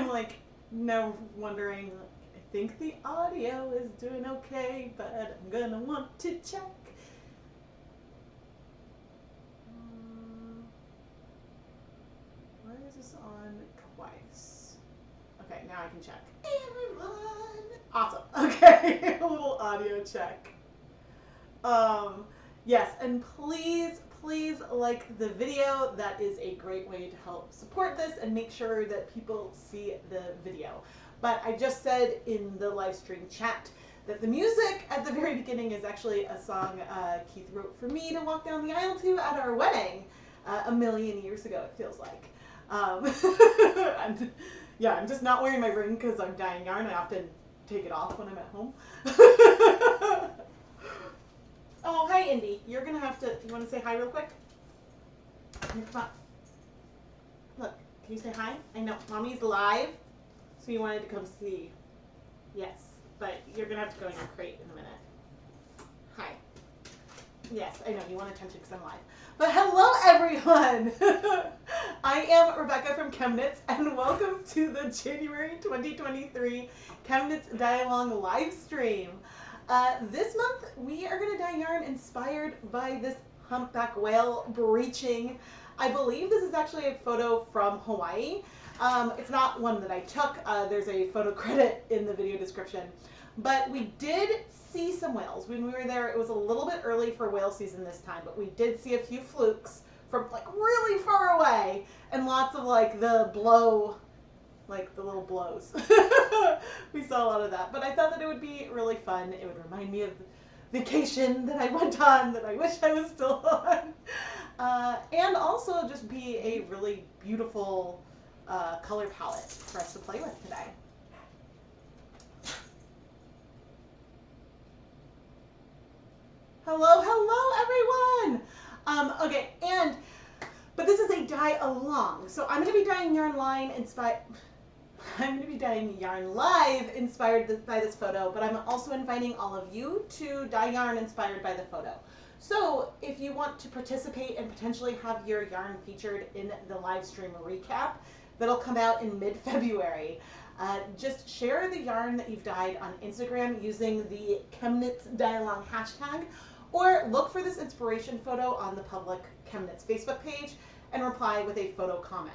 like now wondering, I think the audio is doing okay, but I'm gonna want to check. Why is this on twice? Okay, now I can check. Hey everyone! Awesome. Okay, a little audio check. Yes, and please like the video. That is a great way to help support this and make sure that people see the video. But I just said in the live stream chat that the music at the very beginning is actually a song Keith wrote for me to walk down the aisle to at our wedding a million years ago, it feels like. And, yeah, I'm just not wearing my ring because I'm dyeing yarn. I often take it off when I'm at home. Oh, hi, Indy. You're going to have to, you want to say hi real quick? Come on. Look, can you say hi? I know, Mommy's live, so you wanted to come see. Yes, but you're going to have to go in your crate in a minute. Hi. Yes, I know, you want attention because I'm live. But hello, everyone! I am Rebecca from ChemKnits, and welcome to the January 2023 ChemKnits Dye-Along live stream. This month, we are going to dye yarn inspired by this humpback whale breaching. I believe this is actually a photo from Hawaii. It's not one that I took. There's a photo credit in the video description. But we did see some whales. When we were there, it was a little bit early for whale season this time, but we did see a few flukes from like really far away and lots of like the blow, like the little blows. We saw a lot of that, but I thought that it would be really fun. It would remind me of the vacation that I went on that I wish I was still on. And also just be a really beautiful color palette for us to play with today. Hello everyone! Okay, but this is a dye along. So I'm going to be dyeing yarn line inspired. I'm going to be dyeing yarn live inspired by this photo, but I'm also inviting all of you to dye yarn inspired by the photo. So if you want to participate and potentially have your yarn featured in the live stream recap that'll come out in mid-February, just share the yarn that you've dyed on Instagram using the ChemKnits Dye-Along hashtag, or look for this inspiration photo on the public ChemKnits Facebook page and reply with a photo comment.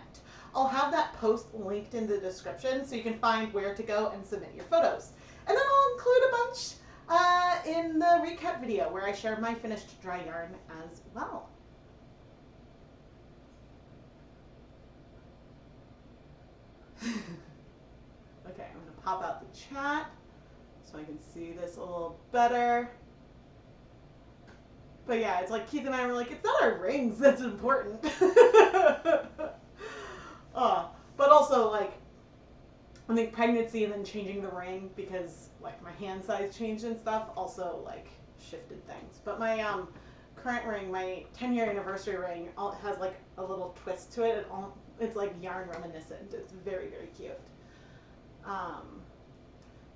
I'll have that post linked in the description so you can find where to go and submit your photos. And then I'll include a bunch in the recap video where I share my finished dry yarn as well. Okay, I'm going to pop out the chat so I can see this a little better. But yeah, it's like Keith and I were like, it's not our rings that's important. But also, like, I think pregnancy and then changing the ring because, like, my hand size changed and stuff also, like, shifted things. But my current ring, my 10-year anniversary ring, has, like, a little twist to it. It's, like, yarn reminiscent. It's very, very cute.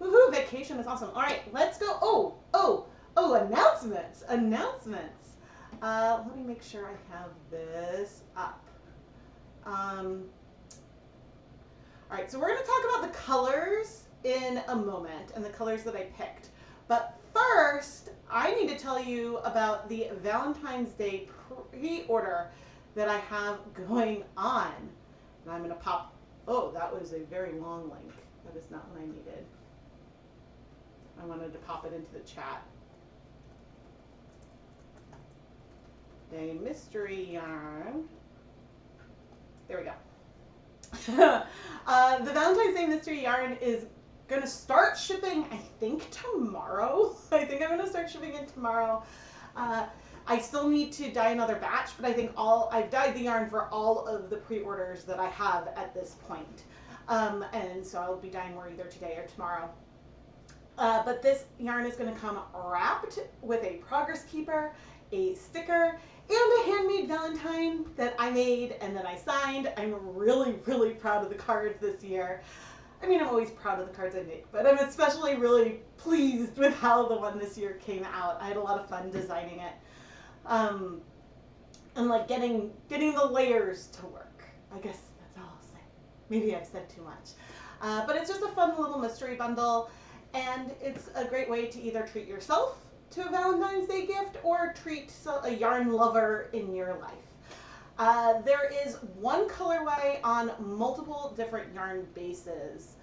Woohoo, vacation is awesome. All right, let's go. Oh, announcements. Let me make sure I have this up. All right, so we're going to talk about the colors in a moment and the colors that I picked. But first, I need to tell you about the Valentine's Day pre-order that I have going on. And I'm going to pop, oh, that was a very long link. That is not what I needed. I wanted to pop it into the chat. A mystery yarn. There we go. The Valentine's Day mystery yarn is going to start shipping, I think, tomorrow. I think I'm going to start shipping it tomorrow. I still need to dye another batch, but I think I've dyed the yarn for all of the pre-orders that I have at this point. And so I'll be dyeing more either today or tomorrow. But this yarn is going to come wrapped with a progress keeper, a sticker, and a handmade Valentine that I made and that I signed. I'm really, really proud of the card this year. I mean, I'm always proud of the cards I make, but I'm especially really pleased with how the one this year came out. I had a lot of fun designing it. And like getting the layers to work. I guess that's all I'll say. Maybe I've said too much. But it's just a fun little mystery bundle, and it's a great way to either treat yourself to a Valentine's Day gift or treat a yarn lover in your life. There is one colorway on multiple different yarn bases.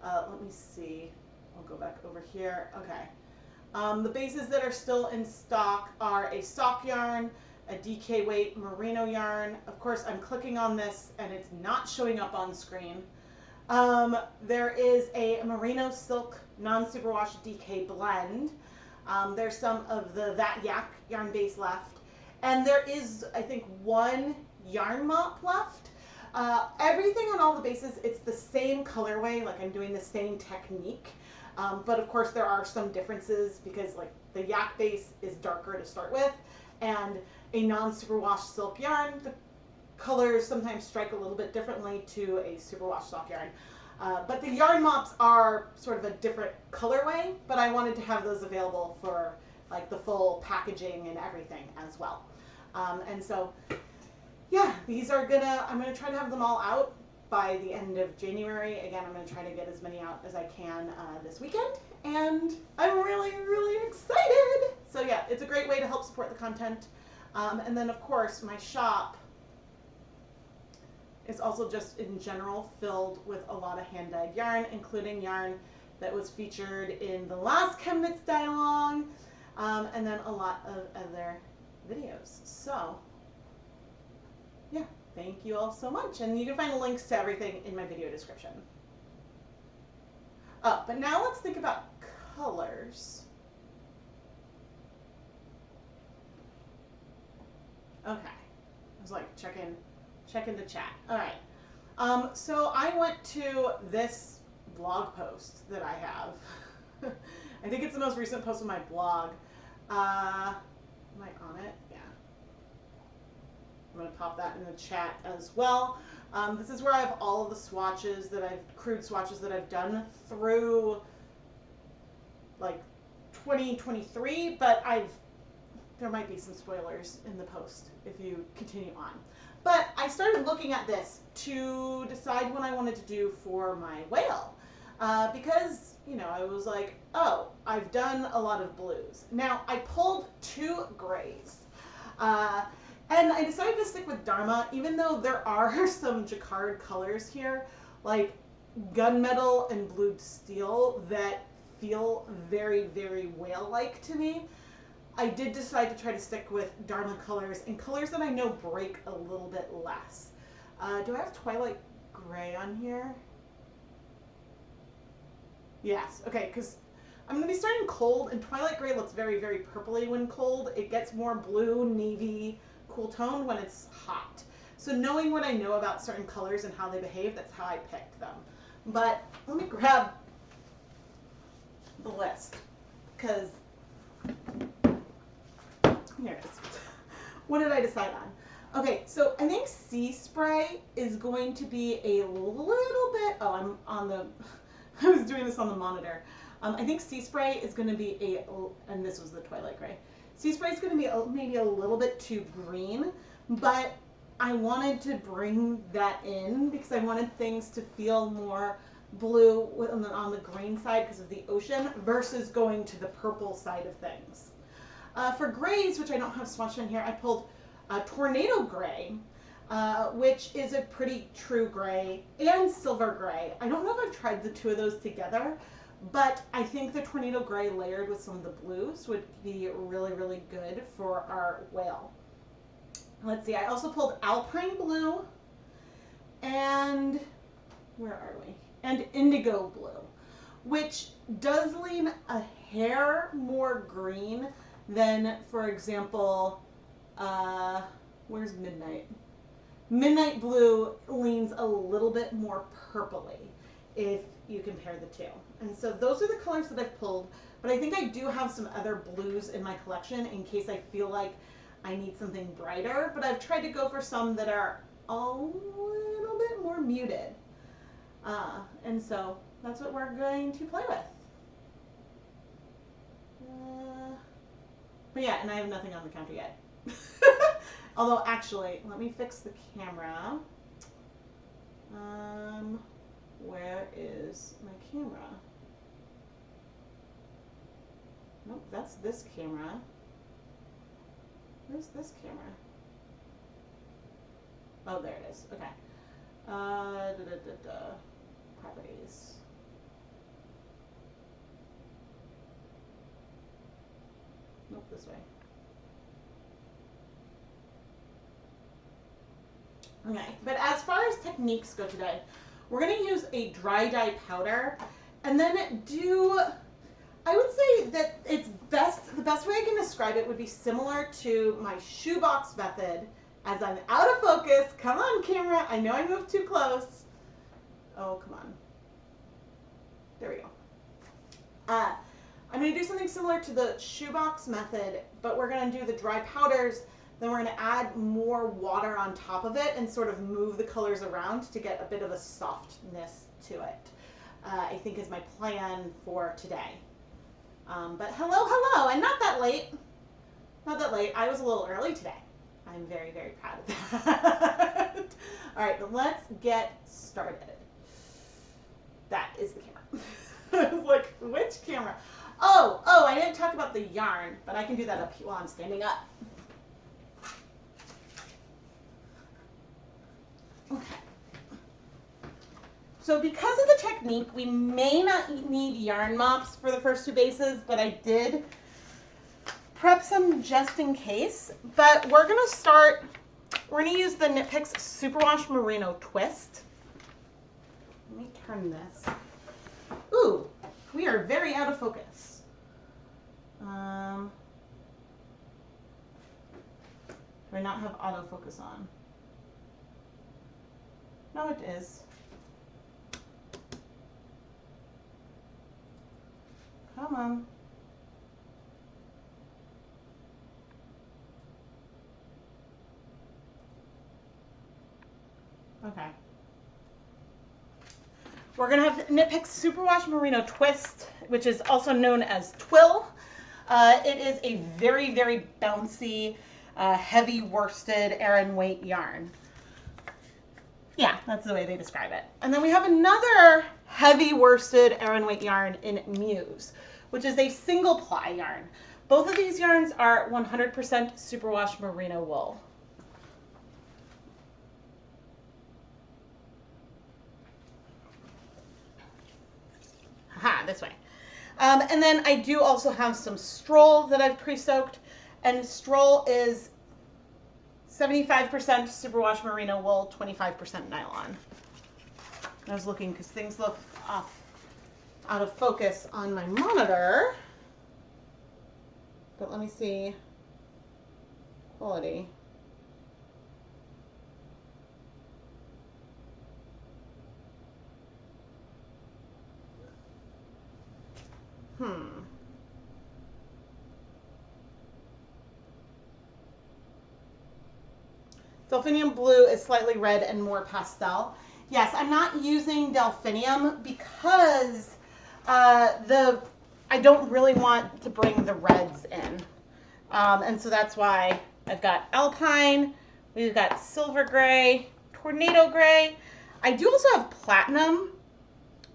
Let me see. I'll go back over here. Okay. The bases that are still in stock are a sock yarn, a DK weight merino yarn. Of course, I'm clicking on this and it's not showing up on screen. There is a merino silk non-superwash DK blend. There's some of the That Yak yarn base left. And there is, I think, one yarn mop left. Everything on all the bases, it's the same colorway, like I'm doing the same technique. But of course there are some differences because like the yak base is darker to start with, and a non-superwash silk yarn, the colors sometimes strike a little bit differently to a superwash sock yarn. But the yarn mops are sort of a different colorway, but I wanted to have those available for like the full packaging and everything as well. And so yeah, these are I'm gonna try to have them all out by the end of January. Again, I'm going to try to get as many out as I can this weekend, and I'm really, really excited. So yeah, it's a great way to help support the content. And then of course my shop is also just in general filled with a lot of hand-dyed yarn, including yarn that was featured in the last ChemKnits dye-along, and then a lot of other videos. So yeah. Thank you all so much, and you can find links to everything in my video description. Oh, but now let's think about colors. Okay, I was like checking the chat. All right, so I went to this blog post that I have. I think it's the most recent post on my blog. Am I on it? Yeah. I'm going to pop that in the chat as well. This is where I have all of the swatches crude swatches that I've done through like 2023, but there might be some spoilers in the post if you continue on. But I started looking at this to decide what I wanted to do for my whale. Because, you know, I was like, oh, I've done a lot of blues. Now, I pulled 2 grays. And I decided to stick with Dharma, even though there are some jacquard colors here, like gunmetal and blued steel, that feel very, very whale-like to me. I did decide to try to stick with Dharma colors and colors that I know break a little bit less. Do I have Twilight Gray on here? Yes, okay, because I'm going to be starting cold, and Twilight Gray looks very, very purpley when cold. It gets more blue, navy, cool tone when it's hot. So knowing what I know about certain colors and how they behave, that's how I picked them. But let me grab the list, because here it is. What did I decide on? Okay, so I think Sea Spray is going to be a little bit, oh, I'm on the, I was doing this on the monitor. I think Sea Spray is going to be and this was the Twilight Gray. Sea Spray is going to be maybe a little bit too green, but I wanted to bring that in because I wanted things to feel more blue on the green side because of the ocean versus going to the purple side of things. For grays, which I don't have swatched in here, I pulled Tornado Gray, which is a pretty true gray, and Silver Gray. I don't know if I've tried the 2 of those together, but I think the Tornado Gray layered with some of the blues would be really, really good for our whale. Let's see, I also pulled Alpine Blue and, where are we? And Indigo Blue, which does lean a hair more green than, for example, where's Midnight? Midnight Blue leans a little bit more purpley if you compare the 2. And so those are the colors that I've pulled, but I think I do have some other blues in my collection in case I feel like I need something brighter, but I've tried to go for some that are a little bit more muted. And so that's what we're going to play with. But yeah, and I have nothing on the counter yet. Although actually, let me fix the camera. Where is my camera? Nope, that's this camera. Where's this camera? Oh, there it is. Okay. Properties. Nope, this way. Okay, but as far as techniques go today, we're going to use a dry dye powder and then I would say that the best way I can describe it would be similar to my shoebox method. As I'm out of focus, come on camera, I know I moved too close. Oh, come on. There we go. I'm going to do something similar to the shoebox method, but we're going to do the dry powders, then we're going to add more water on top of it and sort of move the colors around to get a bit of a softness to it, I think is my plan for today. But hello, and not that late. Not that late. I was a little early today. I'm very, very proud of that. All right, let's get started. That is the camera. I was like, which camera? Oh, I didn't talk about the yarn, but I can do that up while I'm standing up. Okay. So because of the technique, we may not need yarn mops for the first two bases, but I did prep some just in case. But we're going to use the Knit Picks Superwash Merino Twist. Let me turn this. Ooh, we are very out of focus. Do I not have autofocus on? No, it is. Come on. Okay. We're going to have Knit Picks Superwash Merino Twist, which is also known as Twill. It is a very, very bouncy, heavy worsted Aran weight yarn. Yeah, that's the way they describe it. And then we have another heavy worsted Aran weight yarn in Muse, which is a single ply yarn. Both of these yarns are 100% superwash merino wool. Haha, this way. And then I do also have some Stroll that I've pre-soaked, and Stroll is 75% superwash merino wool, 25% nylon. I was looking because things look out of focus on my monitor, but let me see quality. Delphinium blue is slightly red and more pastel. Yes, I'm not using delphinium because I don't really want to bring the reds in. And so that's why I've got Alpine, we've got Silver Gray, Tornado Gray. I do also have Platinum,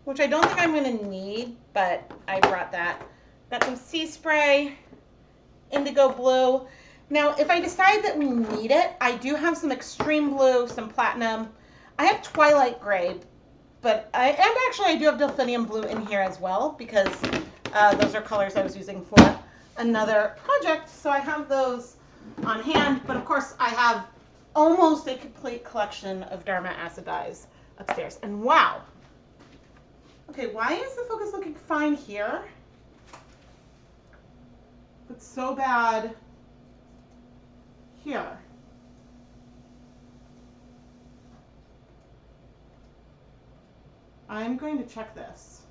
which I don't think I'm going to need, but I brought that. Got some Sea Spray, Indigo Blue. Now, if I decide that we need it, I do have some Extreme Blue, some Platinum. I have Twilight Gray, but I do have Delphinium Blue in here as well because those are colors I was using for another project. So I have those on hand, but of course I have almost a complete collection of Dharma acid dyes upstairs. And wow. Okay, why is the focus looking fine here? It's so bad here. I'm going to check this.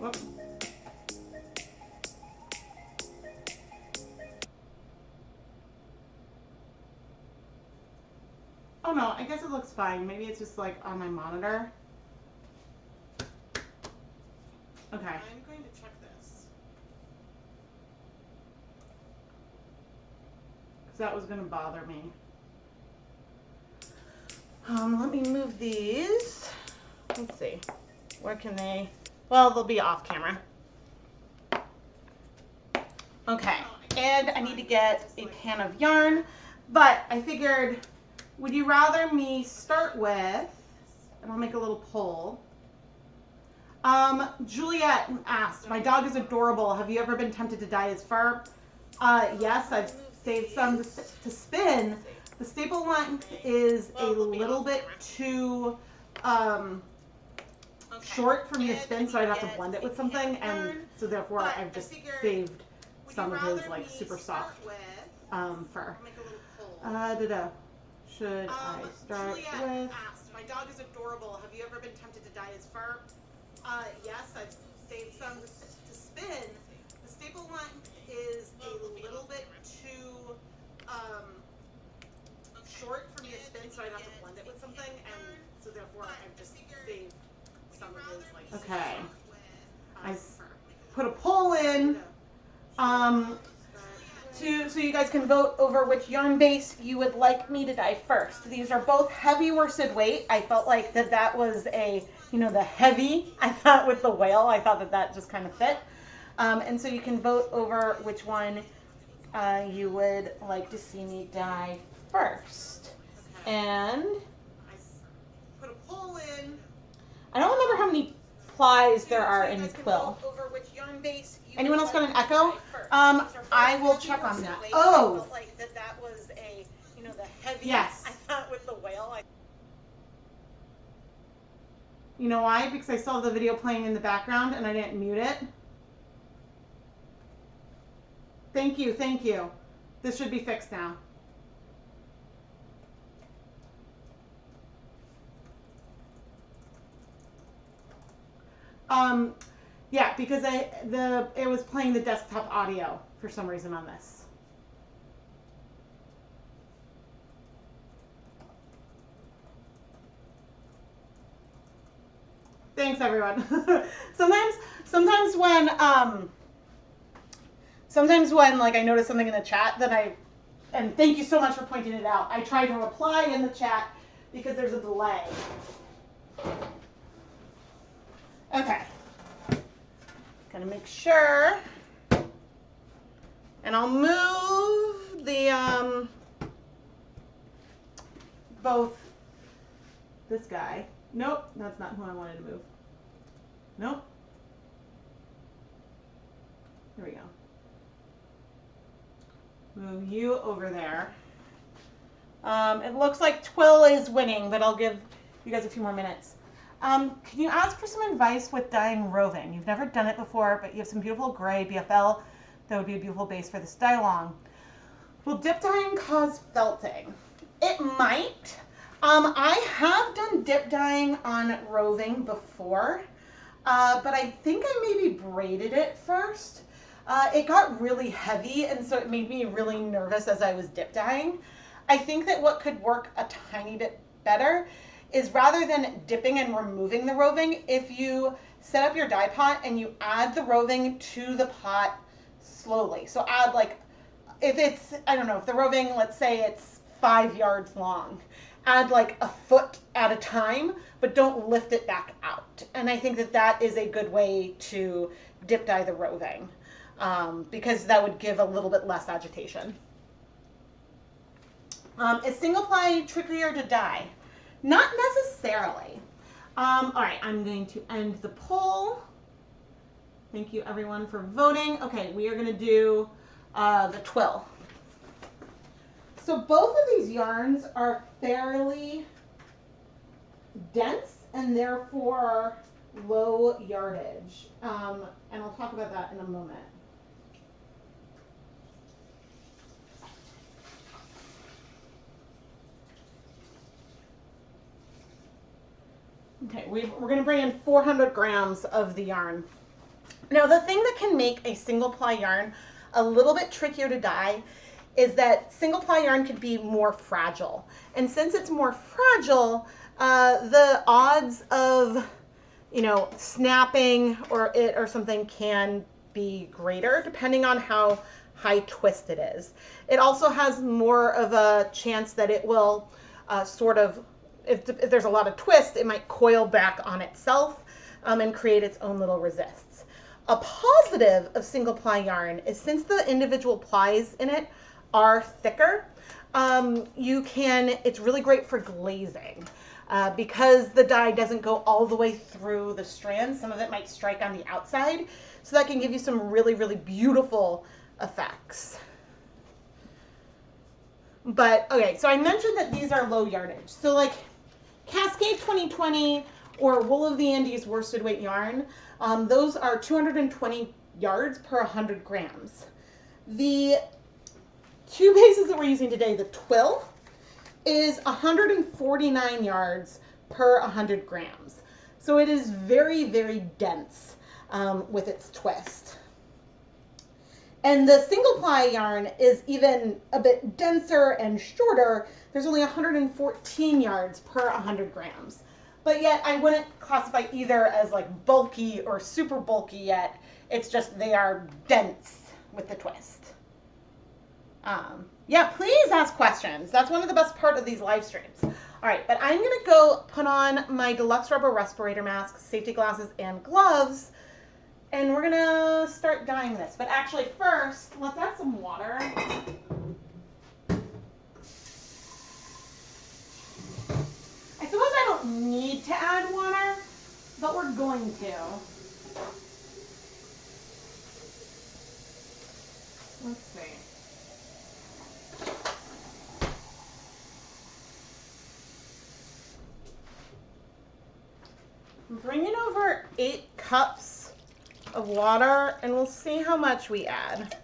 Whoop. Oh no, I guess it looks fine. Maybe it's just like on my monitor. Okay. I'm going to check this. that was going to bother me. Let me move these. Let's see. Where can they? Well, they'll be off camera. Okay, and I need to get a pan of yarn, but I figured, would you rather me start with, and I'll make a little poll. Juliet asked, my dog is adorable. Have you ever been tempted to dye his fur? Yes, I've saved some to spin. The staple length is a little bit too short for me to spin, so I'd have to blend it with something, and so therefore I've just saved some of his like super soft fur. Should I start with? My dog is adorable. Have you ever been tempted to dye his fur? Yes, I've saved some to spin. The staple length is a little bit too short for me to spin, so I'd have to blend it with something, and so therefore I've just saved some of his like. Okay, I put a poll in. So you guys can vote over which yarn base you would like me to dye first. These are both heavy worsted weight. I felt like that was a, the heavy, I thought with the whale, I thought that just kind of fit. And so you can vote over which one you would like to see me dye first. Okay. And I put a poll in. I don't remember how many plies there are in quill. Over which yarn base. Anyone else got an echo? I will check on that. Oh! I felt like that was a, the heavy. Yes. I thought with the whale. You know why? Because I saw the video playing in the background and I didn't mute it. Thank you, thank you. This should be fixed now. Yeah, because it was playing the desktop audio for some reason on this. Thanks, everyone. sometimes when like I notice something in the chat, and thank you so much for pointing it out. I try to reply in the chat because there's a delay. Okay. Gotta make sure. And I'll move the both this guy. Nope, that's not who I wanted to move. Nope. Here we go. Move you over there. It looks like Twill is winning, but I'll give you guys a few more minutes. Can you ask for some advice with dyeing roving? You've never done it before, but you have some beautiful gray BFL that would be a beautiful base for this dye along. Will dip dyeing cause felting? It might. I have done dip dyeing on roving before, but I think I maybe braided it first. It got really heavy, and so it made me really nervous as I was dip dyeing. I think that what could work a tiny bit better is rather than dipping and removing the roving, if you set up your dye pot and you add the roving to the pot slowly. So add like, if it's, I don't know, if the roving, let's say it's 5 yards long, add like a foot at a time, but don't lift it back out. And I think that is a good way to dip dye the roving, because that would give a little bit less agitation. Is single ply trickier to dye? Not necessarily. All right, I'm going to end the poll. Thank you everyone for voting. Okay, we are going to do the twill. So both of these yarns are fairly dense and therefore low yardage. And I'll talk about that in a moment. Okay, we're going to bring in 400 grams of the yarn. Now, the thing that can make a single ply yarn a little bit trickier to dye is that single ply yarn can be more fragile. And since it's more fragile, the odds of, snapping or something can be greater depending on how high twist it is. It also has more of a chance that it will sort of, if there's a lot of twist, it might coil back on itself and create its own little resists. A positive of single ply yarn is since the individual plies in it are thicker, it's really great for glazing. Because the dye doesn't go all the way through the strand, some of it might strike on the outside. So that can give you some really, really beautiful effects. But, okay, so I mentioned that these are low yardage. So like Cascade 2020 or Wool of the Andes worsted weight yarn, those are 220 yards per 100 grams. The two bases that we're using today, the twill, is 149 yards per 100 grams. So it is very, very dense with its twist. And the single ply yarn is even a bit denser and shorter. There's only 114 yards per 100 grams. But yet I wouldn't classify either as like bulky or super bulky yet. It's just they are dense with the twist. Yeah, please ask questions. That's one of the best part of these live streams. All right, but I'm gonna go put on my deluxe rubber respirator mask, safety glasses, and gloves, and we're gonna start dyeing this. But actually first, let's add some water. I suppose I don't need to add water, but we're going to. Let's see. I'm bringing over 8 cups of water, and we'll see how much we add.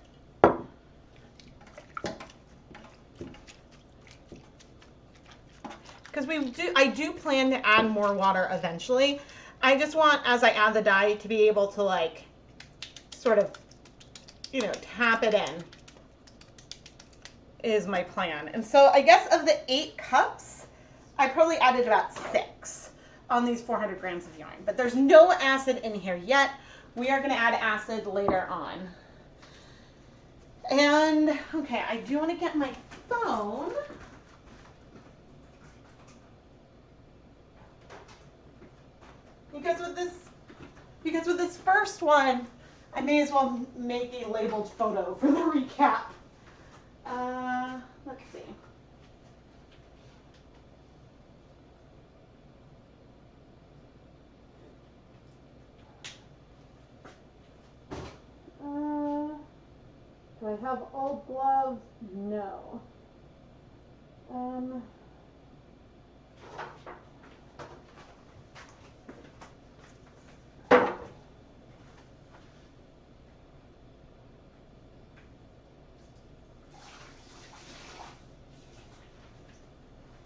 Because I do plan to add more water eventually. I just want, as I add the dye, to be able to like, sort of, you know, tap it in, is my plan. And so I guess of the 8 cups, I probably added about 6 on these 400 grams of yarn. But there's no acid in here yet. We are gonna add acid later on. And, okay, I do wanna get my phone. Because with this first one, I may as well make a labeled photo for the recap. Let's see. Do I have all gloves? No.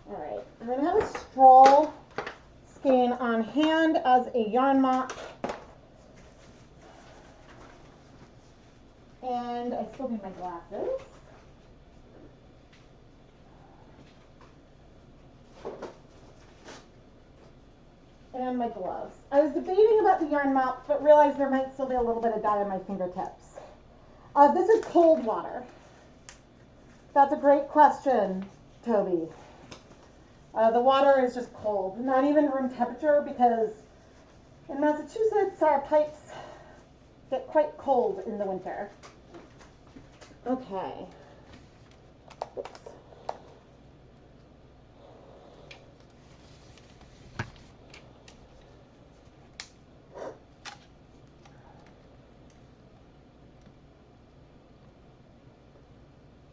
All right, I'm going to have a straw skein on hand as a yarn mop. And I still need my glasses. And my gloves. I was debating about the yarn mop, but realized there might still be a little bit of dye on my fingertips. This is cold water. That's a great question, Toby. The water is just cold, not even room temperature, because in Massachusetts our pipes get quite cold in the winter. Okay. Oops.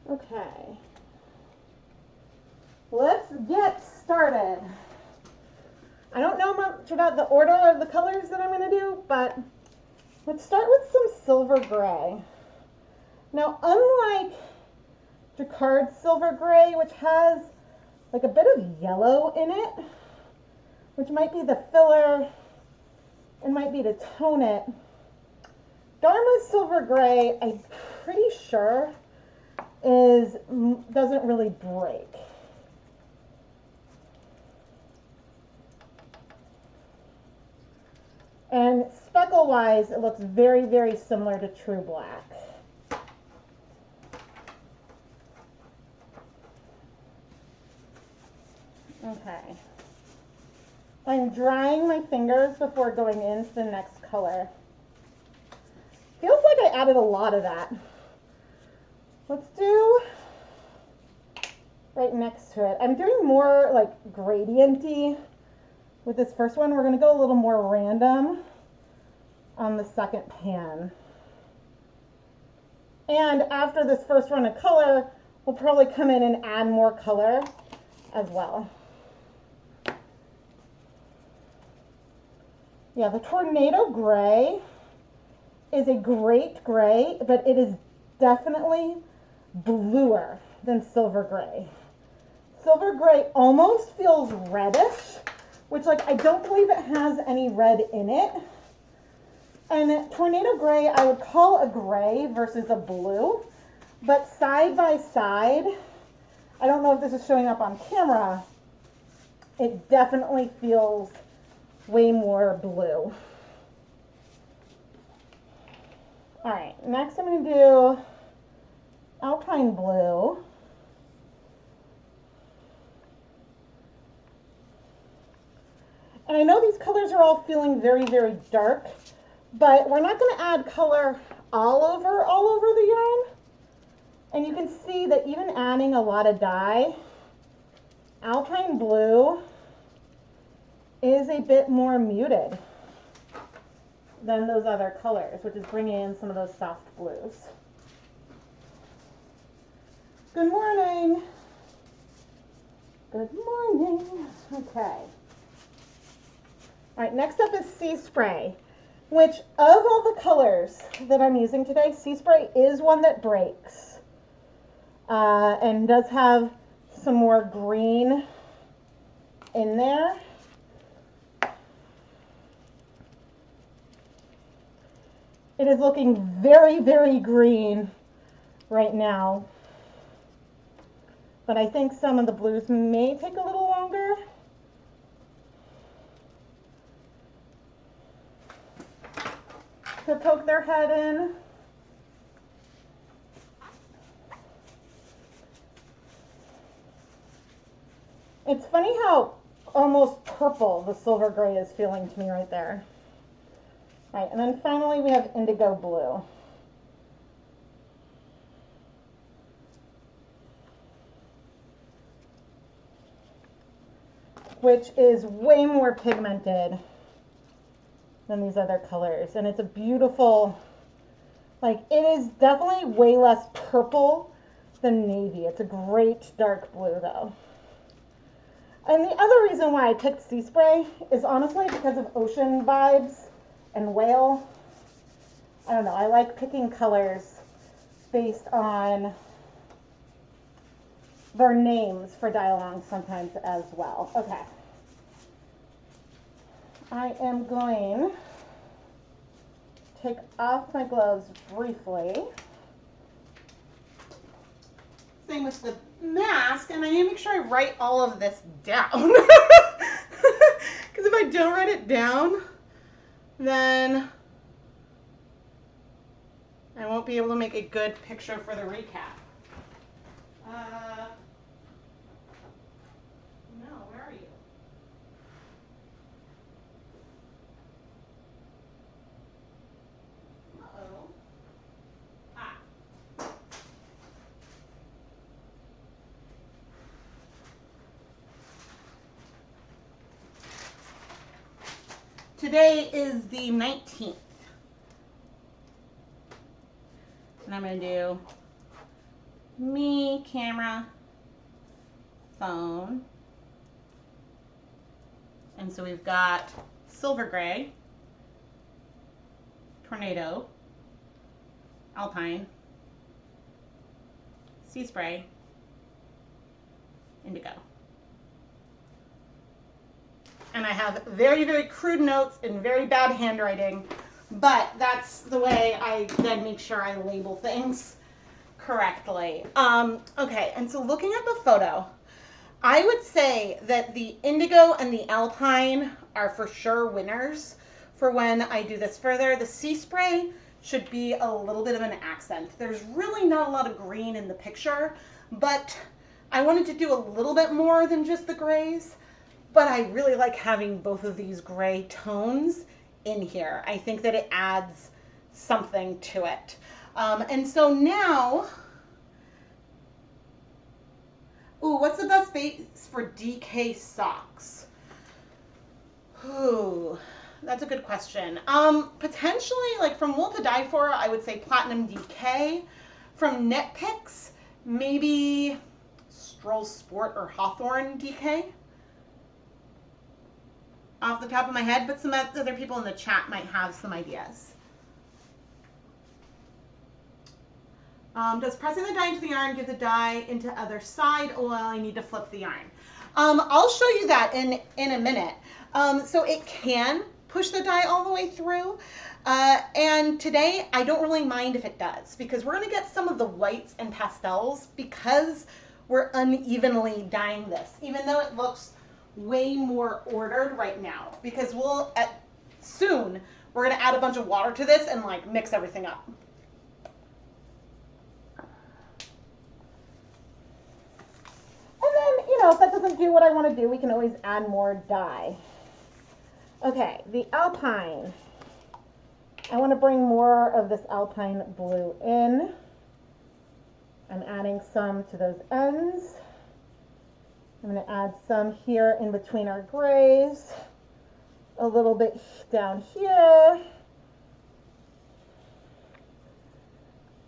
Okay. Let's get started. I don't know much about the order of the colors that I'm going to do, but let's start with some silver gray. Now, unlike Jacquard silver gray, which has like a bit of yellow in it, which might be the filler and might be to tone it, Dharma's silver gray, I'm pretty sure, doesn't really break. And speckle-wise, it looks very, very similar to True Black. I'm drying my fingers before going into the next color. Feels like I added a lot of that. Let's do right next to it. I'm doing more like gradient-y with this first one. We're gonna go a little more random on the second pan. And after this first run of color, we'll probably come in and add more color as well. Yeah, the Tornado Gray is a great gray, but it is definitely bluer than Silver Gray. Silver Gray almost feels reddish, which like I don't believe it has any red in it. And Tornado Gray I would call a gray versus a blue, but side by side, I don't know if this is showing up on camera, it definitely feels way more blue. All right, next I'm going to do Alpine Blue. And I know these colors are all feeling very, very dark, but we're not going to add color all over the yarn. And you can see that even adding a lot of dye, Alpine Blue is a bit more muted than those other colors, which is bringing in some of those soft blues. Good morning. Good morning. Okay. All right, next up is Sea Spray, which of all the colors that I'm using today, Sea Spray is one that breaks and does have some more green in there. It is looking very, very green right now, but I think some of the blues may take a little longer. To poke their head in. It's funny how almost purple the Silver Gray is feeling to me right there. All right, and then finally we have Indigo Blue. Which is way more pigmented than these other colors. And it's a beautiful, like it is definitely way less purple than navy. It's a great dark blue though. And the other reason why I picked Sea Spray is honestly because of ocean vibes and whale. I don't know, I like picking colors based on their names for dye-alongs sometimes as well. Okay. I am going to take off my gloves briefly. Same with the mask, and I need to make sure I write all of this down. Because if I don't write it down, then I won't be able to make a good picture for the recap. No, where are you? Uh-oh. Ah. Today is the 19th. And I'm going to do me, camera, phone. And so we've got Silver Gray, Tornado, Alpine, Sea Spray, Indigo. And I have very, very crude notes and very bad handwriting, but that's the way I then make sure I label things correctly. Okay, and so looking at the photo, I would say that the Indigo and the Alpine are for sure winners for when I do this further. The Sea Spray should be a little bit of an accent. There's really not a lot of green in the picture, but I wanted to do a little bit more than just the grays. but I really like having both of these gray tones in here. I think that it adds something to it. And so now, ooh, what's the best base for DK socks? Ooh, that's a good question. Potentially, like from Wool to Die For, I would say Platinum DK. From Knit Picks, maybe Stroll Sport or Hawthorne DK. Off the top of my head, but some other people in the chat might have some ideas. Does pressing the dye into the yarn give the dye into other side? Oh, well, I need to flip the yarn. I'll show you that in a minute. So it can push the dye all the way through. And today, I don't really mind if it does, because we're gonna get some of the whites and pastels because we're unevenly dyeing this, even though it looks way more ordered right now, because soon we're gonna add a bunch of water to this and like mix everything up. And then, you know, if that doesn't do what I want to do, we can always add more dye. Okay, the Alpine. I want to bring more of this Alpine blue in. I'm adding some to those ends. I'm going to add some here in between our grays, a little bit down here.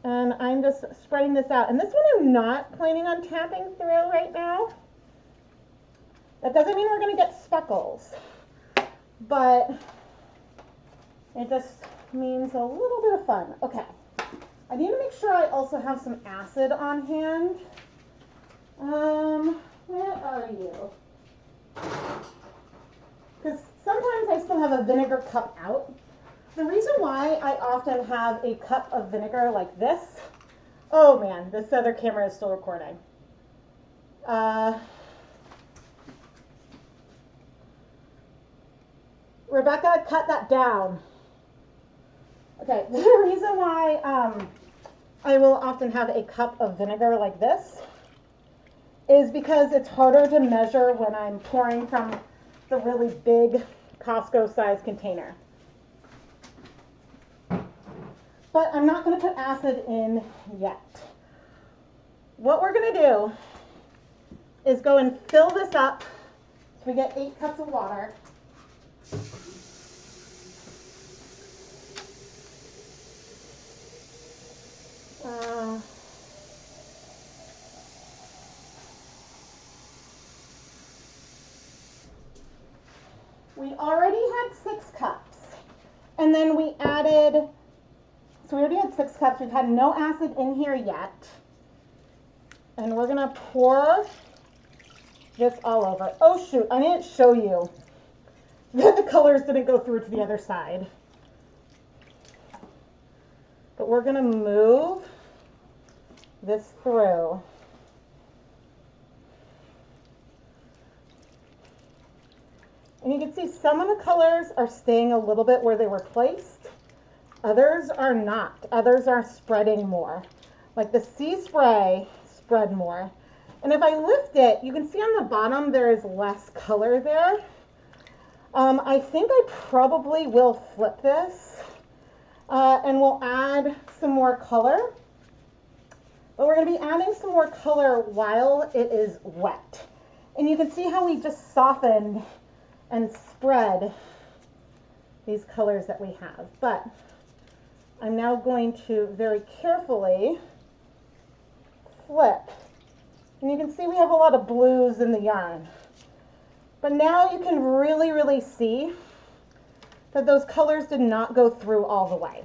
And I'm just spreading this out. And this one I'm not planning on tapping through right now. That doesn't mean we're going to get speckles, but it just means a little bit of fun. Okay, I need to make sure I also have some acid on hand. Where are you? Because sometimes I still have a vinegar cup out. The reason why I often have a cup of vinegar like this, oh man, this other camera is still recording. Rebecca, cut that down. Okay, the reason why I will often have a cup of vinegar like this is because it's harder to measure when I'm pouring from the really big Costco size container. But I'm not going to put acid in yet. What we're going to do is go and fill this up. So we get 8 cups of water. We already had 6 cups. And then we added, so we already had 6 cups. We've had no acid in here yet. And we're going to pour this all over. Oh shoot, I didn't show you that the colors didn't go through to the other side. But we're going to move this through. And you can see some of the colors are staying a little bit where they were placed. Others are not. Others are spreading more. Like the sea spray spread more. And if I lift it, you can see on the bottom there is less color there. I think I probably will flip this and we'll add some more color. But we're going to be adding some more color while it is wet. And you can see how we just softened and spread these colors that we have. But I'm now going to very carefully flip. And you can see we have a lot of blues in the yarn. But now you can really, really see that those colors did not go through all the way.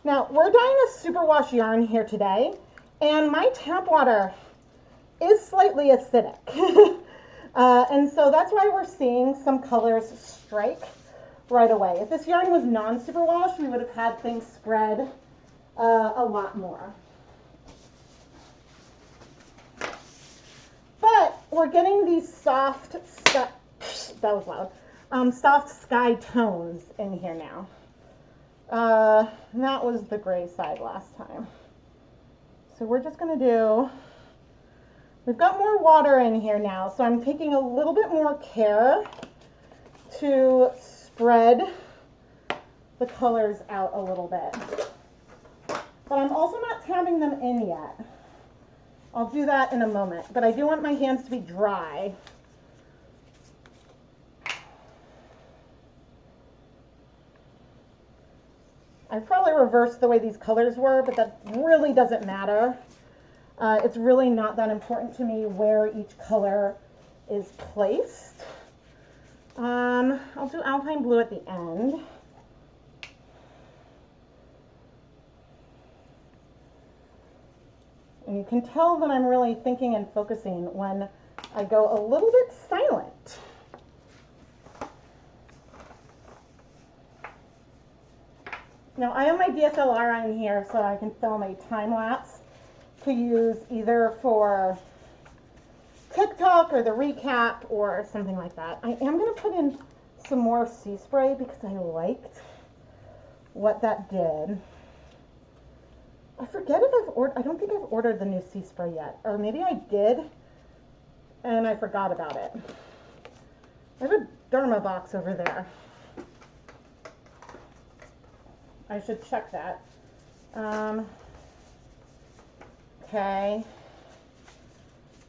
Now, we're dyeing a superwash yarn here today, and my tap water is slightly acidic. And so that's why we're seeing some colors strike right away. If this yarn was non-superwash, we would have had things spread a lot more. But we're getting these soft, that was loud, soft sky tones in here now. That was the gray side last time. So we're just going to do We've got more water in here now, so I'm taking a little bit more care to spread the colors out a little bit. But I'm also not tabbing them in yet. I'll do that in a moment, but I do want my hands to be dry. I probably reversed the way these colors were, but that really doesn't matter. It's really not that important to me where each color is placed. I'll do Alpine Blue at the end. And you can tell that I'm really thinking and focusing when I go a little bit silent. Now I have my DSLR on here so I can film a time lapse to use either for TikTok or the recap or something like that. I am going to put in some more sea spray because I liked what that did. I forget if I've ordered, I don't think I've ordered the new sea spray yet, or maybe I did and I forgot about it. I have a Derma box over there. I should check that. Okay.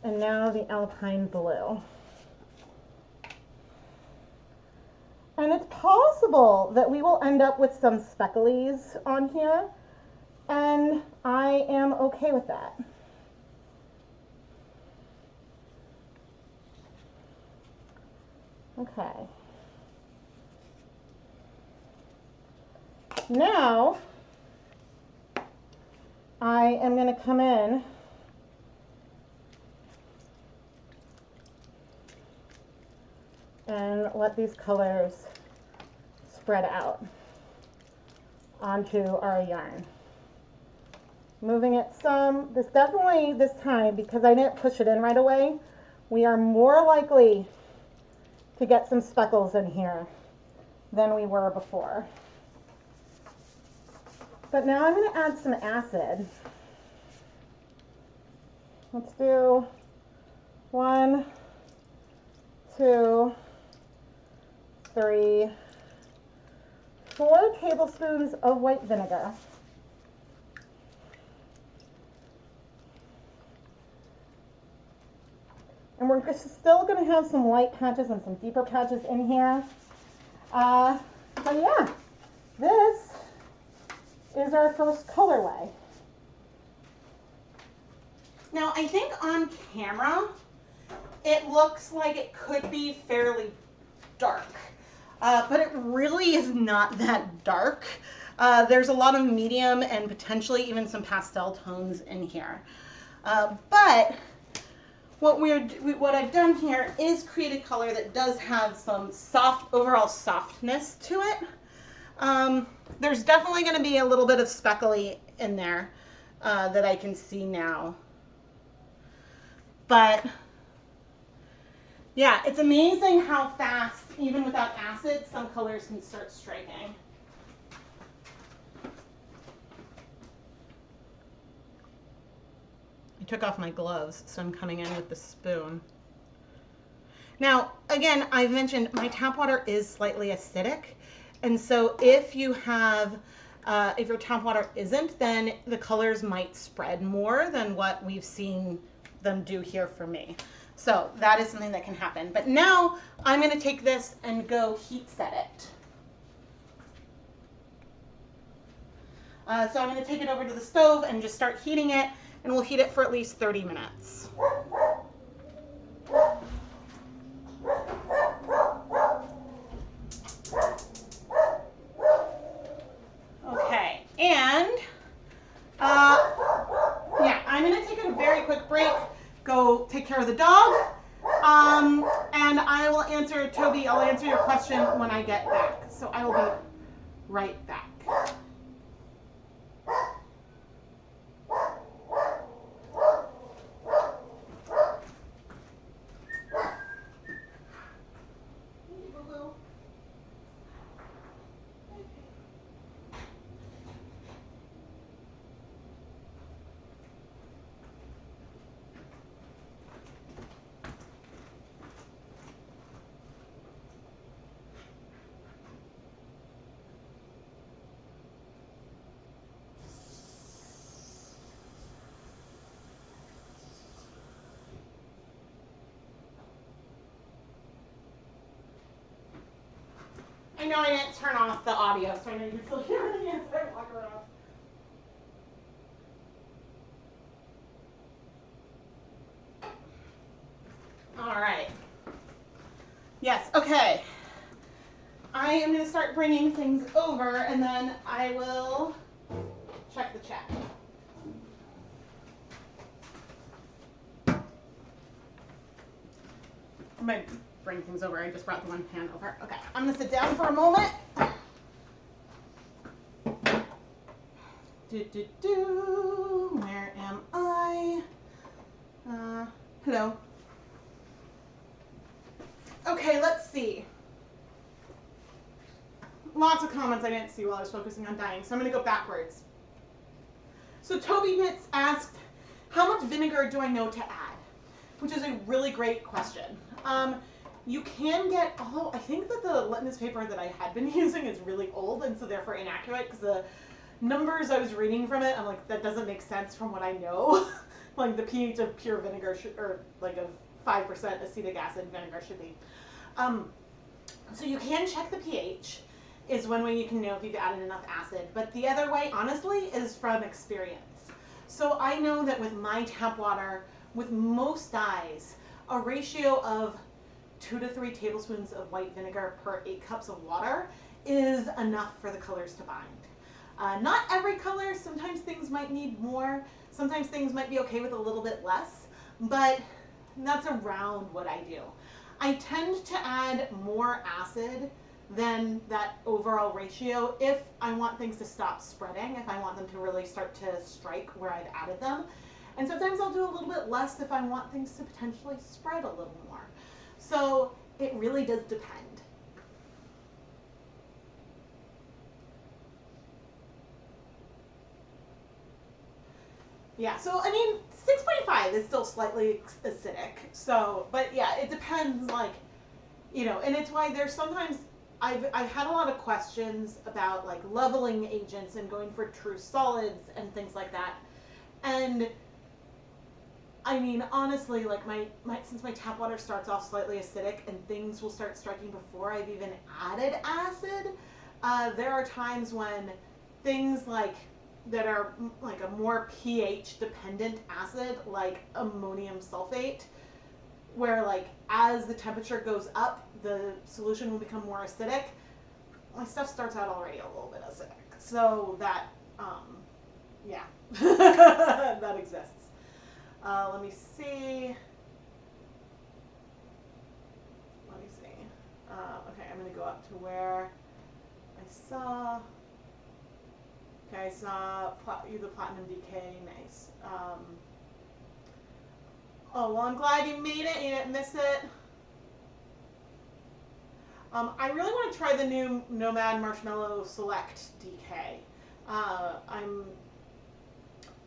And now the Alpine Blue. And it's possible that we will end up with some specklies on here, and I am okay with that. Okay. Now, I am going to come in and let these colors spread out onto our yarn. Moving it some, this time, because I didn't push it in right away, we are more likely to get some speckles in here than we were before. But now I'm going to add some acid. Let's do 1, 2, 3, 4 tablespoons of white vinegar. And we're still going to have some light patches and some deeper patches in here. But yeah, this is our first colorway. Now, I think on camera, it looks like it could be fairly dark, but it really is not that dark. There's a lot of medium and potentially even some pastel tones in here. But what I've done here is create a color that does have some overall softness to it. There's definitely going to be a little bit of speckly in there that I can see now. But yeah, it's amazing how fast, even without acid, some colors can start striking. I took off my gloves, so I'm coming in with the spoon. Now, again, I mentioned my tap water is slightly acidic. And so if you have, if your tap water isn't, then the colors might spread more than what we've seen them do here for me. So that is something that can happen. But now I'm going to take this and go heat set it. So I'm going to take it over to the stove and just start heating it, and we'll heat it for at least 30 minutes. Okay, and yeah, I'm going to take a very quick break, go take care of the dog, and I will answer, Toby, I'll answer your question when I get back. So I will be right back. I know I didn't turn off the audio, so I know you can still hear me as I walk around. All right. Yes, okay. I am going to start bringing things over, and then I will check the chat. I might bring things over. I just brought the one pan over. Okay, I'm going to sit down for a moment. Where am I? Hello. Okay, let's see. Lots of comments I didn't see while I was focusing on dyeing, so I'm going to go backwards. So Toby Knits asked, how much vinegar do I know to add? Which is a really great question. You can get, although I think that the litmus paper that I had been using is really old and so therefore inaccurate, because the numbers I was reading from it, I'm like, that doesn't make sense from what I know. Like the pH of pure vinegar, or like of 5% acetic acid vinegar should be. So you can check the pH, is one way you can know if you've added enough acid. But the other way, honestly, is from experience. So I know that with my tap water, with most dyes, a ratio of 2 to 3 tablespoons of white vinegar per 8 cups of water is enough for the colors to bind. Not every color, sometimes things might need more, sometimes things might be okay with a little bit less, but that's around what I do. I tend to add more acid than that overall ratio if I want things to stop spreading, if I want them to really start to strike where I've added them. And sometimes I'll do a little bit less if I want things to potentially spread a little more. So it really does depend. Yeah, so I mean, 6.5 is still slightly acidic. So, but yeah, it depends, like, you know, and it's why there's sometimes, I've had a lot of questions about like leveling agents and going for true solids and things like that. And I mean, honestly, like since my tap water starts off slightly acidic and things will start striking before I've even added acid, there are times when things like that are like a more pH dependent acid, like ammonium sulfate, where like as the temperature goes up, the solution will become more acidic. My stuff starts out already a little bit acidic. So that, yeah, that exists. Let me see. Okay, I'm going to go up to where I saw. Okay, I saw the platinum decay. Nice. Oh, well, I'm glad you made it. You didn't miss it. I really want to try the new Nomad Marshmallow Select DK.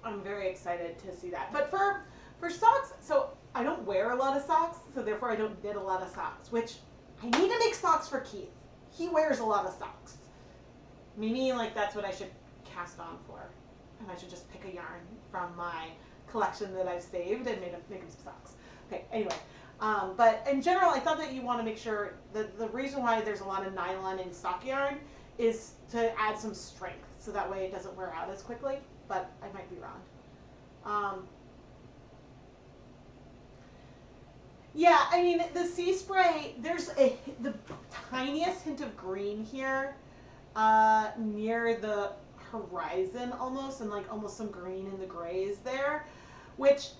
I'm very excited to see that. But for socks, so I don't wear a lot of socks, so therefore I don't knit a lot of socks, which I need to make socks for Keith. He wears a lot of socks. Maybe like that's what I should cast on for. And I should just pick a yarn from my collection that I've saved and make him some socks. Okay, anyway. But in general, I thought that you want to make sure that the reason why there's a lot of nylon in stock yarn is to add some strength, so that way it doesn't wear out as quickly, but I might be wrong. Yeah, I mean, the sea spray, there's the tiniest hint of green here near the horizon almost, and like almost some green in the grays there, which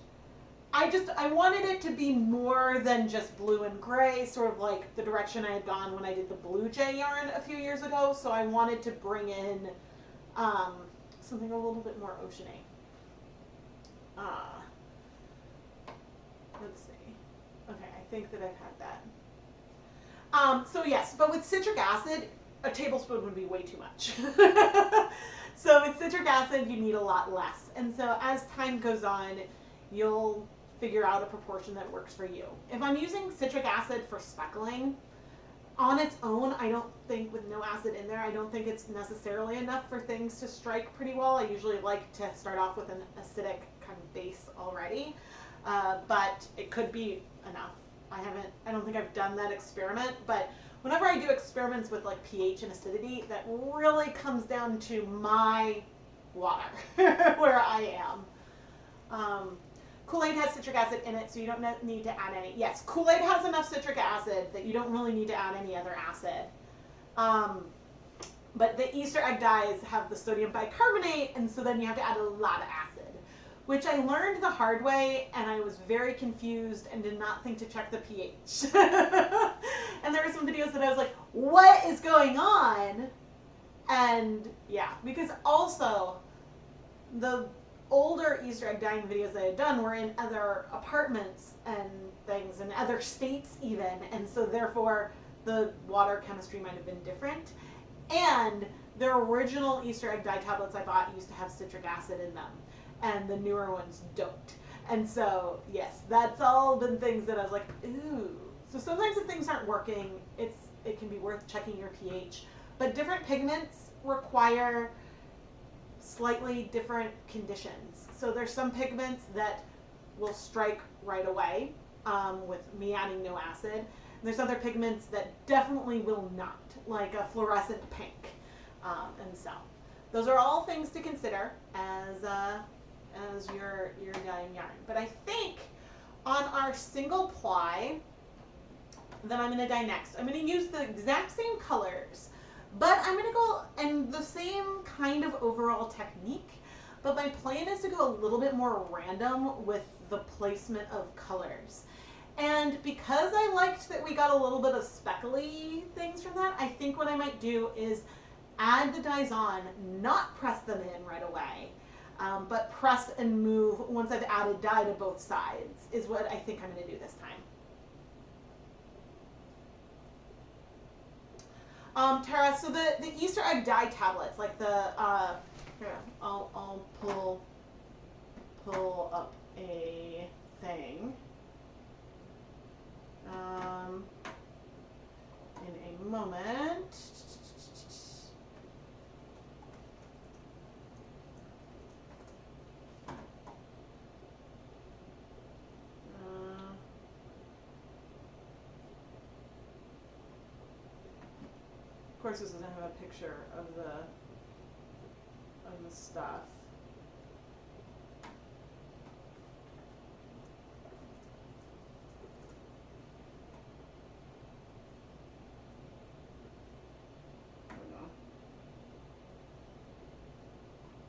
I wanted it to be more than just blue and gray, sort of like the direction I had gone when I did the Blue Jay yarn a few years ago. So I wanted to bring in something a little bit more oceany. Let's see. Okay, I think that I've had that. So yes, but with citric acid, a tablespoon would be way too much. So with citric acid, you need a lot less. And so as time goes on, you'll figure out a proportion that works for you. If I'm using citric acid for speckling, on its own, I don't think, with no acid in there, I don't think it's necessarily enough for things to strike pretty well. I usually like to start off with an acidic kind of base already, but it could be enough. I don't think I've done that experiment, but whenever I do experiments with like pH and acidity, that really comes down to my water, where I am. Kool-Aid has citric acid in it, so you don't need to add any. Yes, Kool-Aid has enough citric acid that you don't really need to add any other acid. But the Easter egg dyes have the sodium bicarbonate, and so then you have to add a lot of acid, which I learned the hard way, and I was very confused and did not think to check the pH. And there were some videos that I was like, what is going on? And yeah, because also the older Easter egg dyeing videos that I had done were in other apartments and things, in other states even, and so therefore the water chemistry might have been different. And the original Easter egg dye tablets I bought used to have citric acid in them, and the newer ones don't. And so, yes, that's all been things that I was like, ooh. So sometimes if things aren't working, it can be worth checking your pH. But different pigments require slightly different conditions. So there's some pigments that will strike right away with me adding no acid. And there's other pigments that definitely will not, like a fluorescent pink. And so those are all things to consider as you're dyeing yarn. But I think on our single ply that I'm going to dye next, I'm going to use the exact same colors, but I'm going to go in the same kind of overall technique, but my plan is to go a little bit more random with the placement of colors. And because I liked that we got a little bit of speckly things from that, I think what I might do is add the dyes on, not press them in right away, but press and move once I've added dye to both sides is what I think I'm going to do this time. Tara, so the Easter egg dye tablets, like the, here, I'll pull up a thing in a moment. Of course, this doesn't have a picture of the stuff.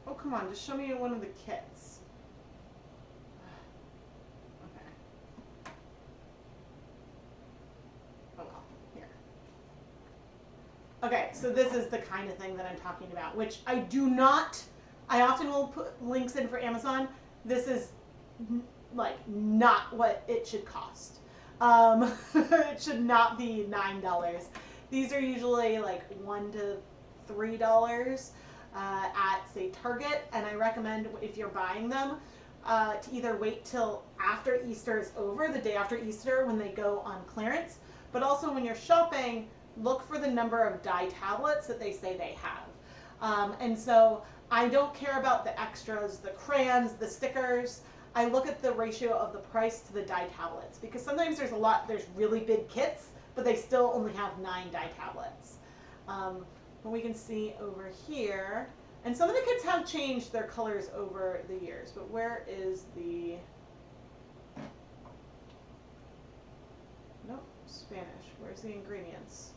Oh, come on, just show me one of the kits. Okay. Oh well, here. Okay, so this is the kind of thing that I'm talking about, which I often will put links in for Amazon. This is like not what it should cost. It should not be $9. These are usually like $1 to $3 at, say, Target, and I recommend, if you're buying them, to either wait till after Easter is over, the day after Easter, when they go on clearance, but also when you're shopping, look for the number of dye tablets that they say they have. And so I don't care about the extras, the crayons, the stickers. I look at the ratio of the price to the dye tablets, because sometimes there's really big kits, but they still only have 9 dye tablets. But we can see over here, and some of the kits have changed their colors over the years, but where is the, nope, Spanish, where's the ingredients?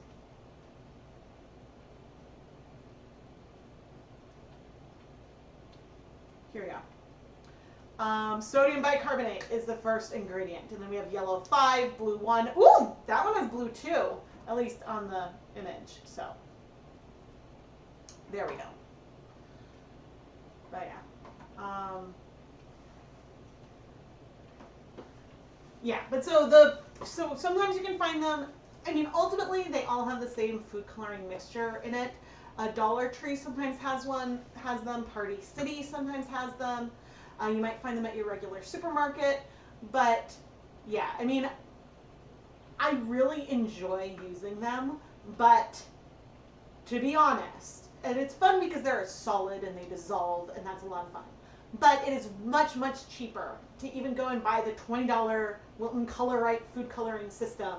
Here we go. Sodium bicarbonate is the first ingredient, and then we have yellow 5, blue 1. Ooh, that one has blue 2, at least on the image. So there we go. But yeah, yeah. But so sometimes you can find them. I mean, ultimately they all have the same food coloring mixture in it. Dollar Tree sometimes has them. Party City sometimes has them. You might find them at your regular supermarket, but yeah, I mean, I really enjoy using them, but to be honest, and it's fun because they're solid and they dissolve, and that's a lot of fun, but it is much, much cheaper to even go and buy the $20 Wilton Color Right food coloring system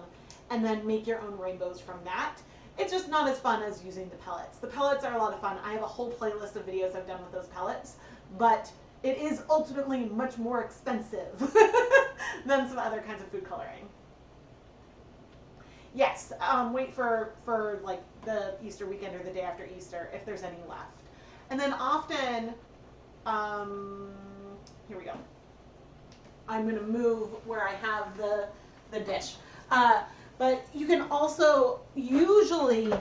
and then make your own rainbows from that. It's just not as fun as using the pellets. The pellets are a lot of fun. I have a whole playlist of videos I've done with those pellets, but it is ultimately much more expensive than some other kinds of food coloring. Yes, wait for like the Easter weekend or the day after Easter if there's any left. And then often, here we go. I'm going to move where I have the dish. But you can also usually,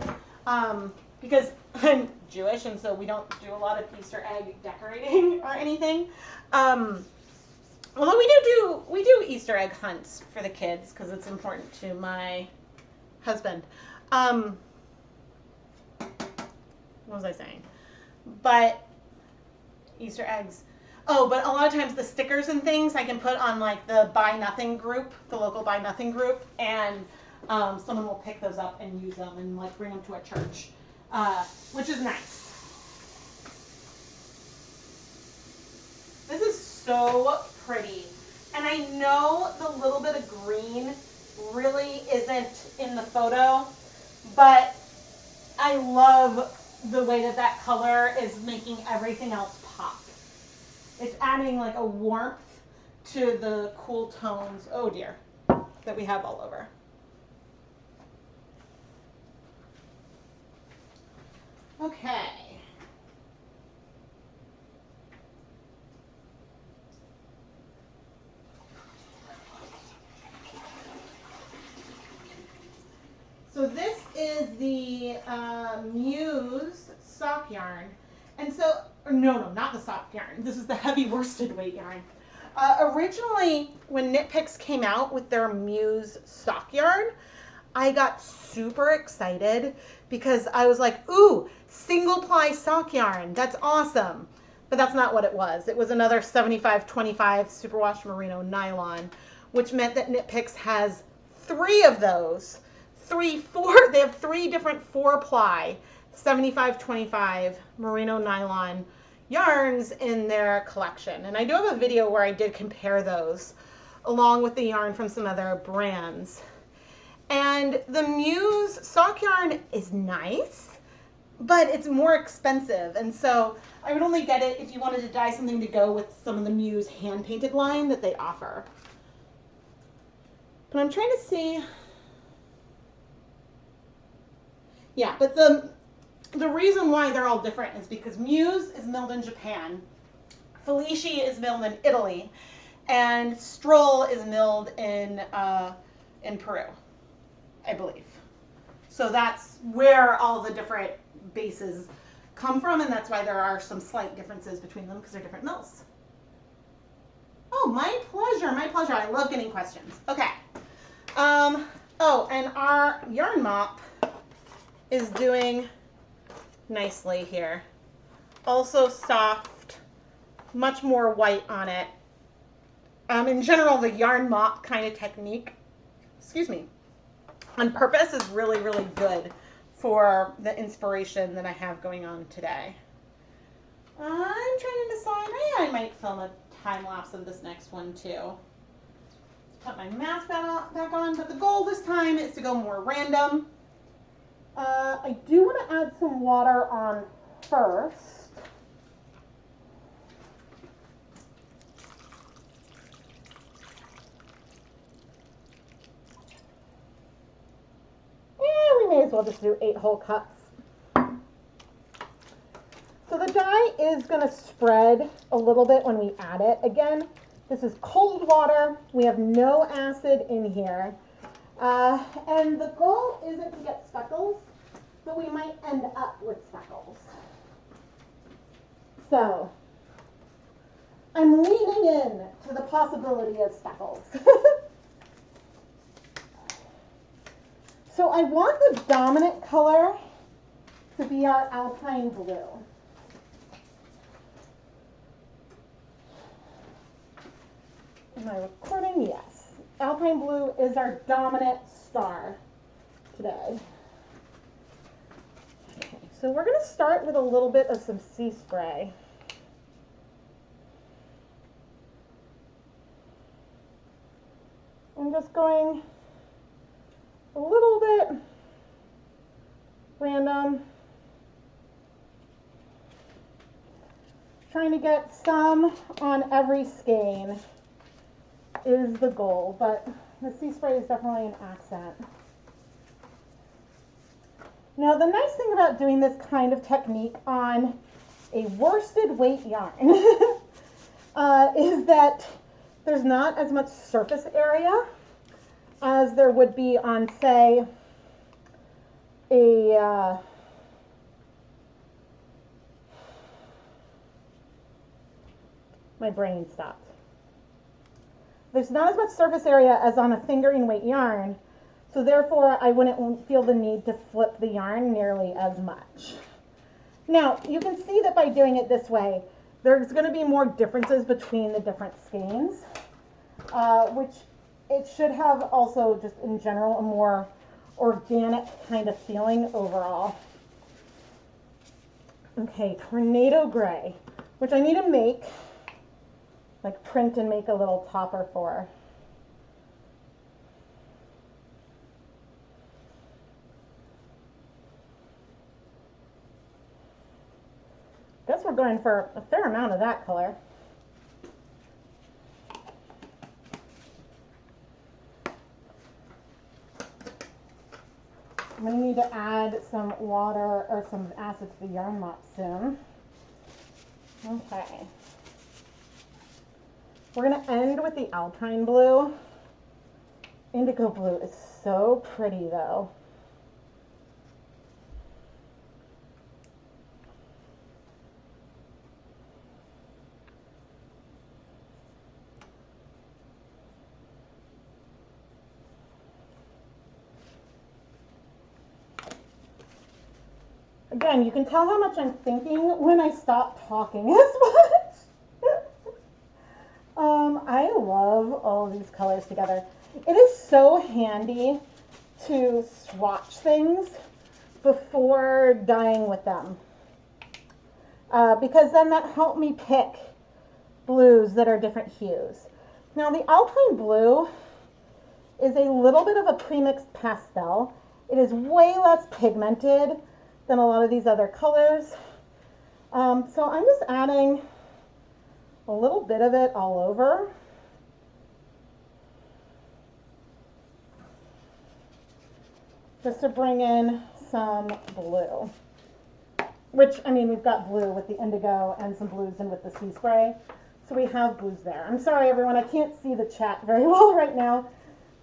because I'm Jewish and so we don't do a lot of Easter egg decorating or anything. Although we do Easter egg hunts for the kids because it's important to my husband. What was I saying? But Easter eggs. Oh, but a lot of times the stickers and things I can put on like the Buy Nothing group, the local Buy Nothing group, and someone will pick those up and use them and like bring them to a church, which is nice. This is so pretty. And I know the little bit of green really isn't in the photo, but I love the way that that color is making everything else pop. It's adding like a warmth to the cool tones, oh dear, that we have all over. Okay. So this is the Muse sock yarn. And so, no, not the sock yarn. This is the heavy worsted weight yarn. Originally, when Knit Picks came out with their Muse sock yarn, I got super excited because I was like, ooh, single ply sock yarn. That's awesome. But that's not what it was. It was another 75-25 superwash merino nylon, which meant that Knit Picks has 3 of those. They have 3 different 4-ply 75-25 merino nylon yarns in their collection. And I do have a video where I did compare those along with the yarn from some other brands. And the Muse sock yarn is nice, but it's more expensive. And so I would only get it if you wanted to dye something to go with some of the Muse hand-painted line that they offer. But I'm trying to see. Yeah, but the reason why they're all different is because Muse is milled in Japan, Felici is milled in Italy, and Stroll is milled in Peru, I believe. So that's where all the different bases come from, and that's why there are some slight differences between them because they're different mills. Oh, my pleasure, my pleasure. I love getting questions. Okay. Oh, and our yarn mop is doing nicely here. Also soft, much more white on it. In general, the yarn mop kind of technique, excuse me, on purpose is really, really good for the inspiration that I have going on today. I'm trying to decide, I might film a time lapse of this next one too. Let's put my mask back on, but the goal this time is to go more random. I do want to add some water on first. Yeah, we may as well just do 8 whole cups. So the dye is going to spread a little bit when we add it. Again, this is cold water. We have no acid in here. And the goal isn't to get speckles, but we might end up with speckles. So I'm leaning in to the possibility of speckles. So I want the dominant color to be our alpine blue. Am I recording? Yes. Alpine blue is our dominant star today. Okay, so we're going to start with a little bit of some sea spray. I'm just going a little bit random. Trying to get some on every skein is the goal, but the sea spray is definitely an accent. Now the nice thing about doing this kind of technique on a worsted weight yarn is that there's not as much surface area as there would be on, say, a my brain stopped. There's not as much surface area as on a fingering weight yarn, so therefore I wouldn't feel the need to flip the yarn nearly as much. Now, you can see that by doing it this way, there's going to be more differences between the different skeins, which it should have also just in general a more organic kind of feeling overall. Okay, Tornado Gray, which I need to make, like print and make a little topper for. Guess we're going for a fair amount of that color. I'm going to need to add some water or some acid to the yarn mop soon. Okay. We're going to end with the Alpine blue. Indigo blue is so pretty though. Again, you can tell how much I'm thinking when I stop talking as much. I love all of these colors together. It is so handy to swatch things before dyeing with them. Because then that helped me pick blues that are different hues. Now the Alpine blue is a little bit of a premixed pastel. It is way less pigmented than a lot of these other colors. So I'm just adding a little bit of it all over. Just to bring in some blue. Which, I mean, we've got blue with the indigo and some blues in with the sea spray. So we have blues there. I'm sorry, everyone, I can't see the chat very well right now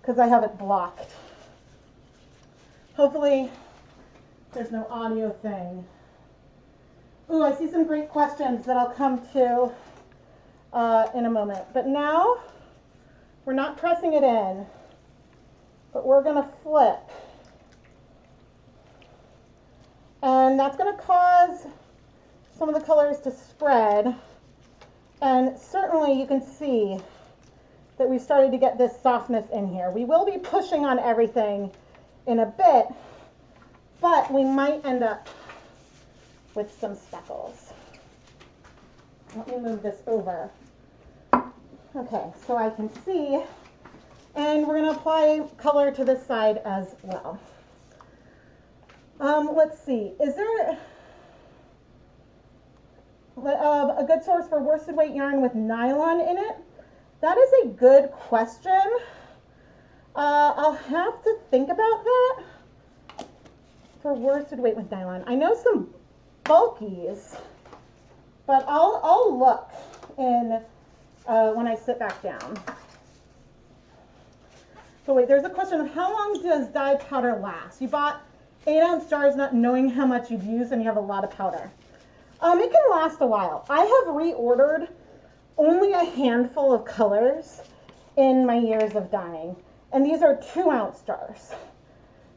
because I have it blocked. Hopefully there's no audio thing. Ooh, I see some great questions that I'll come to in a moment. But now, we're not pressing it in, but we're going to flip. And that's going to cause some of the colors to spread. And certainly you can see that we started to get this softness in here. We will be pushing on everything in a bit, but we might end up with some speckles. Let me move this over. Okay, so I can see, and we're going to apply color to this side as well. Let's see, is there a good source for worsted weight yarn with nylon in it? That is a good question. I'll have to think about that for worsted weight with nylon. I know some bulkies, but I'll look in when I sit back down. So wait, there's a question of how long does dye powder last? You bought 8-ounce jars not knowing how much you've used and you have a lot of powder. It can last a while. I have reordered only a handful of colors in my years of dyeing, and these are 2-ounce jars.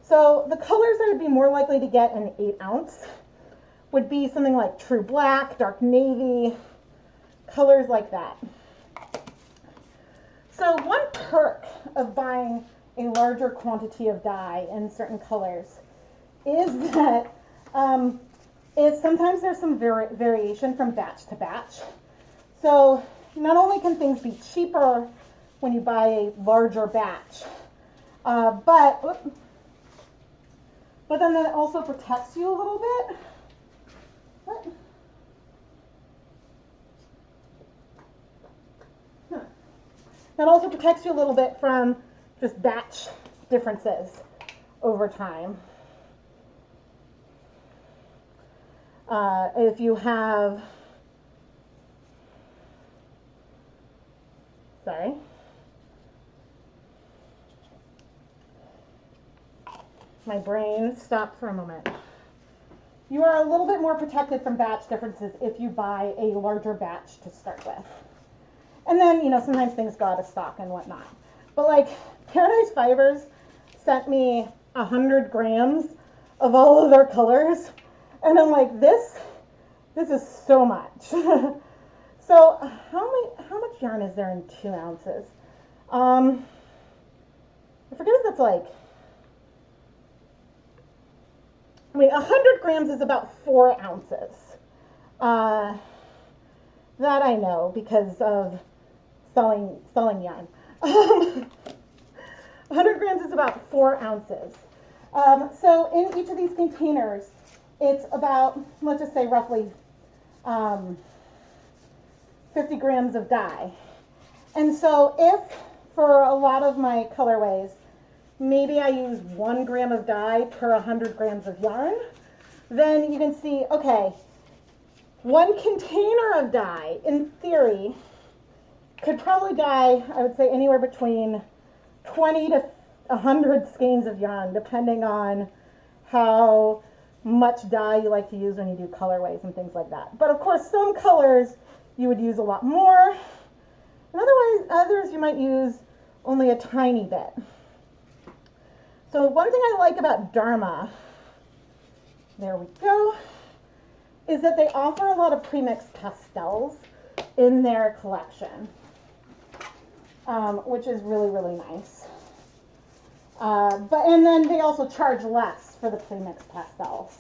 So the colors I would be more likely to get in 8-ounce would be something like true black, dark navy, colors like that. So one perk of buying a larger quantity of dye in certain colors is that sometimes there's some variation from batch to batch. So not only can things be cheaper when you buy a larger batch, but but then that also protects you a little bit. What? That also protects you a little bit from just batch differences over time. If you have, sorry, my brain stopped for a moment. You are a little bit more protected from batch differences if you buy a larger batch to start with. And then, you know, sometimes things go out of stock and whatnot. But like Paradise Fibers sent me 100 grams of all of their colors. And I'm like, this is so much. So how much yarn is there in 2 ounces? I forget if that's like, I mean, 100 grams is about 4 ounces. That I know because of selling yarn. 100 grams is about 4 ounces. So in each of these containers, it's about, let's just say roughly 50 grams of dye. And so if for a lot of my colorways, maybe I use 1 gram of dye per 100 grams of yarn, then you can see, okay, 1 container of dye, in theory, could probably dye, I would say, anywhere between 20 to 100 skeins of yarn, depending on how much dye you like to use when you do colorways and things like that. But of course, some colors you would use a lot more, and others you might use only a tiny bit. So one thing I like about Dharma, there we go, is that they offer a lot of premixed pastels in their collection, which is really, really nice. And then they also charge less for the premixed pastels.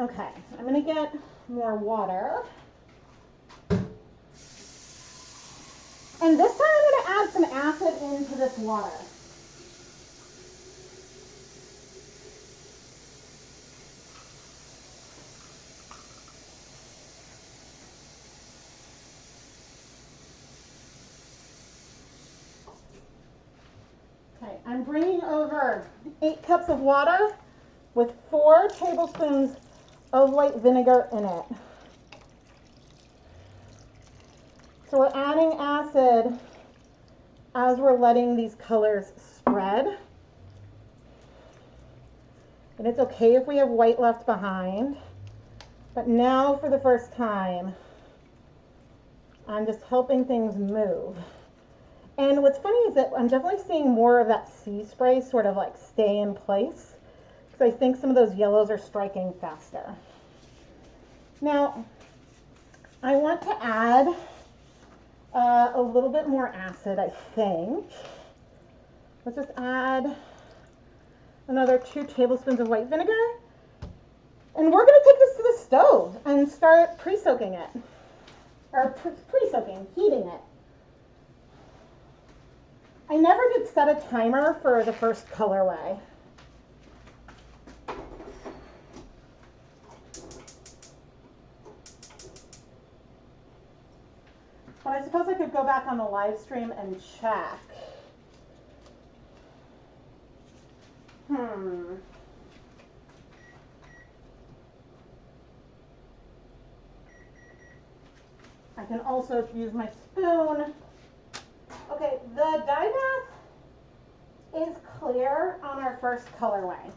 Okay, I'm going to get more water. And this time I'm going to add some acid into this water. Okay, I'm bringing over 8 cups of water with 4 tablespoons of white vinegar in it. So we're adding acid as we're letting these colors spread. And it's okay if we have white left behind. But now for the first time, I'm just helping things move. And what's funny is that I'm definitely seeing more of that sea spray sort of like stay in place, because I think some of those yellows are striking faster. Now, I want to add a little bit more acid, I think. Let's just add another 2 tablespoons of white vinegar. And we're going to take this to the stove and start pre-soaking it. Or pre-soaking, heating it. I never did set a timer for the first colorway. But I suppose I could go back on the live stream and check. I can also use my spoon. Okay, the dye bath is clear on our first colorway,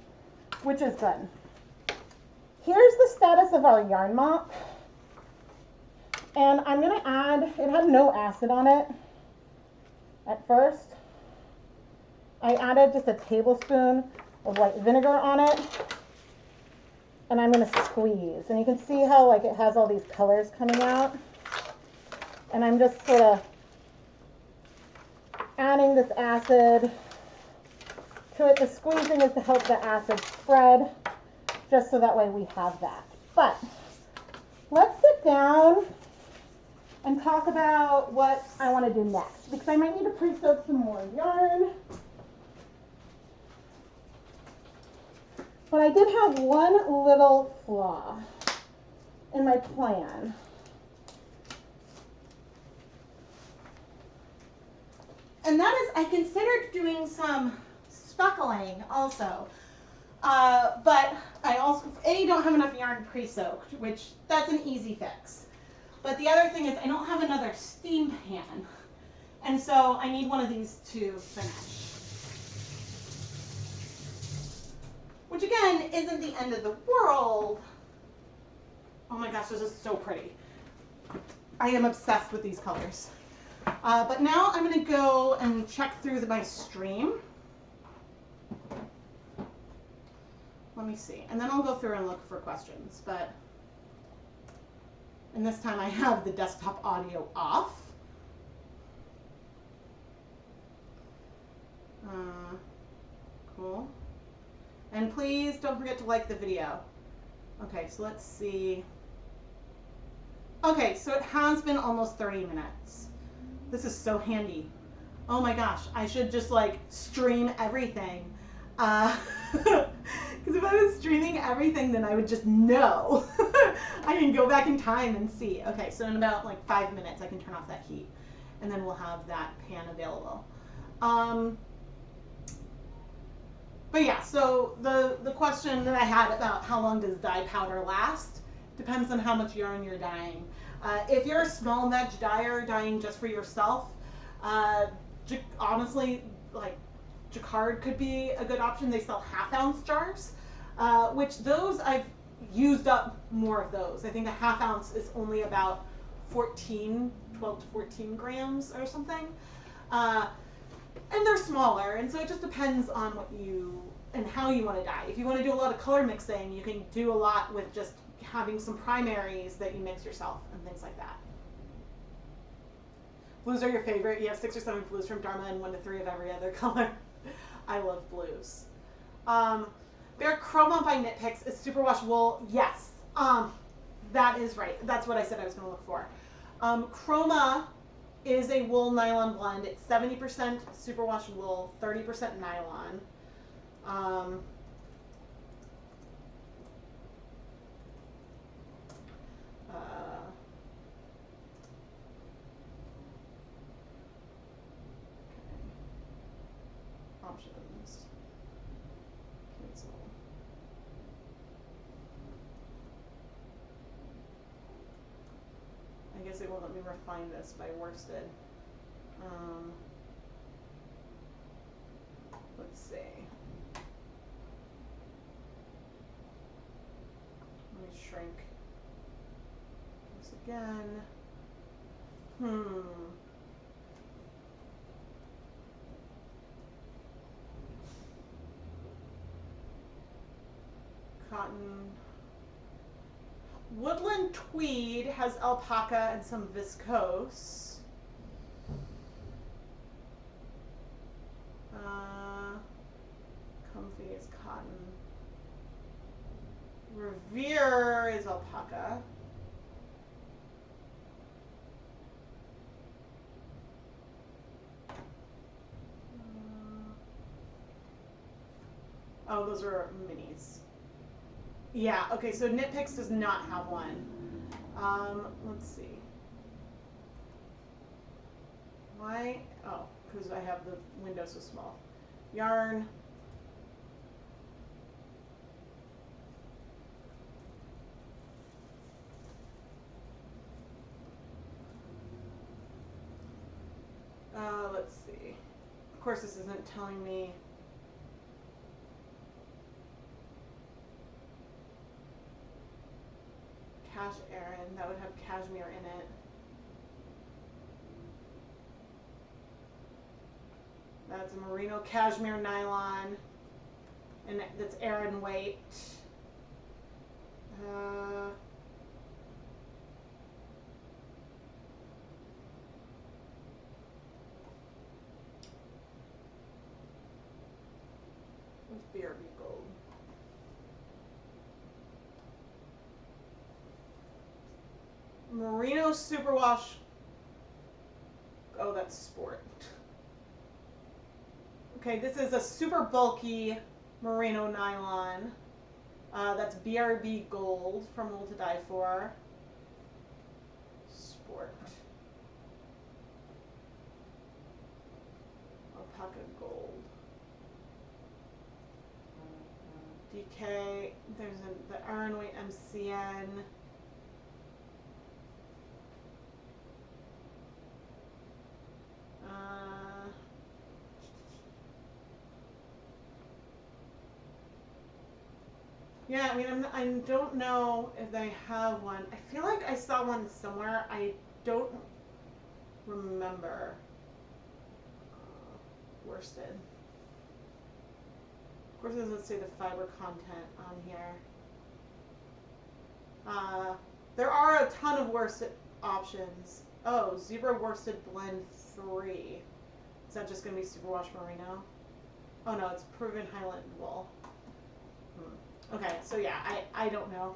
which is good. Here's the status of our yarn mop. And I'm going to add, it had no acid on it at first. I added just a tablespoon of white vinegar on it. And I'm going to squeeze. And you can see how like it has all these colors coming out. And I'm just sort of adding this acid to it. The squeezing is to help the acid spread, just so that way we have that. But let's sit down and talk about what I want to do next, because I might need to pre-soak some more yarn. But I did have one little flaw in my plan. And that is, I considered doing some speckling also. But I also, don't have enough yarn pre-soaked, which that's an easy fix. But the other thing is I don't have another steam pan. And so I need one of these to finish. Which again, isn't the end of the world. Oh my gosh, this is so pretty. I am obsessed with these colors. But now I'm going to go and check through my stream. Let me see. And then I'll go through and look for questions. And this time I have the desktop audio off. Cool. And please don't forget to like the video. Okay, so let's see. Okay, so it has been almost 30 minutes. This is so handy. Oh my gosh, I should just like stream everything. Because if I was streaming everything, then I would just know. I can go back in time and see. Okay, so in about like 5 minutes, I can turn off that heat. And then we'll have that pan available. But yeah, so the question that I had about how long does dye powder last depends on how much yarn you're dyeing. If you're a small medge dyer dyeing just for yourself, honestly, like jacquard could be a good option. They sell half-ounce jars, which those I've used up more of those. I think a half-ounce is only about 12 to 14 grams or something. And they're smaller, and so it just depends on what you and how you want to dye. If you want to do a lot of color mixing, you can do a lot with just having some primaries that you mix yourself and things like that. Blues are your favorite. You have 6 or 7 blues from Dharma and 1 to 3 of every other color. I love blues. Their Chroma by Knit Picks is superwash wool. Yes, that is right. That's what I said I was going to look for. Chroma is a wool nylon blend. It's 70% superwash wool, 30% nylon. Options. Cancel. I guess it won't let me refine this by worsted. Let's see. Let me shrink this again. Cotton. Woodland tweed has alpaca and some viscose. Comfy is cotton. Revere is alpaca. Oh, those are minis. Yeah, okay, so Knit Picks does not have one. Let's see. Why? Oh, because I have the window so small. Yarn. Let's see. Of course, this isn't telling me. Cash Aran, that would have cashmere in it. That's a merino cashmere nylon, and that's Aran weight. What's BRB gold? Merino superwash. Oh, that's sport. Okay, this is a super bulky merino nylon. That's BRB Gold from Wool to Die For. Sport. Alpaca Gold. DK. There's the Iron Weight MCN. Yeah, I mean, I don't know if they have one. I feel like I saw one somewhere. I don't remember. Worsted. Of course, it doesn't say the fiber content on here. There are a ton of worsted options. Oh, Zebra Worsted Blend 3. Is that just going to be Superwash Merino? Oh no, it's Proven Highland Wool. Okay, so yeah, I don't know.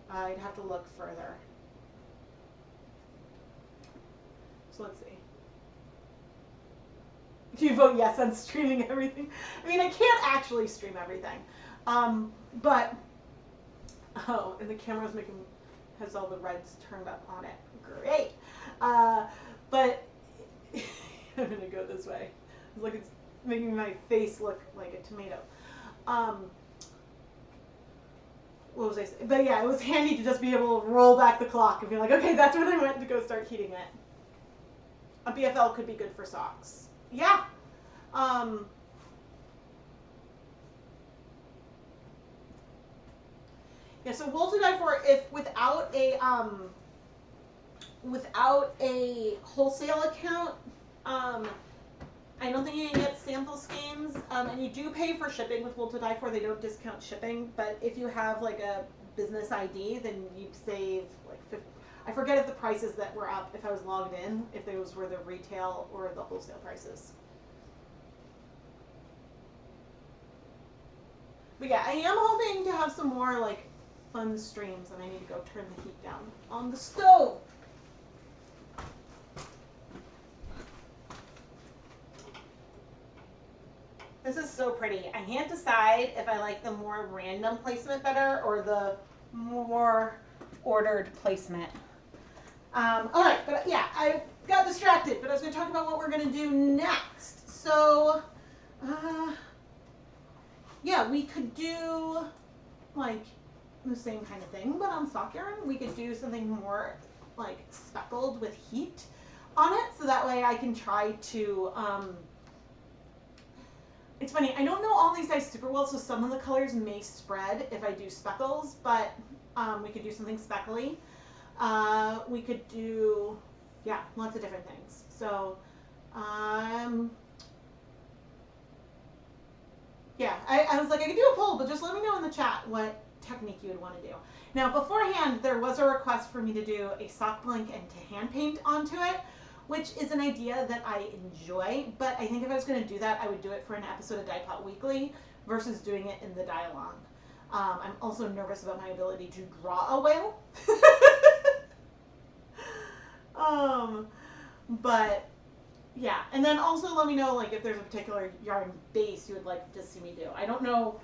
I'd have to look further. So let's see. You vote yes on streaming everything. I mean, I can't actually stream everything. But, oh, and the camera's has all the reds turned up on it. Great. But, I'm going to go this way. It's like it's making my face look like a tomato. What was I saying? But yeah, it was handy to just be able to roll back the clock and be like, okay, that's when I went to go start heating it. A BFL could be good for socks. Yeah. Yeah, so Wool to Die For, if without a wholesale account, I don't think you can get sample skeins, and you do pay for shipping with Wool to Die For. They don't discount shipping, but if you have like a business ID, then you'd save like 50. I forget if the prices that were up, if I was logged in, if those were the retail or the wholesale prices. But yeah, I am hoping to have some more like fun streams, and I need to go turn the heat down on the stove. This is so pretty. I can't decide if I like the more random placement better or the more ordered placement. All right, but yeah, I got distracted, but I was going to talk about what we're going to do next. So, yeah, we could do like the same kind of thing, but on sock yarn. We could do something more like speckled with heat on it, so that way I can try to, it's funny, I don't know all these dyes super well, so some of the colors may spread if I do speckles, but we could do something speckly. We could do, yeah, lots of different things. So, yeah, I was like, I could do a poll, but just let me know in the chat what technique you would want to do. Now, beforehand, there was a request for me to do a sock blank and to hand paint onto it, which is an idea that I enjoy, but I think if I was going to do that, I would do it for an episode of Dye Pot Weekly versus doing it in the dye along. I'm also nervous about my ability to draw a whale. But yeah, and then also let me know like if there's a particular yarn base you would like to see me do. I don't know,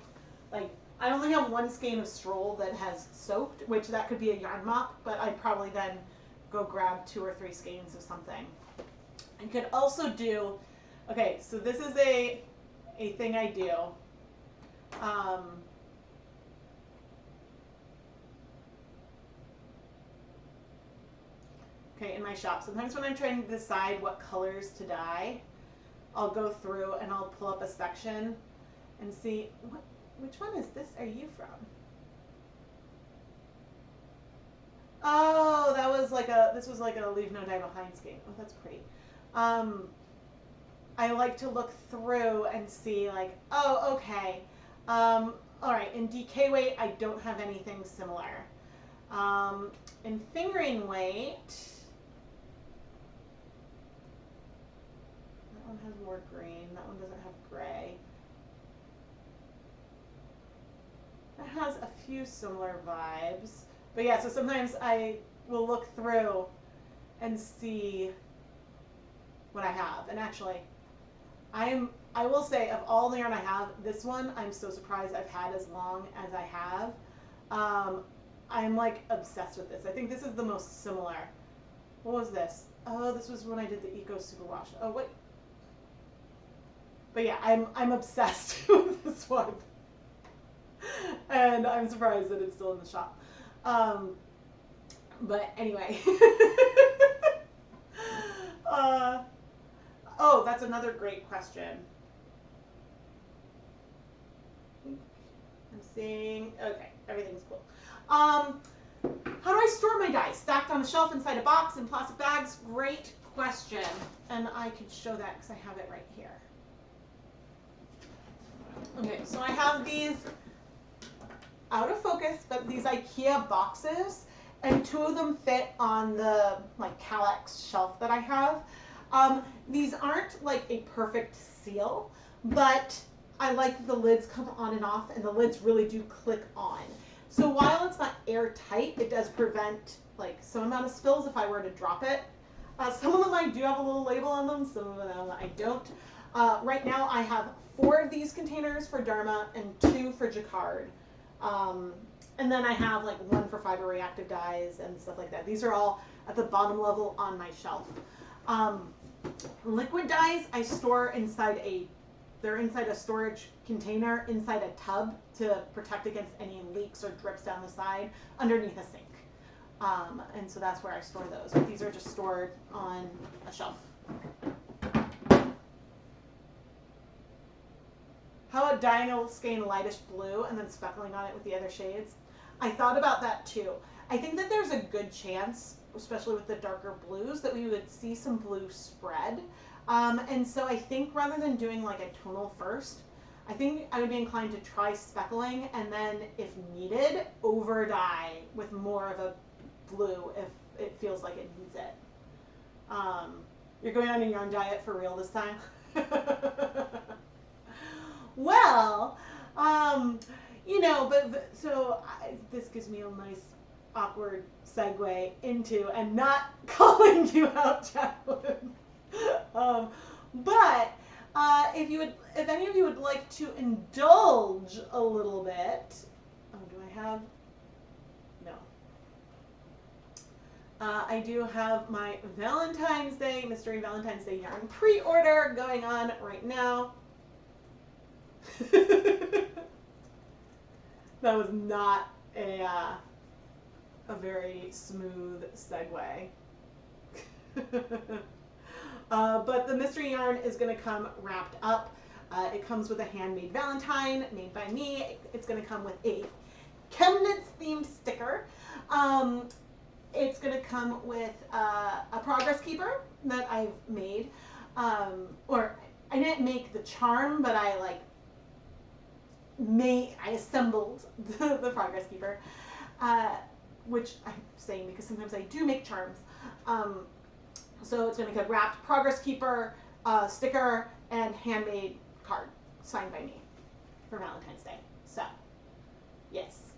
like I only have one skein of Stroll that has soaked, which that could be a yarn mop, but I'd probably then go grab 2 or 3 skeins of something. I could also do, okay, so this is a thing I do. Okay, in my shop, sometimes when I'm trying to decide what colors to dye, I'll go through and I'll pull up a section and see, which one is this are you from? Oh, that was like this was like a Leave No Dye Behind skein. Oh, that's pretty. I like to look through and see like, oh, okay. All right, in DK weight, I don't have anything similar. In fingering weight, that one has more green. That one doesn't have gray. That has a few similar vibes. But yeah, so sometimes I will look through and see what I have. And actually, I'm I will say, of all the yarn I have, this one I'm so surprised I've had as long as I have. I'm like obsessed with this. I think this is the most similar. What was this? Oh, this was when I did the Eco Superwash. Oh, wait. But yeah, I'm obsessed with this one. And I'm surprised that it's still in the shop. But anyway. Oh, that's another great question. I'm seeing, okay, everything's cool. How do I store my dyes? Stacked on a shelf inside a box in plastic bags? Great question. And I could show that because I have it right here. Okay, so I have these out of focus, but these IKEA boxes, and 2 of them fit on the like Calyx shelf that I have. These aren't like a perfect seal, but I like that the lids come on and off, and the lids really do click on. So while it's not airtight, it does prevent like some amount of spills if I were to drop it. Some of them I do have a little label on them, some of them I don't. Right now I have 4 of these containers for Dharma and 2 for Jacquard. And then I have like 1 for fiber reactive dyes and stuff like that. These are all at the bottom level on my shelf. Liquid dyes I store inside they're inside a storage container, inside a tub to protect against any leaks or drips down the side underneath a sink. And so that's where I store those. But these are just stored on a shelf. How about dyeing a skein lightish blue and then speckling on it with the other shades? I thought about that too. I think that there's a good chance, especially with the darker blues, that we would see some blue spread. And so I think rather than doing like a tonal first, I think I would be inclined to try speckling and then, if needed, over dye with more of a blue if it feels like it needs it. You're going on a yarn diet for real this time? Well, you know, this gives me a nice awkward segue into, and not calling you out, Jacqueline. But if any of you would like to indulge a little bit, do I have? No. I do have my Valentine's Day, Mystery Valentine's Day yarn pre-order going on right now. That was not a very smooth segue. But the mystery yarn is going to come wrapped up. It comes with a handmade Valentine made by me. It's going to come with a ChemKnits themed sticker. It's going to come with a progress keeper that I've made. Or I didn't make the charm, but I assembled the progress keeper, which I'm saying because sometimes I do make charms. So it's going to come wrapped progress keeper, sticker, and handmade card signed by me for Valentine's Day. So, yes.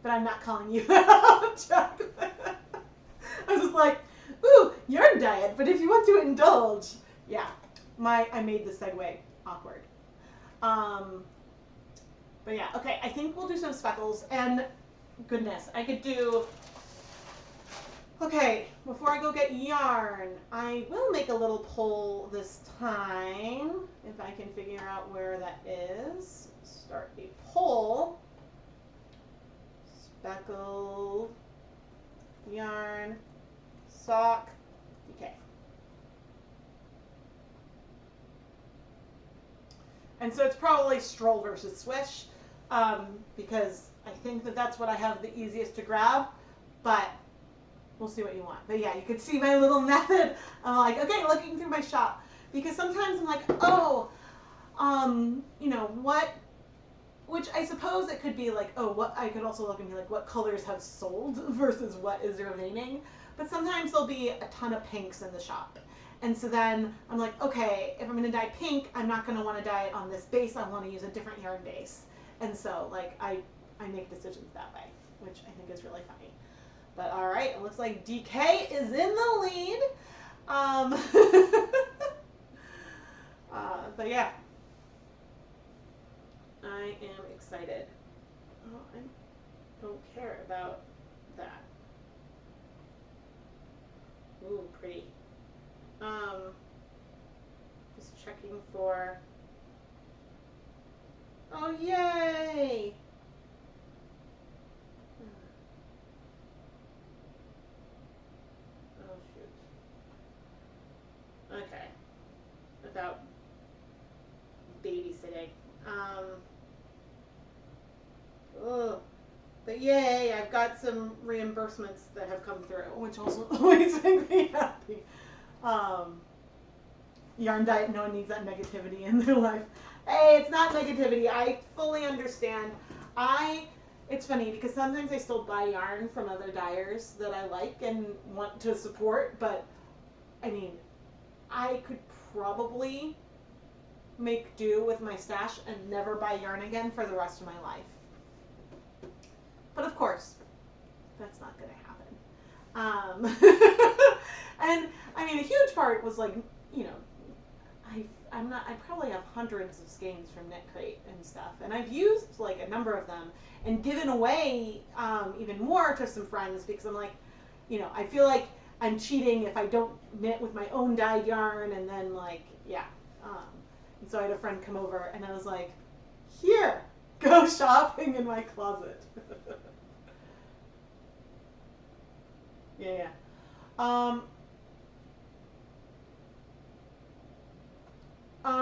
But I'm not calling you out, Chuck. I was just like, ooh, yarn diet, but if you want to indulge, yeah. I made the segue awkward. But yeah, okay, I think we'll do some speckles, and goodness, I could do, okay, before I go get yarn, I will make a little poll this time, if I can figure out where that is. Start a poll. Speckle, yarn, sock, okay. And so it's probably stroll versus swish, because I think that that's what I have the easiest to grab, but we'll see what you want. But yeah, you could see my little method. I'm like, okay, looking through my shop, because sometimes I'm like, oh, you know, which I suppose it could be like, oh, what, I could also look and be like, what colors have sold versus what is remaining. But sometimes there'll be a ton of pinks in the shop. And so then I'm like, okay, if I'm going to dye pink, I'm not going to want to dye it on this base. I want to use a different yarn base. And so, like, I make decisions that way, which I think is really funny. But all right, it looks like DK is in the lead. But yeah. I am excited. Oh, I don't care about that. Ooh, pretty. Just checking for. Oh, yay! Oh, shoot. Okay. About babysitting. Ugh. But yay, I've got some reimbursements that have come through, which also always makes me happy. Yarn diet, no one needs that negativity in their life. Hey, it's not negativity. I fully understand. It's funny because sometimes I still buy yarn from other dyers that I like and want to support, but I mean, I could probably make do with my stash and never buy yarn again for the rest of my life. But of course, that's not going to happen. And I mean, a huge part was like, you know, I probably have hundreds of skeins from Knit Crate and stuff, and I've used like a number of them and given away even more to some friends because I'm like, you know, I feel like I'm cheating if I don't knit with my own dyed yarn, and then like, yeah. And so I had a friend come over and I was like, here, go shopping in my closet. Yeah.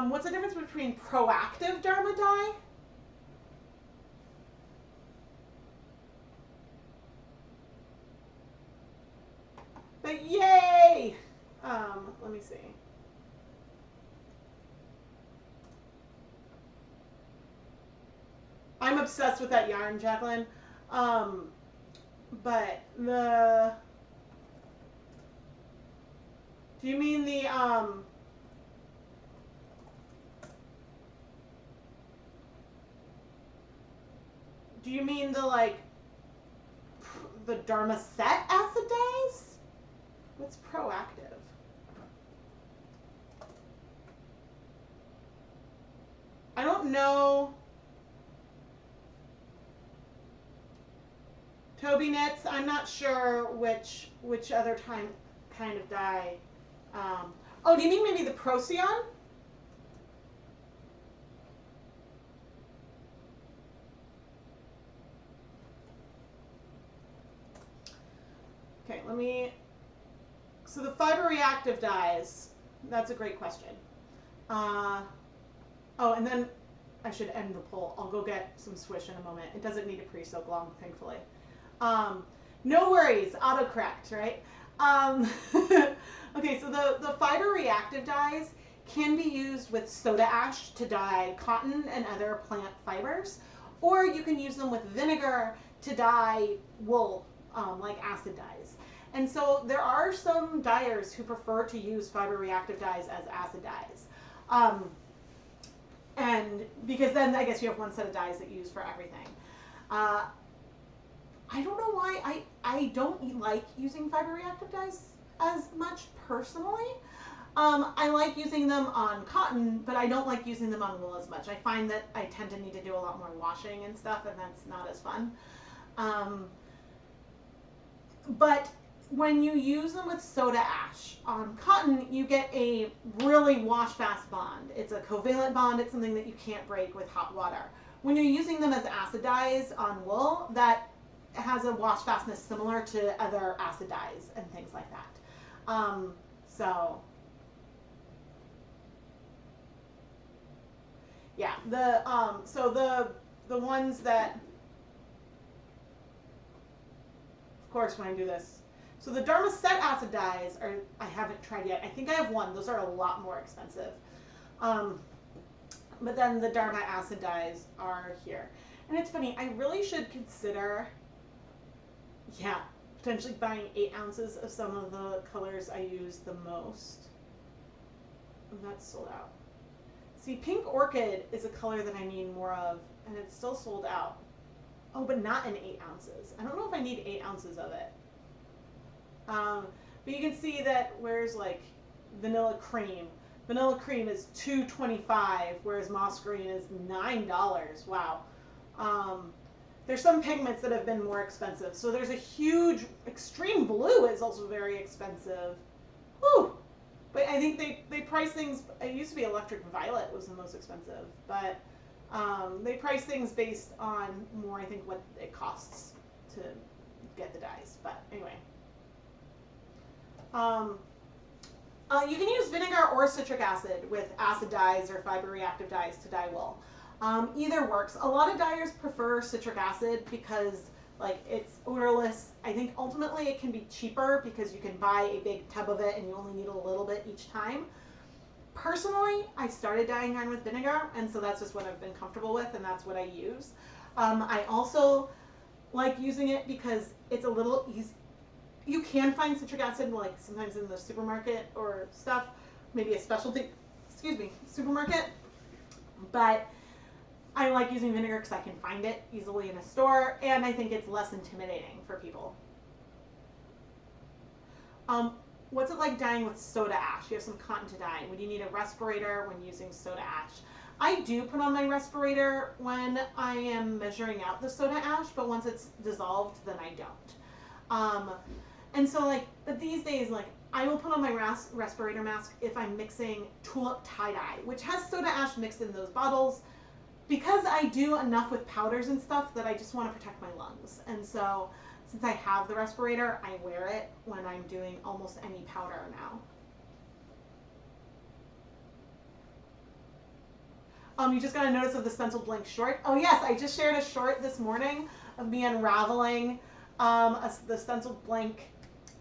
What's the difference between proactive Dharma dye? But yay! Let me see. I'm obsessed with that yarn, Jacqueline. But the... Do you mean the, do you mean the, like, the Dharma set acid dyes? What's proactive? I don't know. Toby Knits, I'm not sure which other kind of dye. Oh, do you mean maybe the Procyon? Okay, let me... So the fiber reactive dyes, that's a great question. Oh, and then I should end the poll. I'll go get some Swish in a moment. It doesn't need a pre-soak long, thankfully. No worries, autocorrect, right? Okay, so the fiber reactive dyes can be used with soda ash to dye cotton and other plant fibers, or you can use them with vinegar to dye wool, like acid dyes. And so there are some dyers who prefer to use fiber reactive dyes as acid dyes. And because then I guess you have one set of dyes that you use for everything. I don't know why I don't like using fiber reactive dyes as much personally. I like using them on cotton, but I don't like using them on wool as much. I find that I tend to need to do a lot more washing and stuff, and that's not as fun. But when you use them with soda ash on cotton, you get a really wash-fast bond. It's a covalent bond. It's something that you can't break with hot water. When you're using them as acid dyes on wool, that has a wash fastness similar to other acid dyes and things like that. So yeah, the ones that, of course, when I do this, so the Dharma set acid dyes are, I haven't tried yet. I think I have one. Those are a lot more expensive. But then the Dharma acid dyes are here. And it's funny, I really should consider, yeah, potentially buying 8 ounces of some of the colors I use the most. And that's sold out. See, Pink Orchid is a color that I need more of, and it's still sold out. Oh, but not in 8 ounces. I don't know if I need 8 ounces of it. But you can see that where's like Vanilla Cream. Vanilla cream is $2.25, whereas moss green is $9. Wow. There's some pigments that have been more expensive. So there's a huge, extreme blue is also very expensive. Whew. But I think they price things, it used to be electric violet was the most expensive, but they price things based on more, I think, what it costs to get the dyes. But anyway. You can use vinegar or citric acid with acid dyes or fiber reactive dyes to dye wool. Either works. A lot of dyers prefer citric acid because like it's odorless. I think ultimately it can be cheaper because you can buy a big tub of it and you only need a little bit each time. Personally, I started dyeing yarn with vinegar, and so that's just what I've been comfortable with, and that's what I use. I also like using it because it's a little easy. You can find citric acid like sometimes in the supermarket or stuff, maybe a specialty, supermarket, but I like using vinegar because I can find it easily in a store, and I think it's less intimidating for people. What's it like dyeing with soda ash? You have some cotton to dye. Would you need a respirator when using soda ash? I do put on my respirator when I am measuring out the soda ash, but once it's dissolved, then I don't. And so like, but these days, like I will put on my respirator mask if I'm mixing tulip tie-dye, which has soda ash mixed in those bottles, because I do enough with powders and stuff that I just want to protect my lungs. And so since I have the respirator, I wear it when I'm doing almost any powder now. You just got a notice of the stenciled blank short. Oh yes, I just shared a short this morning of me unraveling the stenciled blank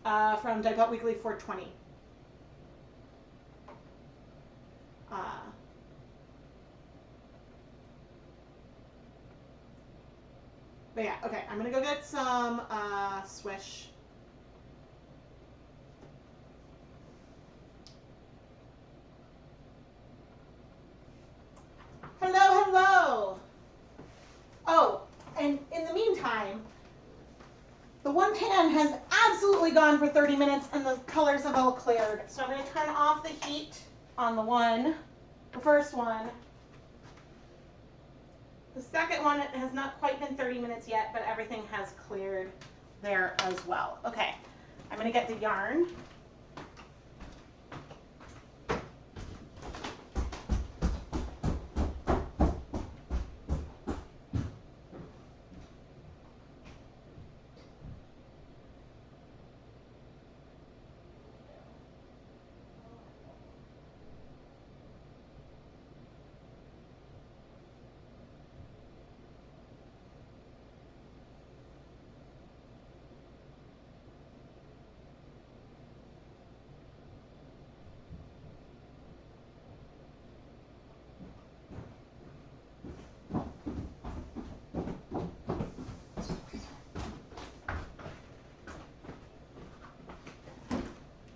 from Dye Pot Weekly 420. But yeah, okay, I'm gonna go get some swish. Hello, hello. Oh, and in the meantime, the one pan has absolutely gone for 30 minutes and the colors have all cleared. So I'm going to turn off the heat on the first one. The second one has not quite been 30 minutes yet, but everything has cleared there as well. Okay, I'm going to get the yarn.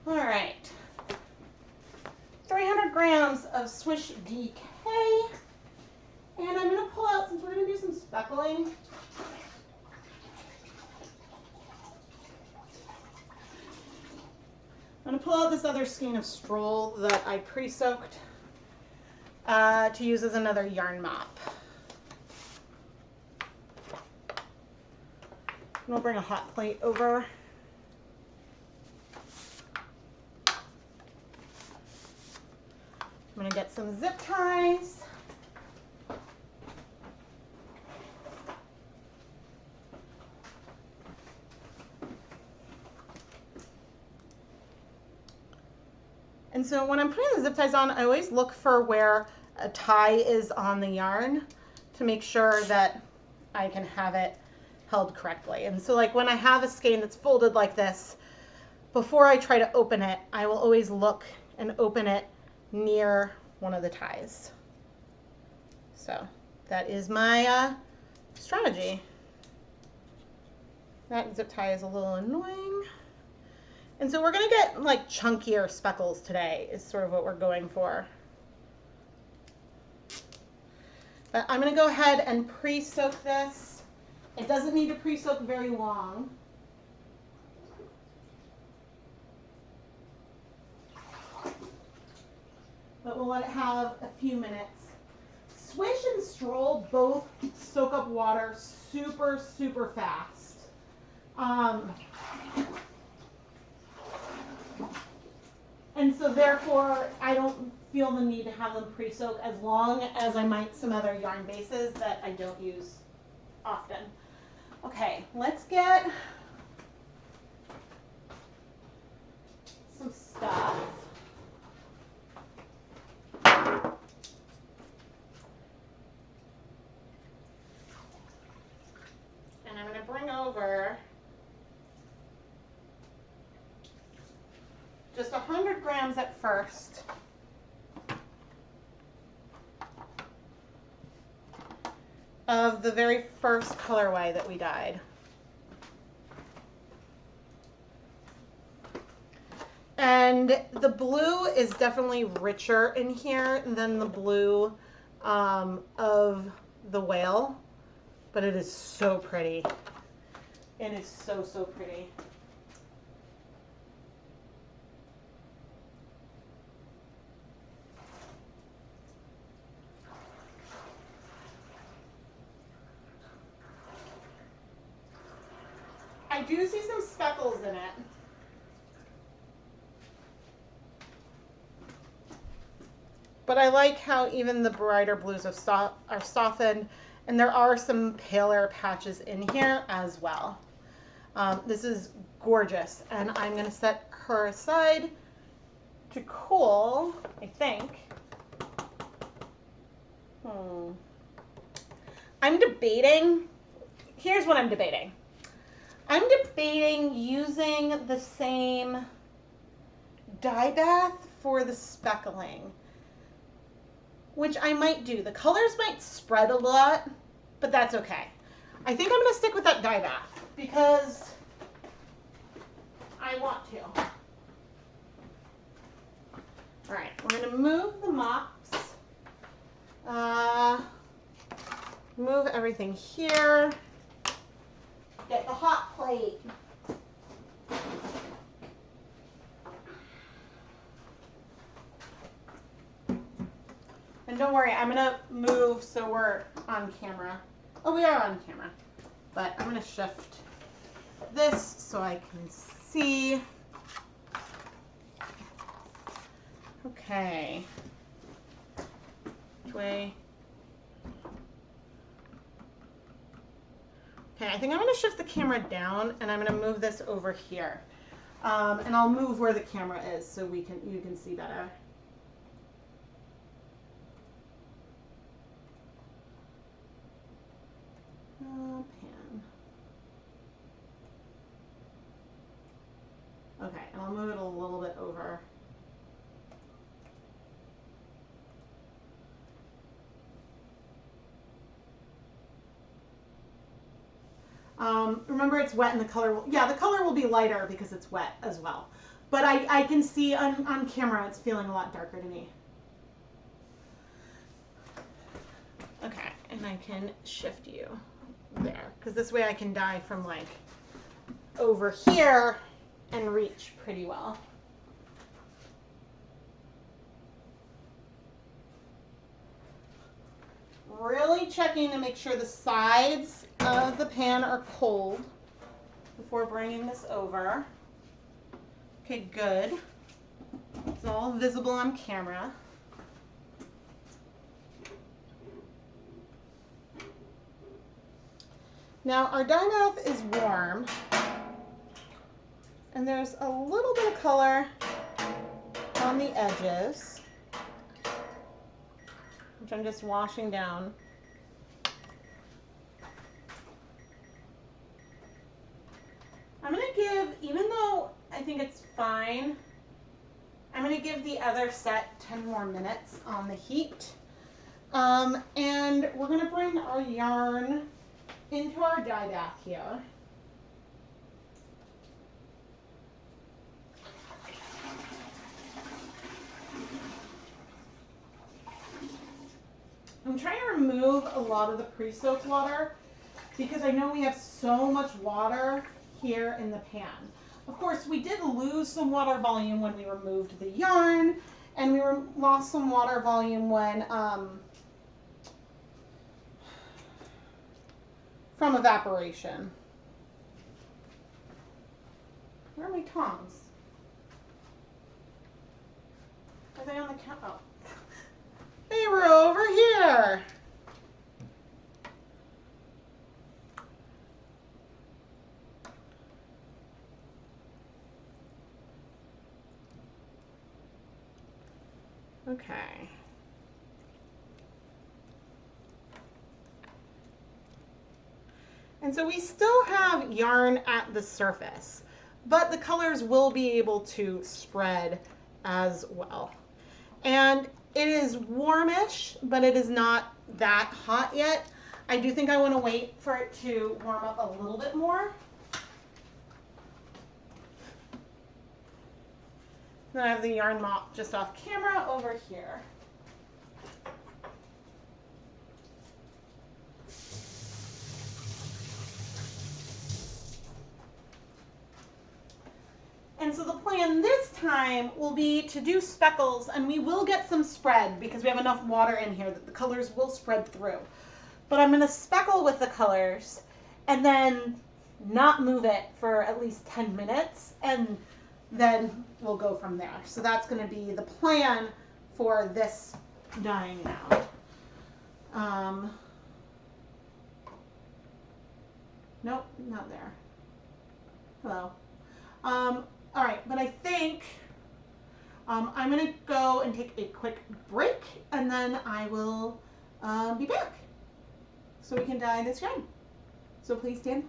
All right, 300 grams of Swish DK, and I'm going to pull out, since we're going to do some speckling, I'm going to pull out this other skein of Stroll that I pre-soaked to use as another yarn mop. And I'll bring a hot plate over. I'm going to get some zip ties. And so when I'm putting the zip ties on, I always look for where a tie is on the yarn to make sure that I can have it held correctly. And so like when I have a skein that's folded like this, before I try to open it, I will always look and open it near one of the ties. So that is my strategy. That zip tie is a little annoying. And so we're gonna get like chunkier speckles today is sort of what we're going for. But I'm gonna go ahead and pre-soak this. It doesn't need to pre-soak very long. let it have a few minutes. Swish and Stroll both soak up water super, super fast. And so therefore, I don't feel the need to have them pre-soak as long as I might some other yarn bases that I don't use often. Okay, let's get some stuff. And I'm going to bring over just 100 grams at first. Of the very first colorway that we dyed. And the blue is definitely richer in here than the blue of the whale, but it is so pretty. It is so, so pretty. I do see some speckles in it. But I like how even the brighter blues are softened, and there are some paler patches in here as well. This is gorgeous, and I'm going to set her aside to cool, I think. I'm debating, here's what I'm debating. I'm debating using the same dye bath for the speckling, which I might do. The colors might spread a lot, but that's okay. I think I'm going to stick with that dye bath because I want to. All right, we're going to move the mops, move everything here. Get the hot plate. And don't worry, I'm gonna move so we're on camera. Oh, we are on camera. But I'm gonna shift this so I can see. Okay. Which way? Okay, I think I'm going to shift the camera down, and I'm going to move this over here. And I'll move where the camera is so you can see better. Pan. Okay, and I'll move it a little bit over. Remember, it's wet and the color will be lighter because it's wet as well. But I can see on camera it's feeling a lot darker to me. Okay, and I can shift you there because this way I can dye from like over here and reach pretty well. Really checking to make sure the sides of the pan are cold before bringing this over. Okay, good. It's all visible on camera. Now our dye bath is warm, and there's a little bit of color on the edges, which I'm just washing down. I'm going to give, even though I think it's fine, I'm going to give the other set 10 more minutes on the heat. And we're going to bring our yarn into our dye bath here. I'm trying to remove a lot of the pre-soaked water because I know we have so much water here in the pan. Of course, we did lose some water volume when we removed the yarn, And we lost some water volume when from evaporation. Where are my tongs? Are they on the couch? Oh. They were over here. Okay. And so we still have yarn at the surface, but the colors will be able to spread as well. And it is warmish, but it is not that hot yet. I do think I want to wait for it to warm up a little bit more. Then I have the yarn mop just off camera over here. And so the plan this time will be to do speckles, and we will get some spread because we have enough water in here that the colors will spread through. But I'm going to speckle with the colors and then not move it for at least 10 minutes, and then we'll go from there. So that's going to be the plan for this dyeing now. Nope, not there. Hello. All right, but I think I'm going to go and take a quick break, and then I will be back so we can dye this yarn. So please stand.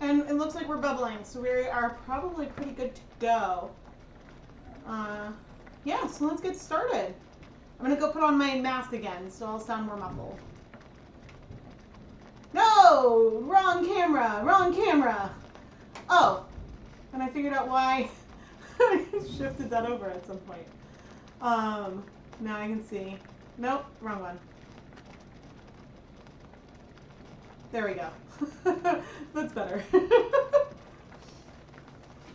And it looks like we're bubbling, so we are probably pretty good to go. Yeah, so let's get started. I'm gonna go put on my mask again, so I'll sound more muffled. No! Wrong camera! Wrong camera! Oh, and I figured out why I shifted that over at some point. Now I can see. Nope, wrong one. There we go. That's better.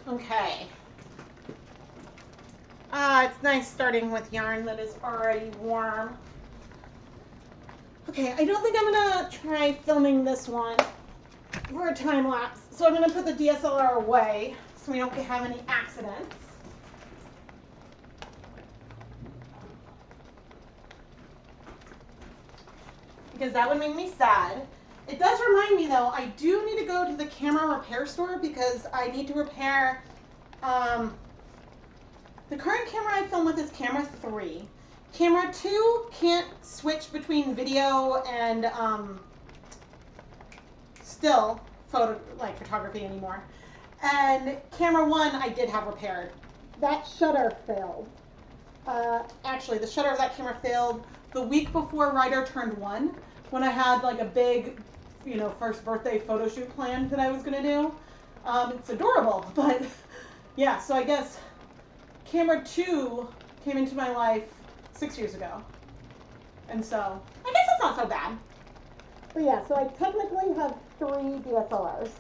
Okay. It's nice starting with yarn that is already warm. Okay, I don't think I'm gonna try filming this one for a time lapse. So I'm gonna put the DSLR away so we don't have any accidents. Because that would make me sad. It does remind me though, I do need to go to the camera repair store because I need to repair, the current camera I film with is camera 3. Camera 2 can't switch between video and still photography anymore. And camera 1 I did have repaired. That shutter failed. Actually, the shutter of that camera failed the week before Ryder turned 1, when I had like a big, first birthday photo shoot planned that I was gonna do. It's adorable, but yeah, so I guess camera 2 came into my life 6 years ago. And so, I guess it's not so bad. But yeah, so I technically have 3 DSLRs.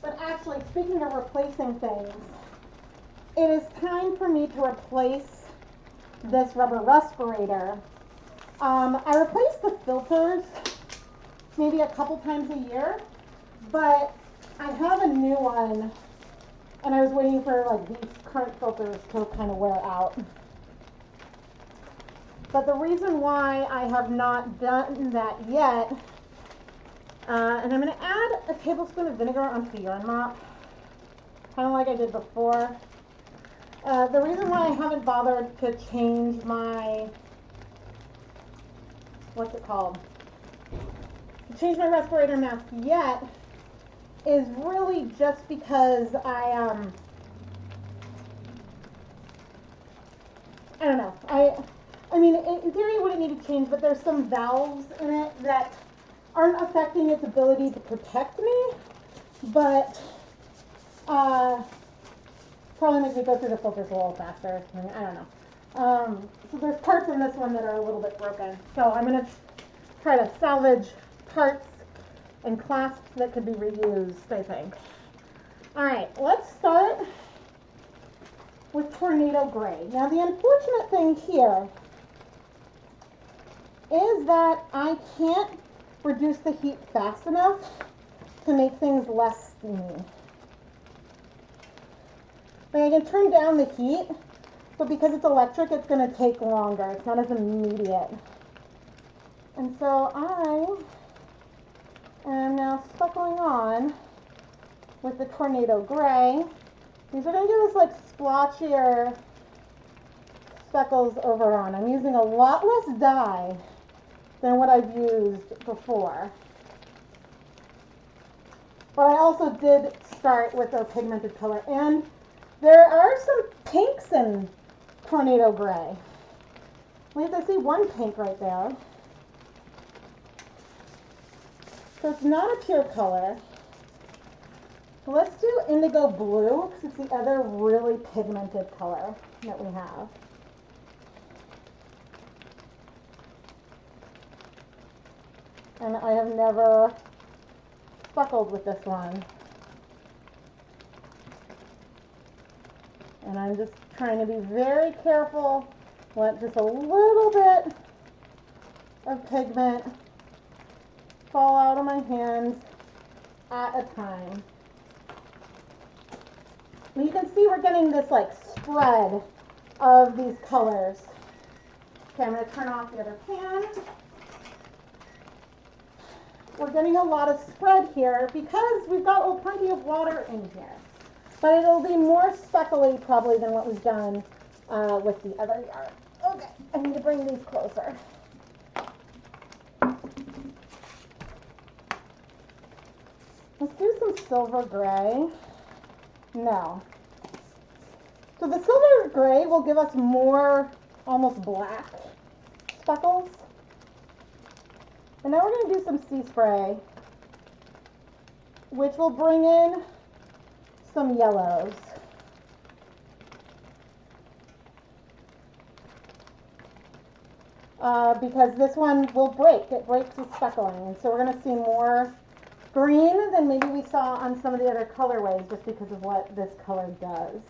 But actually, speaking of replacing things, it is time for me to replace this rubber respirator. I replace the filters maybe a couple times a year, but I have a new one, and I was waiting for like these current filters to kind of wear out. But the reason why I have not done that yet, and I'm going to add a tablespoon of vinegar onto the yarn mop, kind of like I did before. The reason why I haven't bothered to change my, change my respirator mask yet is really just because I don't know. I mean, in theory it wouldn't need to change, but there's some valves in it that aren't affecting its ability to protect me, but probably makes me go through the filters a little faster. I mean, I don't know. So there's parts in this one that are a little bit broken. So I'm going to try to salvage parts and clasps that could be reused, I think. All right, let's start with Tornado Gray. Now the unfortunate thing here is that I can't reduce the heat fast enough to make things less steamy. I can turn down the heat, but because it's electric, it's going to take longer. It's not as immediate. And so I am now speckling on with the Tornado Gray. These are going to give us like splotchier speckles over on. I'm using a lot less dye than what I've used before. But I also did start with a pigmented color, and there are some pinks in Tornado Gray. At least I see one pink right there. So it's not a pure color. Let's do indigo blue, because it's the other really pigmented color that we have. And I have never speckled with this one. And I'm just trying to be very careful. Let just a little bit of pigment fall out of my hands at a time. And you can see we're getting this like spread of these colors. Okay, I'm going to turn off the other pan. We're getting a lot of spread here because we've got plenty of water in here. But it'll be more speckly probably than what we've done with the other yarn. Okay, I need to bring these closer. Let's do some silver gray. No. So the silver gray will give us more almost black speckles. And now we're going to do some sea spray, which will bring in some yellows. Because this one will break. It breaks with speckling. And so we're going to see more green than maybe we saw on some of the other colorways just because of what this color does.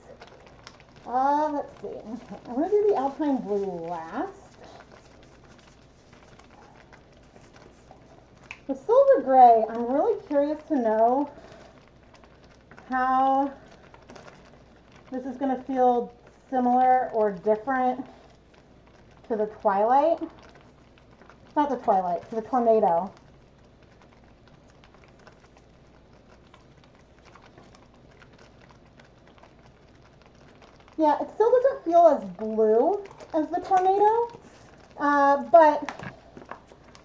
Let's see. Okay, I'm going to do the Alpine blue last. The silver gray, I'm really curious to know how this is going to feel similar or different to the Twilight. Not the Twilight, to the Tornado. Yeah, it still doesn't feel as blue as the Tornado, but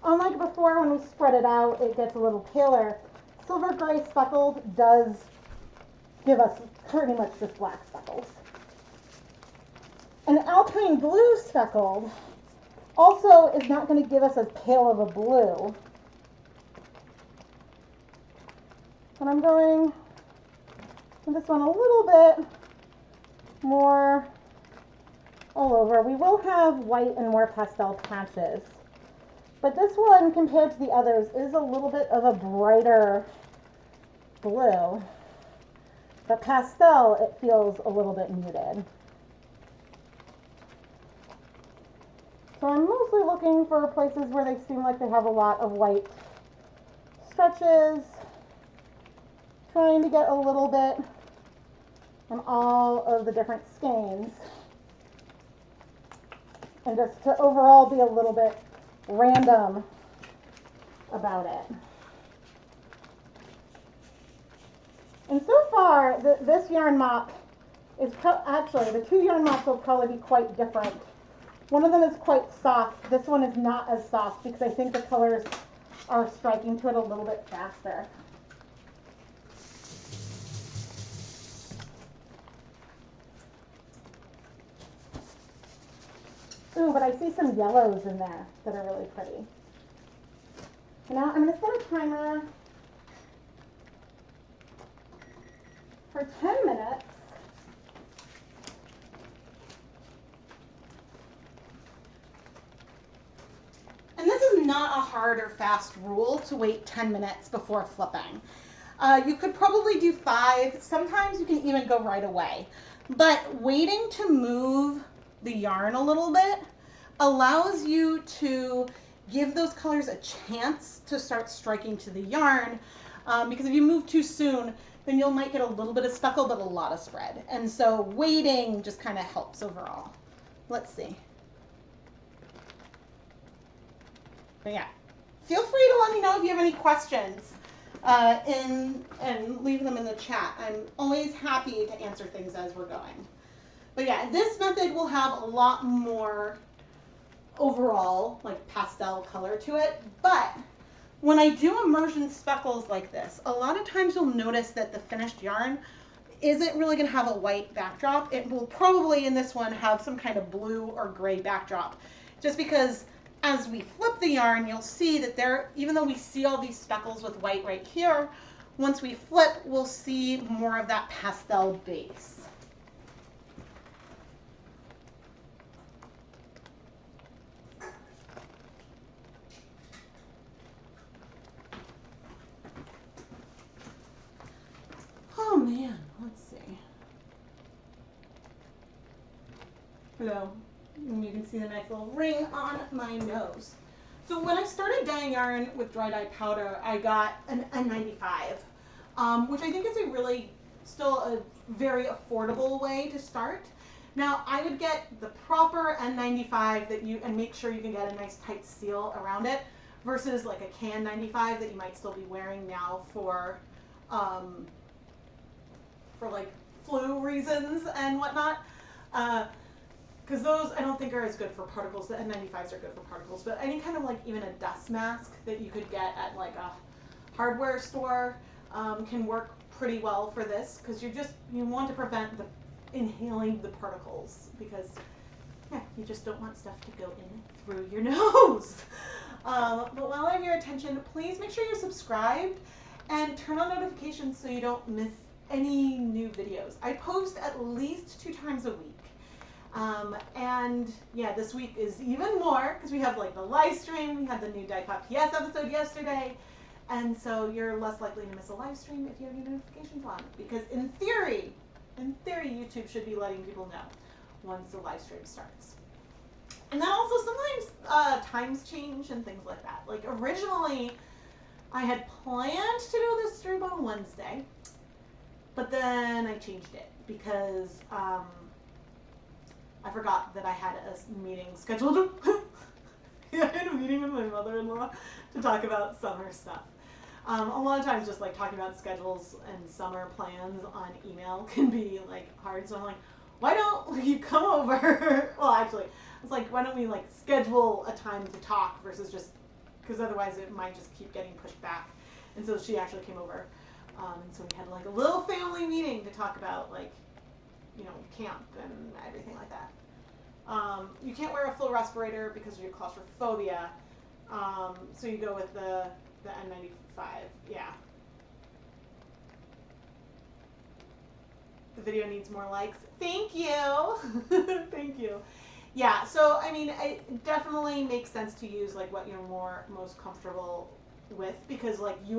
unlike before when we spread it out, it gets a little paler. Silver gray speckled does give us pretty much just black speckles. And Alpine blue speckled also is not going to give us as pale of a blue. And I'm going to this one a little bit more all over. We will have white and more pastel patches. But this one, compared to the others, is a little bit of a brighter blue. But pastel, it feels a little bit muted. So I'm mostly looking for places where they seem like they have a lot of white stretches. Trying to get a little bit on all of the different skeins. And just to overall be a little bit random about it. And so far, this yarn mop is actually, the two yarn mops will probably be quite different. One of them is quite soft. This one is not as soft because I think the colors are striking to it a little bit faster. Ooh, but I see some yellows in there that are really pretty. So now I'm going to set a timer for 10 minutes. And this is not a hard or fast rule to wait 10 minutes before flipping. You could probably do 5. Sometimes you can even go right away. But waiting to move the yarn a little bit allows you to give those colors a chance to start striking to the yarn. Because if you move too soon, then you might get a little bit of speckle, but a lot of spread. And so waiting just kind of helps overall. Let's see. But yeah, feel free to let me know if you have any questions and leave them in the chat. I'm always happy to answer things as we're going. But yeah, this method will have a lot more overall like pastel color to it. But when I do immersion speckles like this, a lot of times you'll notice that the finished yarn isn't really going to have a white backdrop. It will probably in this one have some kind of blue or gray backdrop, just because as we flip the yarn, you'll see that there, even though we see all these speckles with white right here, once we flip, we'll see more of that pastel base. Oh man, let's see. Hello. And you can see the nice little ring on my nose. So when I started dyeing yarn with dry dye powder, I got an N95, which I think is still a very affordable way to start. Now I would get the proper N95 and make sure you can get a nice tight seal around it, versus like a KN95 that you might still be wearing now for like flu reasons and whatnot. Because those I don't think are as good for particles. The N95s are good for particles, but any kind of like even a dust mask that you could get at like a hardware store can work pretty well for this, because you want to prevent inhaling the particles because, yeah, you just don't want stuff to go in through your nose. But while I have your attention, please make sure you're subscribed and turn on notifications so you don't miss any new videos. I post at least 2 times a week. And yeah, this week is even more because we have like the live stream, we had the new Dicot PS episode yesterday, and so you're less likely to miss a live stream if you have your notifications on, because in theory, YouTube should be letting people know once the live stream starts. And then also sometimes times change and things like that. Like originally, I had planned to do this stream on Wednesday, but then I changed it because I forgot that I had a meeting scheduled. Yeah, I had a meeting with my mother-in-law to talk about summer stuff. A lot of times just like talking about schedules and summer plans on email can be like hard. So I'm like, why don't you come over? Well, actually, I was like, why don't we like schedule a time to talk versus just, because otherwise it might just keep getting pushed back. And so she actually came over. And so we had like a little family meeting to talk about like, you know, camp and everything like that. You can't wear a full respirator because of your claustrophobia. So you go with the N95, yeah. The video needs more likes. Thank you. Thank you. Yeah, so I mean, it definitely makes sense to use like what you're most comfortable with, because like you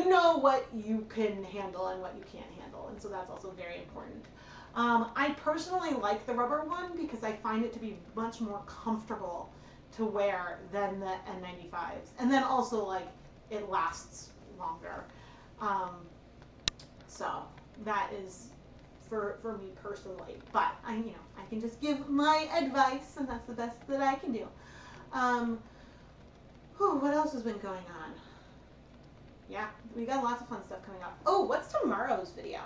know what you can handle and what you can't handle, and so that's also very important. I personally like the rubber one because I find it to be much more comfortable to wear than the N95s, and then also like it lasts longer. So that is for me personally, but I can just give my advice, and that's the best that I can do. What else has been going on? Yeah, we got lots of fun stuff coming up. Oh, what's tomorrow's video?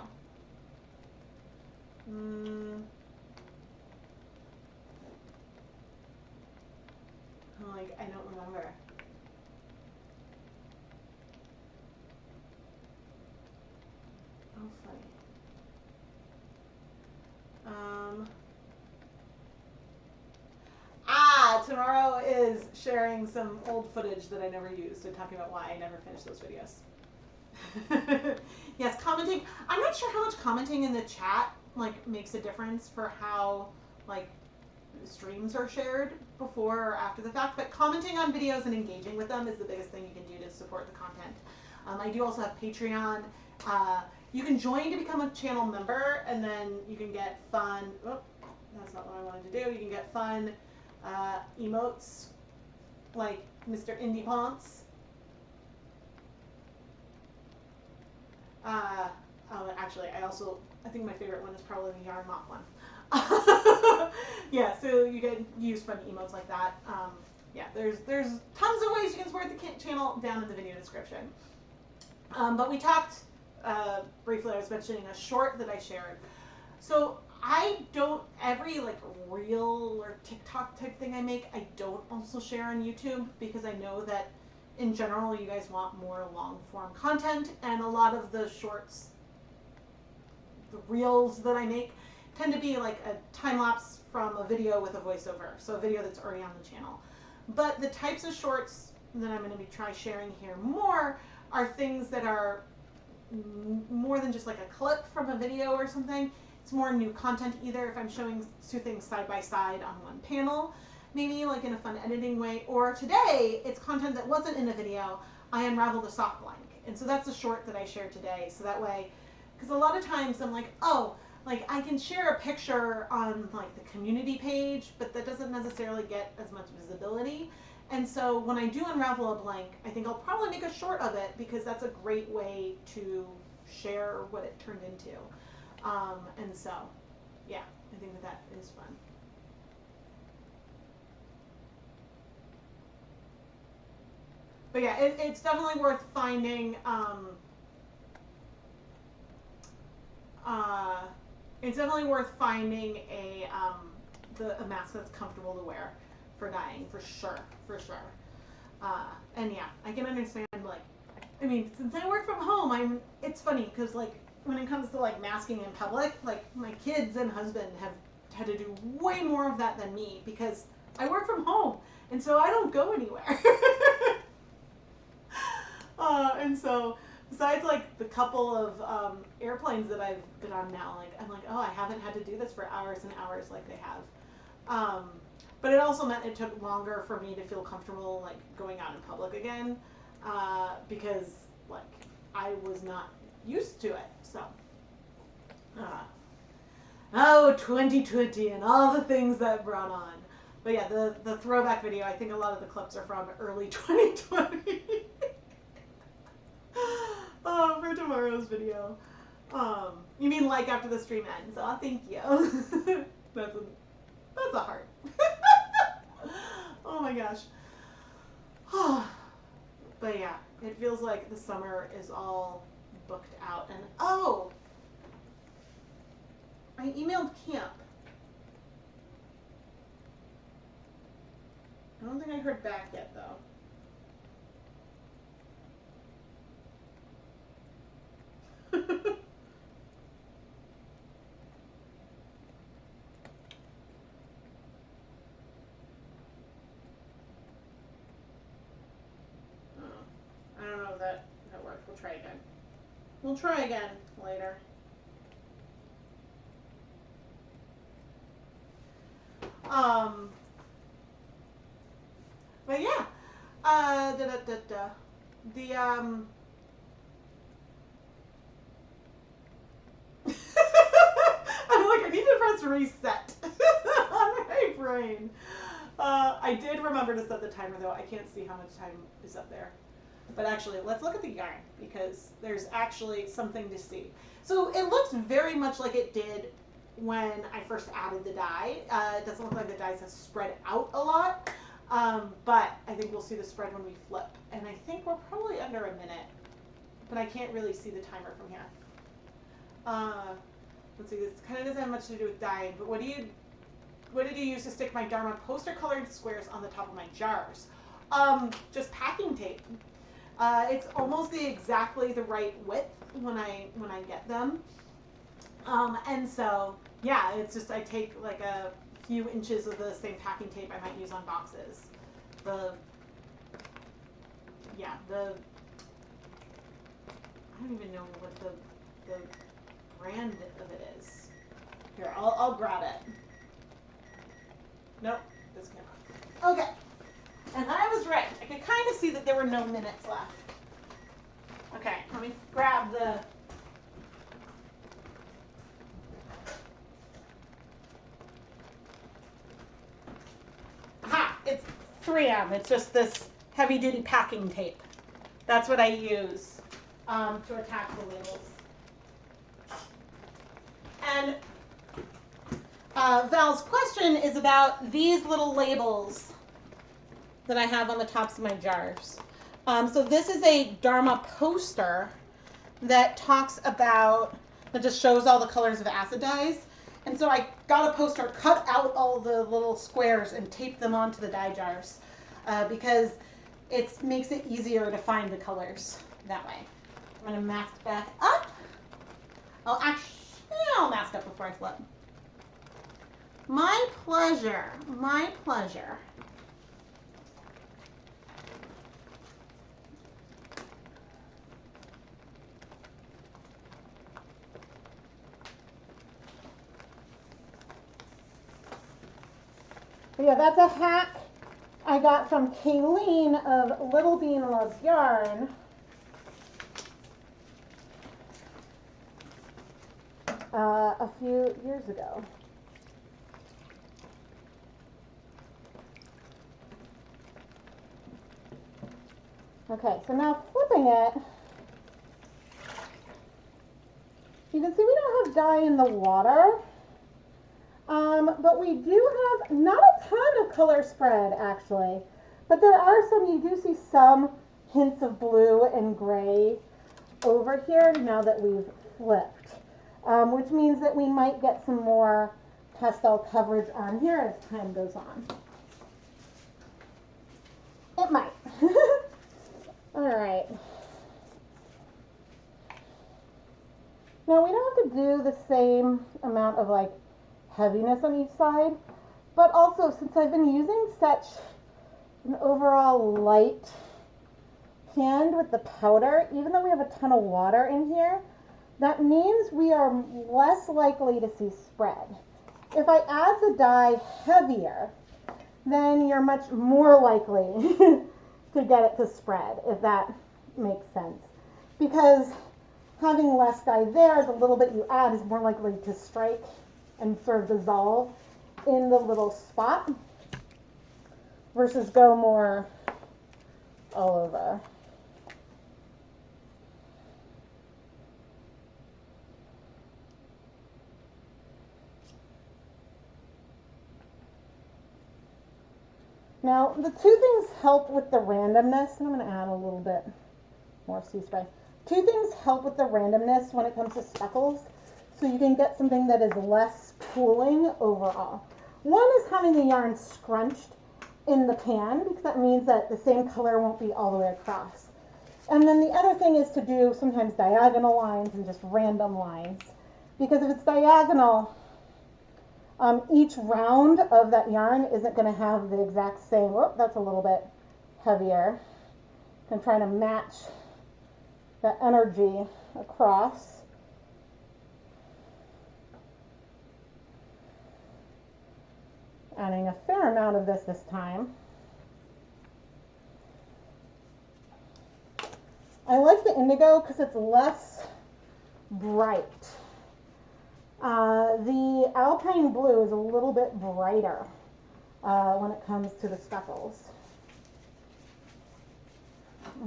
Like, I don't remember. Oh, funny. Tomorrow is sharing some old footage that I never used and talking about why I never finished those videos. Yes, commenting. I'm not sure how much commenting in the chat like makes a difference for how like streams are shared before or after the fact, but commenting on videos and engaging with them is the biggest thing you can do to support the content. I do also have Patreon. You can join to become a channel member, and then you can get fun. Oh, that's not what I wanted to do. You can get fun emotes like Mr. Indie Ponce. Actually, I think my favorite one is probably the Yarn Mop one. Yeah, so you can use fun emotes like that. Yeah, there's tons of ways you can support the channel down in the video description. But we talked briefly, I was mentioning a short that I shared. So I don't, every like reel or TikTok type thing I make, I don't also share on YouTube, because I know that in general you guys want more long form content, and a lot of the shorts, the reels that I make tend to be like a time lapse from a video with a voiceover, so a video that's already on the channel. But the types of shorts that I'm going to be sharing here more are things that are more than just like a clip from a video or something. It's more new content, either if I'm showing 2 things side by side on one panel, maybe like in a fun editing way, or today it's content that wasn't in a video. I unraveled a sock blank, and so that's a short that I shared today. So that way, because a lot of times I'm like, oh, like I can share a picture on like the community page, but that doesn't necessarily get as much visibility. And so when I do unravel a blank, I think I'll probably make a short of it, because that's a great way to share what it turned into. And so, yeah, I think that is fun. But yeah, it's definitely worth finding. It's definitely worth finding a mask that's comfortable to wear for dyeing, for sure. And yeah, I can understand, like, I mean, since I work from home, it's funny because like when it comes to like masking in public, like my kids and husband have had to do way more of that than me because I work from home and so I don't go anywhere. And so besides like the couple of airplanes that I've been on now, like I'm like, oh, I haven't had to do this for hours and hours like they have. But it also meant it took longer for me to feel comfortable like going out in public again, because like I was not used to it. So, oh, 2020 and all the things that brought on. But yeah, the throwback video, I think a lot of the clips are from early 2020. For tomorrow's video. You mean like after the stream ends? Oh, thank you. That's a heart. Oh my gosh. But yeah, it feels like the summer is all booked out. And oh, I emailed camp. I don't think I heard back yet though. I don't know if that worked. We'll try again. We'll try again later. But yeah. The I'm like, I need to press reset on my brain. I did remember to set the timer though. I can't see how much time is up there. But actually, let's look at the yarn because there's actually something to see. So it looks very much like it did when I first added the dye. It doesn't look like the dyes have spread out a lot, but I think we'll see the spread when we flip. And I think we're probably under a minute, but I can't really see the timer from here. Let's see, this kind of doesn't have much to do with dyeing, but what did you use to stick my Dharma poster colored squares on the top of my jars? Just packing tape. It's almost exactly the right width when I get them. And so, yeah, it's just I take like a few inches of the same packing tape I might use on boxes. I don't even know what the brand of it is. Here, I'll grab it. Nope, this camera. Okay. And I was right. I could kind of see that there were no minutes left. Okay, let me grab the... Aha! It's 3M. It's just this heavy-duty packing tape. That's what I use to attach the labels. And Val's question is about these little labels that I have on the tops of my jars. So this is a Dharma poster that talks about, that just shows all the colors of acid dyes. And so I got a poster, cut out all the little squares and taped them onto the dye jars because it makes it easier to find the colors that way. I'm gonna mask back up. I'll mask up before I flip. My pleasure, my pleasure. But yeah, that's a hack I got from Kayleen of Little Bean Loves Yarn. A few years ago. Okay, so now flipping it, you can see we don't have dye in the water, but we do have not a ton of color spread actually, but there are some, you do see some hints of blue and gray over here now that we've flipped, which means that we might get some more pastel coverage on here as time goes on. It might. All right. Now we don't have to do the same amount of like heaviness on each side, but also since I've been using such an overall light hand with the powder, even though we have a ton of water in here, that means we are less likely to see spread. If I add the dye heavier, then you're much more likely to get it to spread, if that makes sense. Because having less dye there, the little bit you add is more likely to strike and sort of dissolve in the little spot versus go more all over. Now, the two things help with the randomness, and I'm going to add a little bit more sea spray. Two things help with the randomness when it comes to speckles, so you can get something that is less pooling overall. One is having the yarn scrunched in the pan, because that means that the same color won't be all the way across. And then the other thing is to do sometimes diagonal lines and just random lines, because if it's diagonal, each round of that yarn isn't going to have the exact same, whoop, that's a little bit heavier. I'm trying to match the energy across. Adding a fair amount of this time. I like the indigo because it's less bright. The alpine blue is a little bit brighter when it comes to the speckles.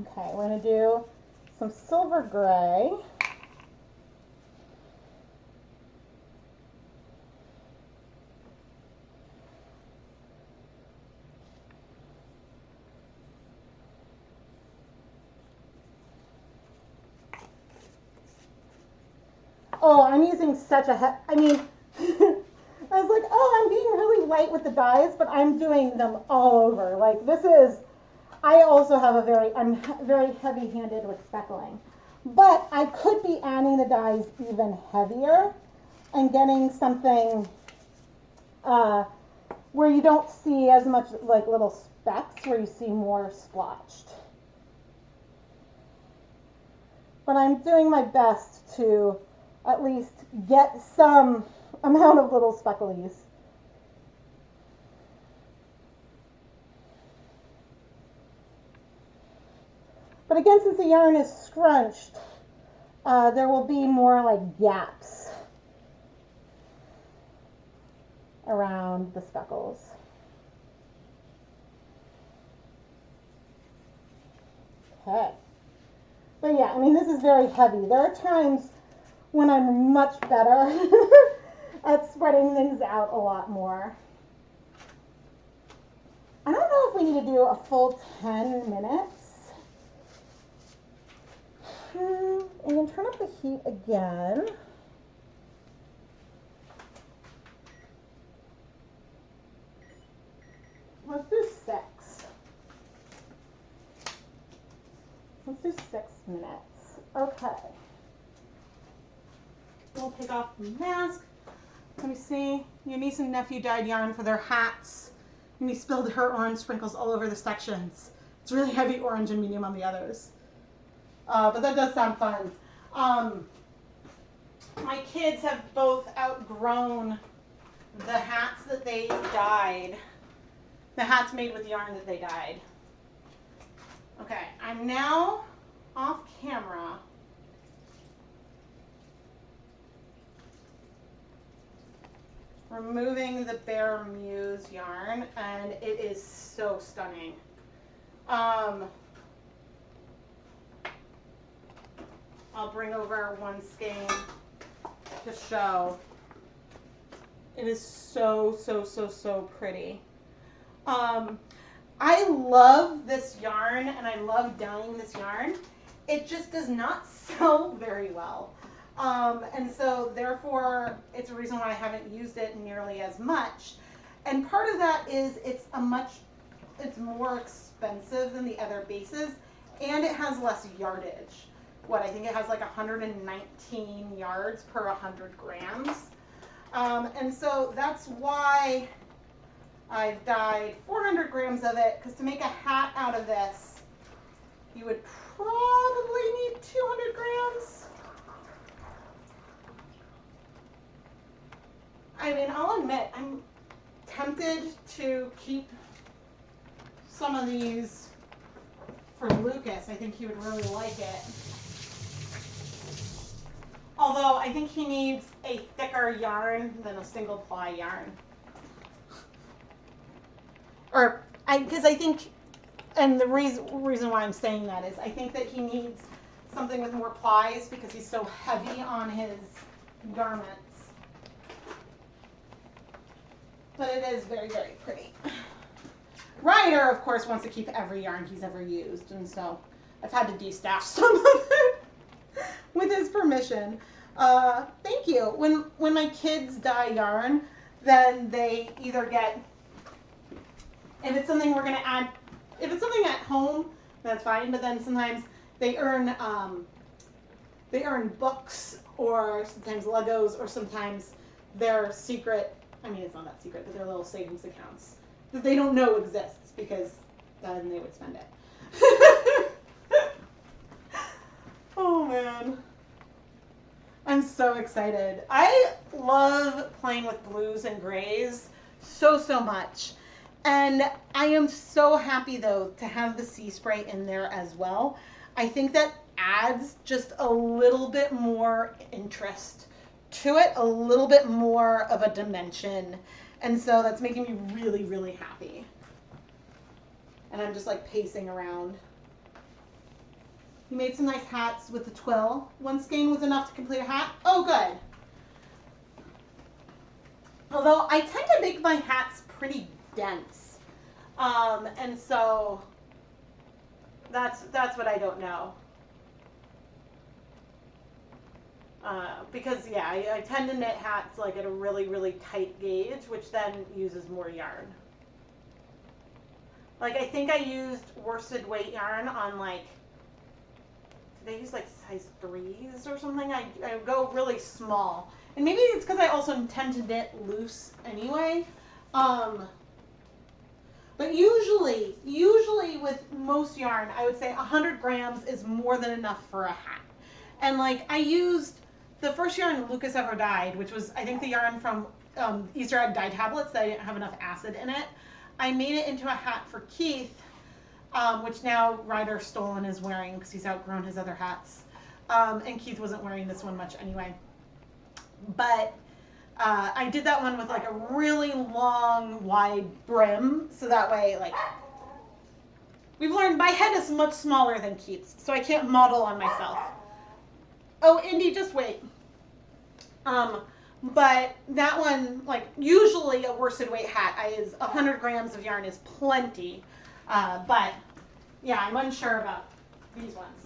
Okay, we're going to do some silver gray. Oh, I'm using such a, I mean, I was like, oh, I'm being really light with the dyes, but I'm doing them all over. Like this is, I also have I'm very heavy-handed with speckling. But I could be adding the dyes even heavier and getting something where you don't see as much like little specks, where you see more splotched. But I'm doing my best to at least get some amount of little specklies. But again, since the yarn is scrunched, there will be more like gaps around the speckles. Okay. But yeah, I mean, this is very heavy. There are times when I'm much better at spreading things out a lot more. I don't know if we need to do a full 10 minutes. And then turn up the heat again. Let's do 6. Let's do 6 minutes. Okay. We'll take off the mask. Let me see. Your niece and nephew dyed yarn for their hats. And he spilled her orange sprinkles all over the sections. It's really heavy orange and medium on the others. But that does sound fun. My kids have both outgrown the hats that they dyed. The hats made with yarn that they dyed. Okay, I'm now off camera. Removing the Bare Muse yarn, and it is so stunning. I'll bring over one skein to show. It is so, so, so, so pretty. I love this yarn, and I love dyeing this yarn. It just does not sell very well. And so therefore it's a reason why I haven't used it nearly as much. And part of that is it's more expensive than the other bases, and it has less yardage. what, I think it has like 119 yards per 100 grams. And so that's why I've dyed 400 grams of it, because to make a hat out of this, you would probably need 200 grams. I mean, I'll admit, I'm tempted to keep some of these for Lucas. I think he would really like it. Although I think he needs a thicker yarn than a single ply yarn. Because I think, and the reason why I'm saying that is I think that he needs something with more plies because he's so heavy on his garments. But it is very, very pretty. Ryder, of course, wants to keep every yarn he's ever used, and so I've had to destash some of it with his permission. Thank you. When my kids dye yarn, then they either get, if it's something we're going to add, if it's something at home, that's fine, but then sometimes they earn books or sometimes Legos or sometimes their secret, I mean, it's not that secret, but their little savings accounts that they don't know exists because then they would spend it. Oh man. I'm so excited. I love playing with blues and grays so much. And I am so happy though to have the sea spray in there as well. I think that adds just a little bit more interest to it, a little bit more of a dimension. And so that's making me really, really happy. And I'm just like pacing around. He made some nice hats with the twill. One skein was enough to complete a hat. Oh, good. Although I tend to make my hats pretty dense. And so that's what I don't know. Because yeah, I tend to knit hats like at a really, really tight gauge, which then uses more yarn. Like I think I used worsted weight yarn on like, did I use like size 3s or something? I go really small. And maybe it's because I also tend to knit loose anyway. But usually with most yarn, I would say 100 grams is more than enough for a hat. And like I used the first yarn Lucas ever dyed, which was I think the yarn from Easter egg dye tablets that I didn't have enough acid in it. I made it into a hat for Keith, which now Ryder stole and is wearing because he's outgrown his other hats. And Keith wasn't wearing this one much anyway. But I did that one with like a really long, wide brim. So that way, like, we've learned my head is much smaller than Keith's, so I can't model on myself. Oh, Indy, just wait. But that one, like, usually a worsted weight hat is 100 grams of yarn is plenty. But yeah, I'm unsure about these ones.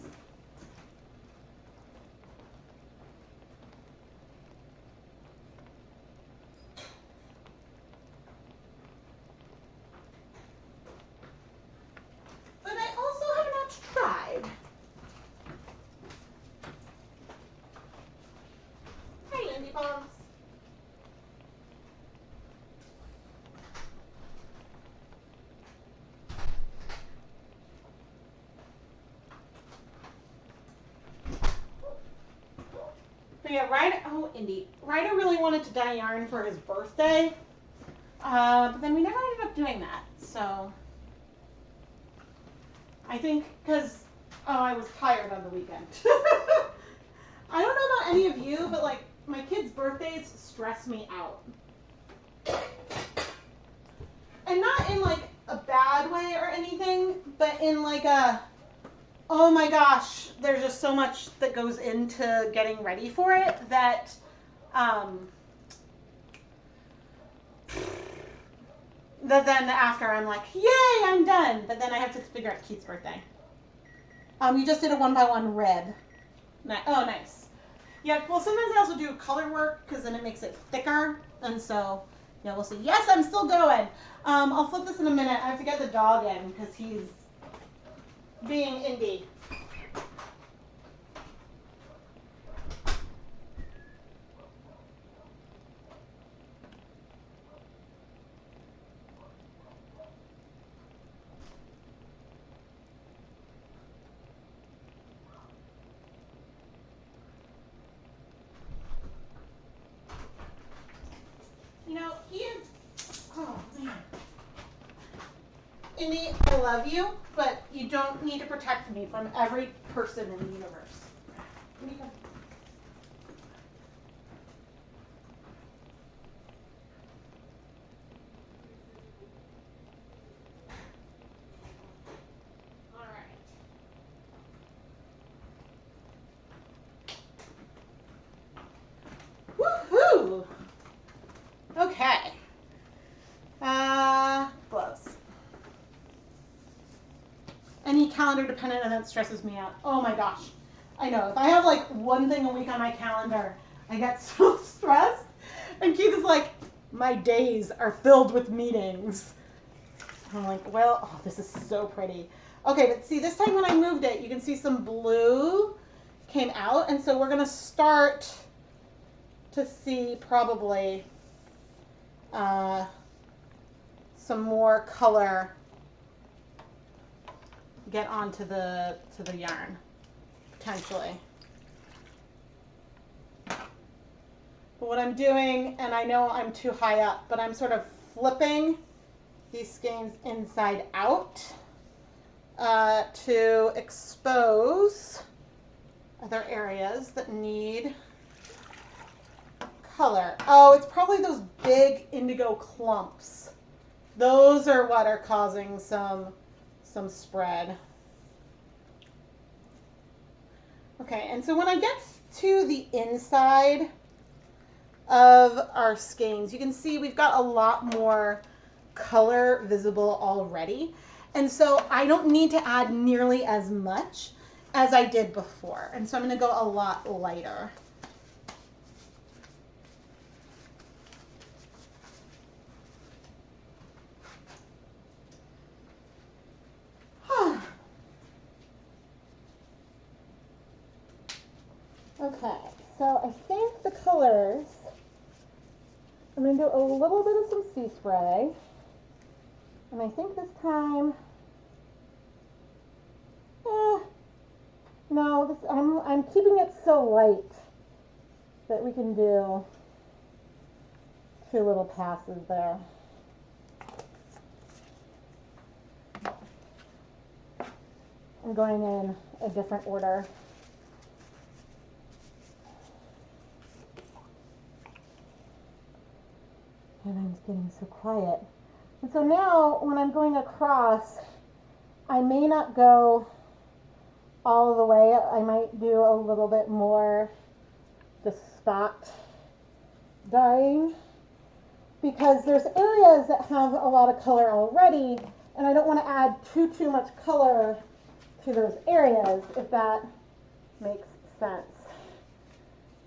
But I also have not tried. Hey, Indy Bombs. But yeah, Ryder really wanted to dye yarn for his birthday, but then we never ended up doing that. So I think because I was tired on the weekend. I don't know about any of you, but like my kids' birthdays stress me out, and not in like a bad way or anything, but in like a, oh my gosh, there's just so much that goes into getting ready for it that then after I'm like, yay, I'm done. But then I have to figure out Keith's birthday. You just did a 1x1 rib. Oh, nice. Yeah, well, sometimes I also do color work because then it makes it thicker. And so, yeah, we'll see. Yes, I'm still going. I'll flip this in a minute. I have to get the dog in because he's being Indy. Indy, I love you, but you don't need to protect me from every person in the universe. Indy, come. All right. Woohoo! Okay. Gloves. Any calendar dependent event stresses me out. Oh my gosh. I know. If I have like one thing a week on my calendar, I get so stressed. And Keith is like, my days are filled with meetings. I'm like, well, oh, this is so pretty. Okay, but see, this time when I moved it, you can see some blue came out. And so we're going to start to see probably some more color get onto the yarn, potentially. But what I'm doing, and I know I'm too high up, but I'm sort of flipping these skeins inside out to expose other areas that need color. Oh, it's probably those big indigo clumps. Those are what are causing some spread. Okay, and so when I get to the inside of our skeins, you can see we've got a lot more color visible already. And so I don't need to add nearly as much as I did before. And so I'm going to go a lot lighter. Okay, so I think the colors, I'm going to do a little bit of some sea spray. And I think this time, no, I'm keeping it so light that we can do 2 little passes there. I'm going in a different order. And I'm getting so quiet. And so now when I'm going across, I may not go all the way. I might do a little bit more just spot dyeing, because there's areas that have a lot of color already, and I don't want to add too much color to those areas, if that makes sense.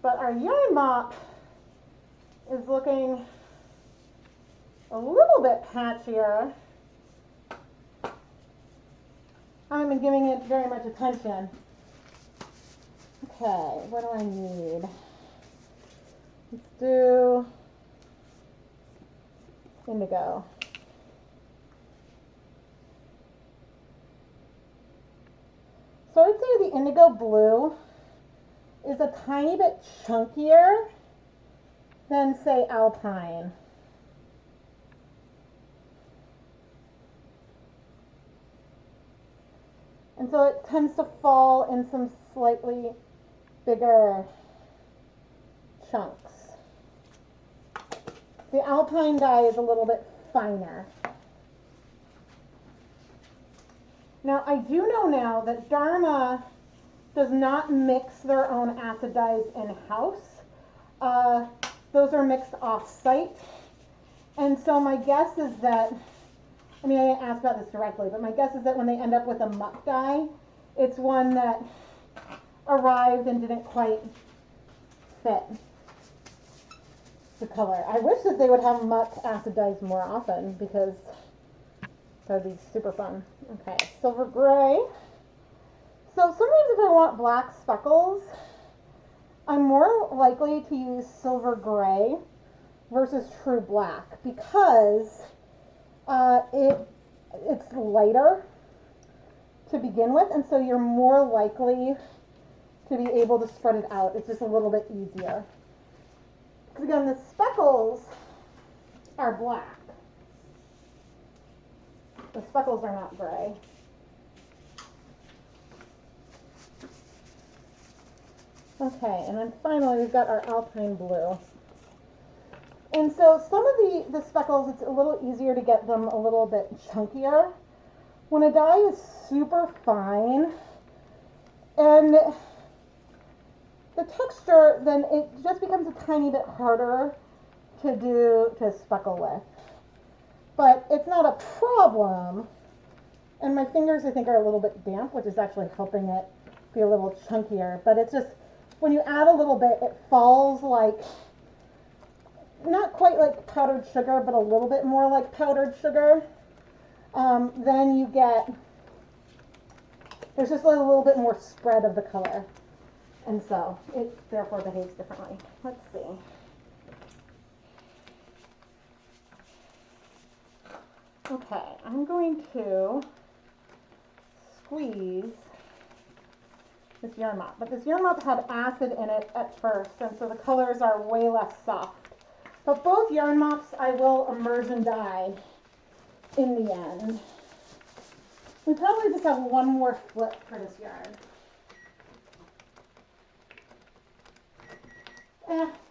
But our yarn mop is looking a little bit patchier. I haven't been giving it very much attention. Okay, what do I need? Let's do indigo. So I'd say the indigo blue is a tiny bit chunkier than, say, alpine. And so it tends to fall in some slightly bigger chunks. The alpine dye is a little bit finer. Now, I do know now that Dharma does not mix their own acid dyes in-house. Those are mixed off-site. And so my guess is that, I mean, I didn't ask about this directly, but my guess is that when they end up with a muck dye, it's one that arrived and didn't quite fit the color. I wish that they would have muck acid dyes more often, because that would be super fun. Okay, silver gray. So sometimes if I want black speckles, I'm more likely to use silver gray versus true black, because it's lighter to begin with, and so you're more likely to be able to spread it out. It's just a little bit easier. Because again, the speckles are black. The speckles are not gray. Okay, and then finally we've got our Alpine blue. And so some of the speckles, it's a little easier to get them a little bit chunkier. When a dye is super fine and the texture, then it just becomes a tiny bit harder to speckle with. But it's not a problem. And my fingers, I think, are a little bit damp, which is actually helping it be a little chunkier. But it's just, when you add a little bit, it falls like, not quite like powdered sugar, but a little bit more like powdered sugar. Then you get, there's just a little bit more spread of the color. And so it therefore behaves differently. Let's see. Okay, I'm going to squeeze this yarn mop. But this yarn mop had acid in it at first, and so the colors are way less soft. But both yarn mops I will immersion dye in the end. We probably just have one more flip for this yarn.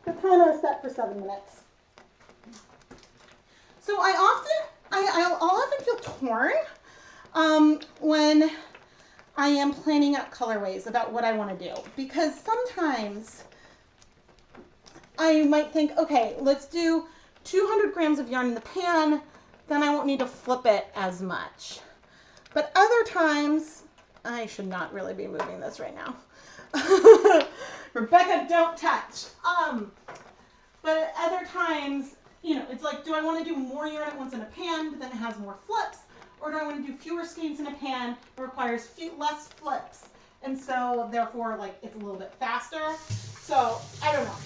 The timer is set for 7 minutes. So I'll often feel torn when I am planning out colorways about what I want to do, because sometimes I might think, okay, let's do 200 grams of yarn in the pan, then I won't need to flip it as much. But other times, I should not really be moving this right now. Rebecca, don't touch. But other times, you know, it's like, do I want to do more yarn at once in a pan, but then it has more flips? Or do I want to do fewer skeins in a pan that requires less flips? And so, therefore, like, it's a little bit faster. So, I don't know.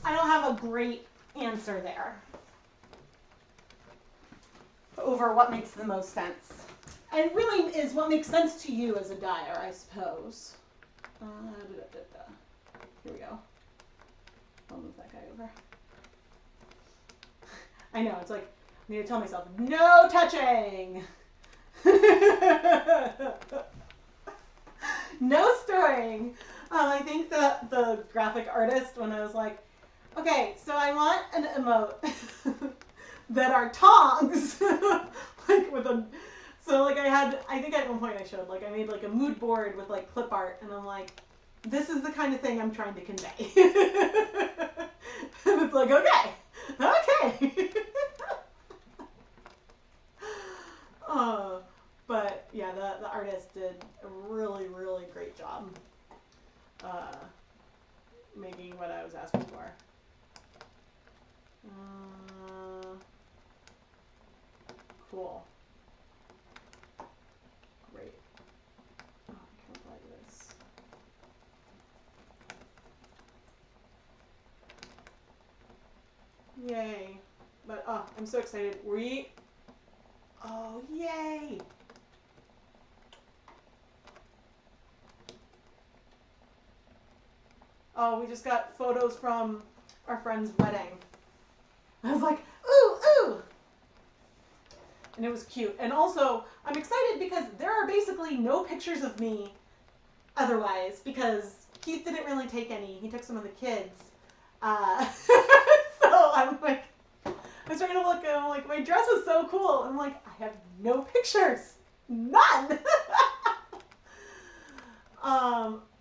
I don't have a great answer there over what makes the most sense. And really is what makes sense to you as a dyer, I suppose. Here we go. I'll move that guy over. I know, it's like, I need to tell myself, no touching! No stirring! I think that the graphic artist, when I was like, okay, so I want an emote that are tongs, like with a, so like I think at one point I showed, like I made like a mood board with like clip art, and I'm like, this is the kind of thing I'm trying to convey. And it's like, okay. But yeah, the artist did a really, really great job making what I was asking for. Cool. Great. Oh, I can't apply this. Yay. But, oh, I'm so excited. Oh, yay. Oh, we just got photos from our friend's wedding. I was like, ooh, ooh. And it was cute. And also, I'm excited because there are basically no pictures of me otherwise, because Keith didn't really take any. He took some of the kids. So I'm like, I'm starting to look and I'm like, my dress was so cool. And I'm like, I have no pictures. None.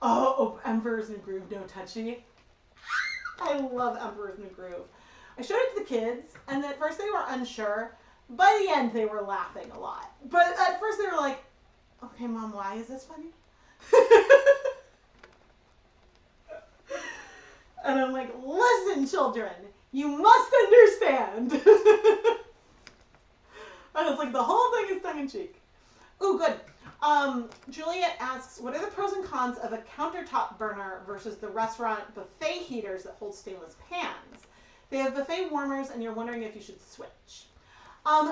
Oh, Emperor's New Groove, no touchy. I love Emperor's New Groove. I showed it to the kids, and at first they were unsure. By the end, they were laughing a lot. But at first they were like, okay, Mom, why is this funny? And I'm like, listen, children, you must understand. And it's like the whole thing is tongue-in-cheek. Ooh, good. Juliet asks, what are the pros and cons of a countertop burner versus the restaurant buffet heaters that hold stainless pans? They have buffet warmers, and you're wondering if you should switch.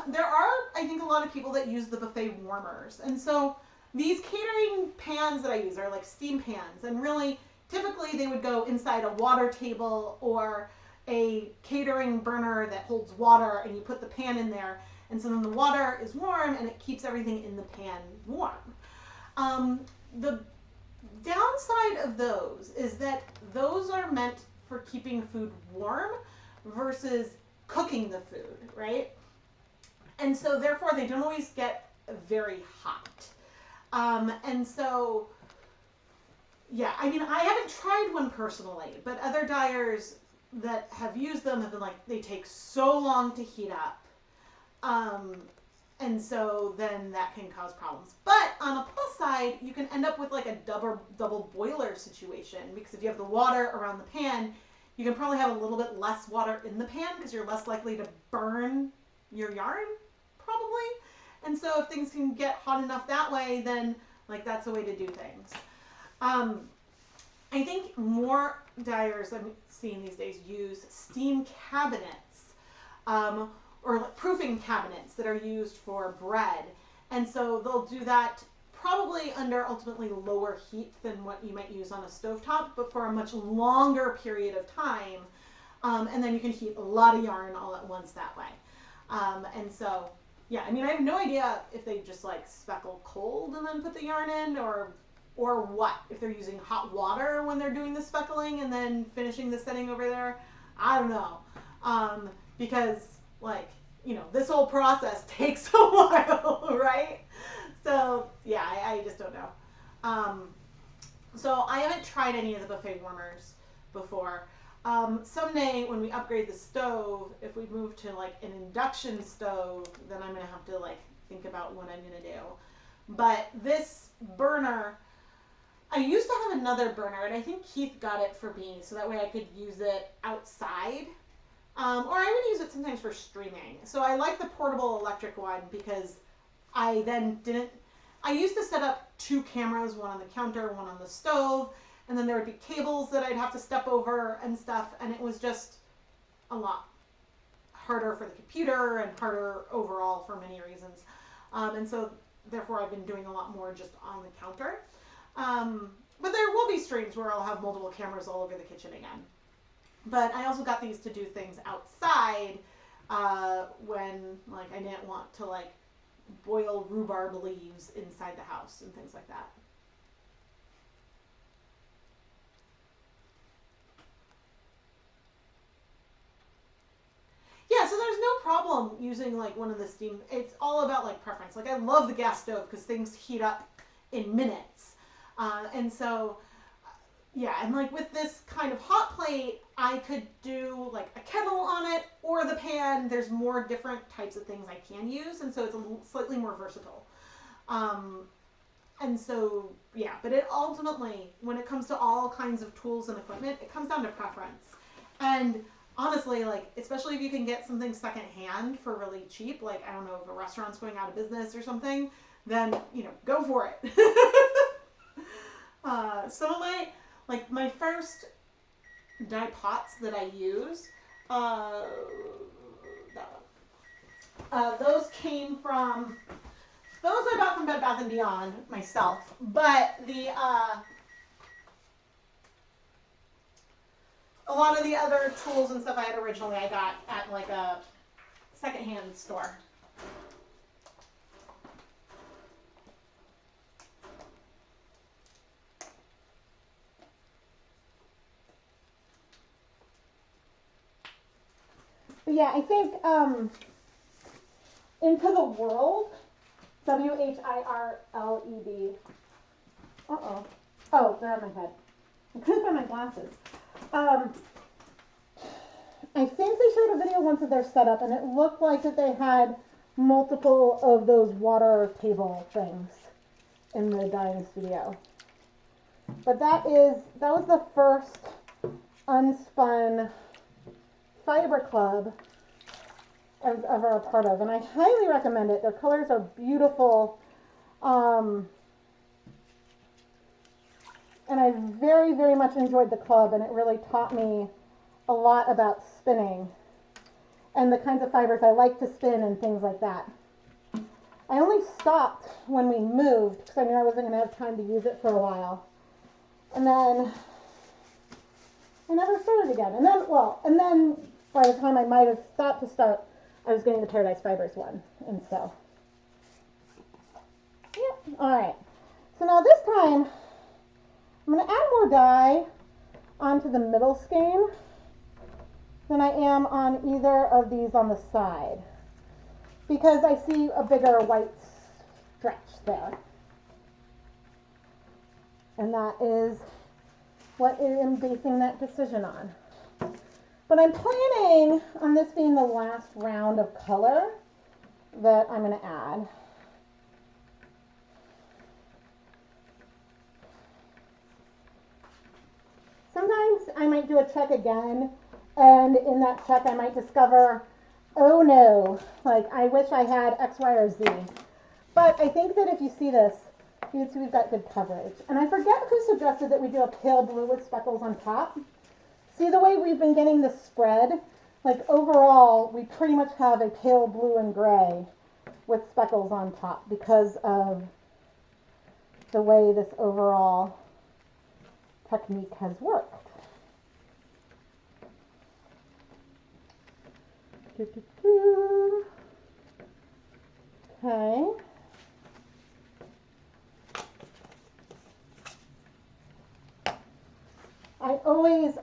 There are, I think, a lot of people that use the buffet warmers. And so these catering pans that I use are like steam pans. And really, typically they would go inside a water table or a catering burner that holds water, and you put the pan in there, and so then the water is warm and it keeps everything in the pan warm. The downside of those is that those are meant for keeping food warm versus cooking the food, right? And so therefore they don't always get very hot. And so, yeah, I mean, I haven't tried one personally, but other dyers that have used them have been like, they take so long to heat up. And so then that can cause problems. But on a plus side, you can end up with like a double boiler situation, because if you have the water around the pan, you can probably have a little bit less water in the pan because you're less likely to burn your yarn, probably. And so if things can get hot enough that way, then like that's the way to do things. I think more dyers I'm seeing these days use steam cabinets, or like proofing cabinets that are used for bread. And so they'll do that probably under ultimately lower heat than what you might use on a stovetop, but for a much longer period of time. And then you can heat a lot of yarn all at once that way. And so, yeah, I mean, I have no idea if they just like speckle cold and then put the yarn in, or what, if they're using hot water when they're doing the speckling and then finishing the setting over there. I don't know. Because like, you know, this whole process takes a while, right? So yeah, I just don't know. So I haven't tried any of the buffet warmers before. Someday when we upgrade the stove, if we move to like an induction stove, then I'm gonna have to like think about what I'm gonna do. But this burner, I used to have another burner, and I think Keith got it for me so that way I could use it outside. Or I would use it sometimes for streaming. So I like the portable electric one because I then didn't, I used to set up 2 cameras, one on the counter, one on the stove, and then there would be cables that I'd have to step over and stuff, and it was just a lot harder for the computer and harder overall for many reasons. And so therefore I've been doing a lot more just on the counter. But there will be streams where I'll have multiple cameras all over the kitchen again. But I also got these to do things outside when like I didn't want to like boil rhubarb leaves inside the house and things like that. Yeah, so there's no problem using like one of the steam. It's all about like preference. Like I love the gas stove because things heat up in minutes. And so, yeah, and like with this kind of hot plate, I could do like a kettle on it or the pan. There's more different types of things I can use, and so it's a little, slightly more versatile. And so, yeah, but it ultimately, when it comes to all kinds of tools and equipment, it comes down to preference. And honestly, like, especially if you can get something secondhand for really cheap, like, I don't know, if a restaurant's going out of business or something, then, you know, go for it. Some of my, like, my first dye pots that I use, those came from, those I bought from Bed Bath & Beyond myself, but the, a lot of the other tools and stuff I had originally I got at like a secondhand store. But yeah, I think Into the World, WHIRLED. Uh-oh. Oh, they're on my head. I couldn't find my glasses. I think they showed a video once of their setup, and it looked like that they had multiple of those water table things in the dyeing studio. But that was the first unspun fiber club I've ever a part of, and I highly recommend it. Their colors are beautiful, and I very, very much enjoyed the club, and it really taught me a lot about spinning and the kinds of fibers I like to spin and things like that. I only stopped when we moved because I knew I wasn't going to have time to use it for a while. And then I never started again. And then, well, and then by the time I might have thought to start, I was getting the Paradise Fibers one. And so, yeah, all right. So now this time, I'm going to add more dye onto the middle skein than I am on either of these on the side, because I see a bigger white stretch there. And that is what I'm basing that decision on. But I'm planning on this being the last round of color that I'm going to add. Sometimes I might do a check again, and in that check I might discover, oh no, like I wish I had X, Y, or Z. But I think that if you see this, you can see we've got good coverage. And I forget who suggested that we do a pale blue with speckles on top. See the way we've been getting the spread? Like overall, we pretty much have a pale blue and gray with speckles on top because of the way this overall technique has worked. Okay. I always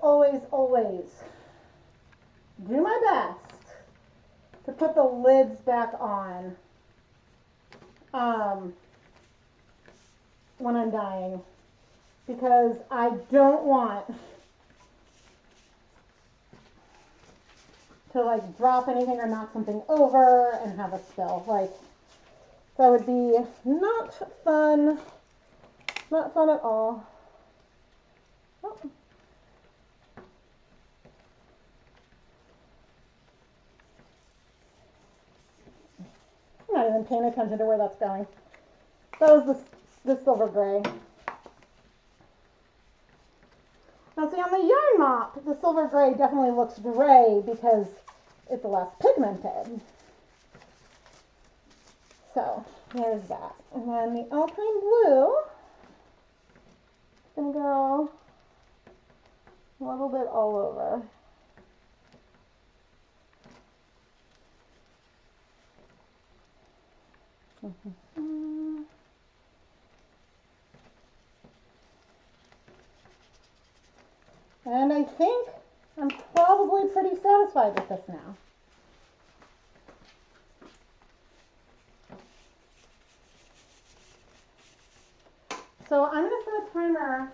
do my best to put the lids back on when I'm dyeing, because I don't want to like drop anything or knock something over and have a spill. Like, that would be not fun at all. Oh. I'm not even paying attention to where that's going. That was the silver gray. Now see, on the yarn mop, the silver gray definitely looks gray because it's less pigmented. So there's that. And then the Alpine blue is going to go a little bit all over. And I think I'm probably pretty satisfied with this now. So I'm going to set a timer,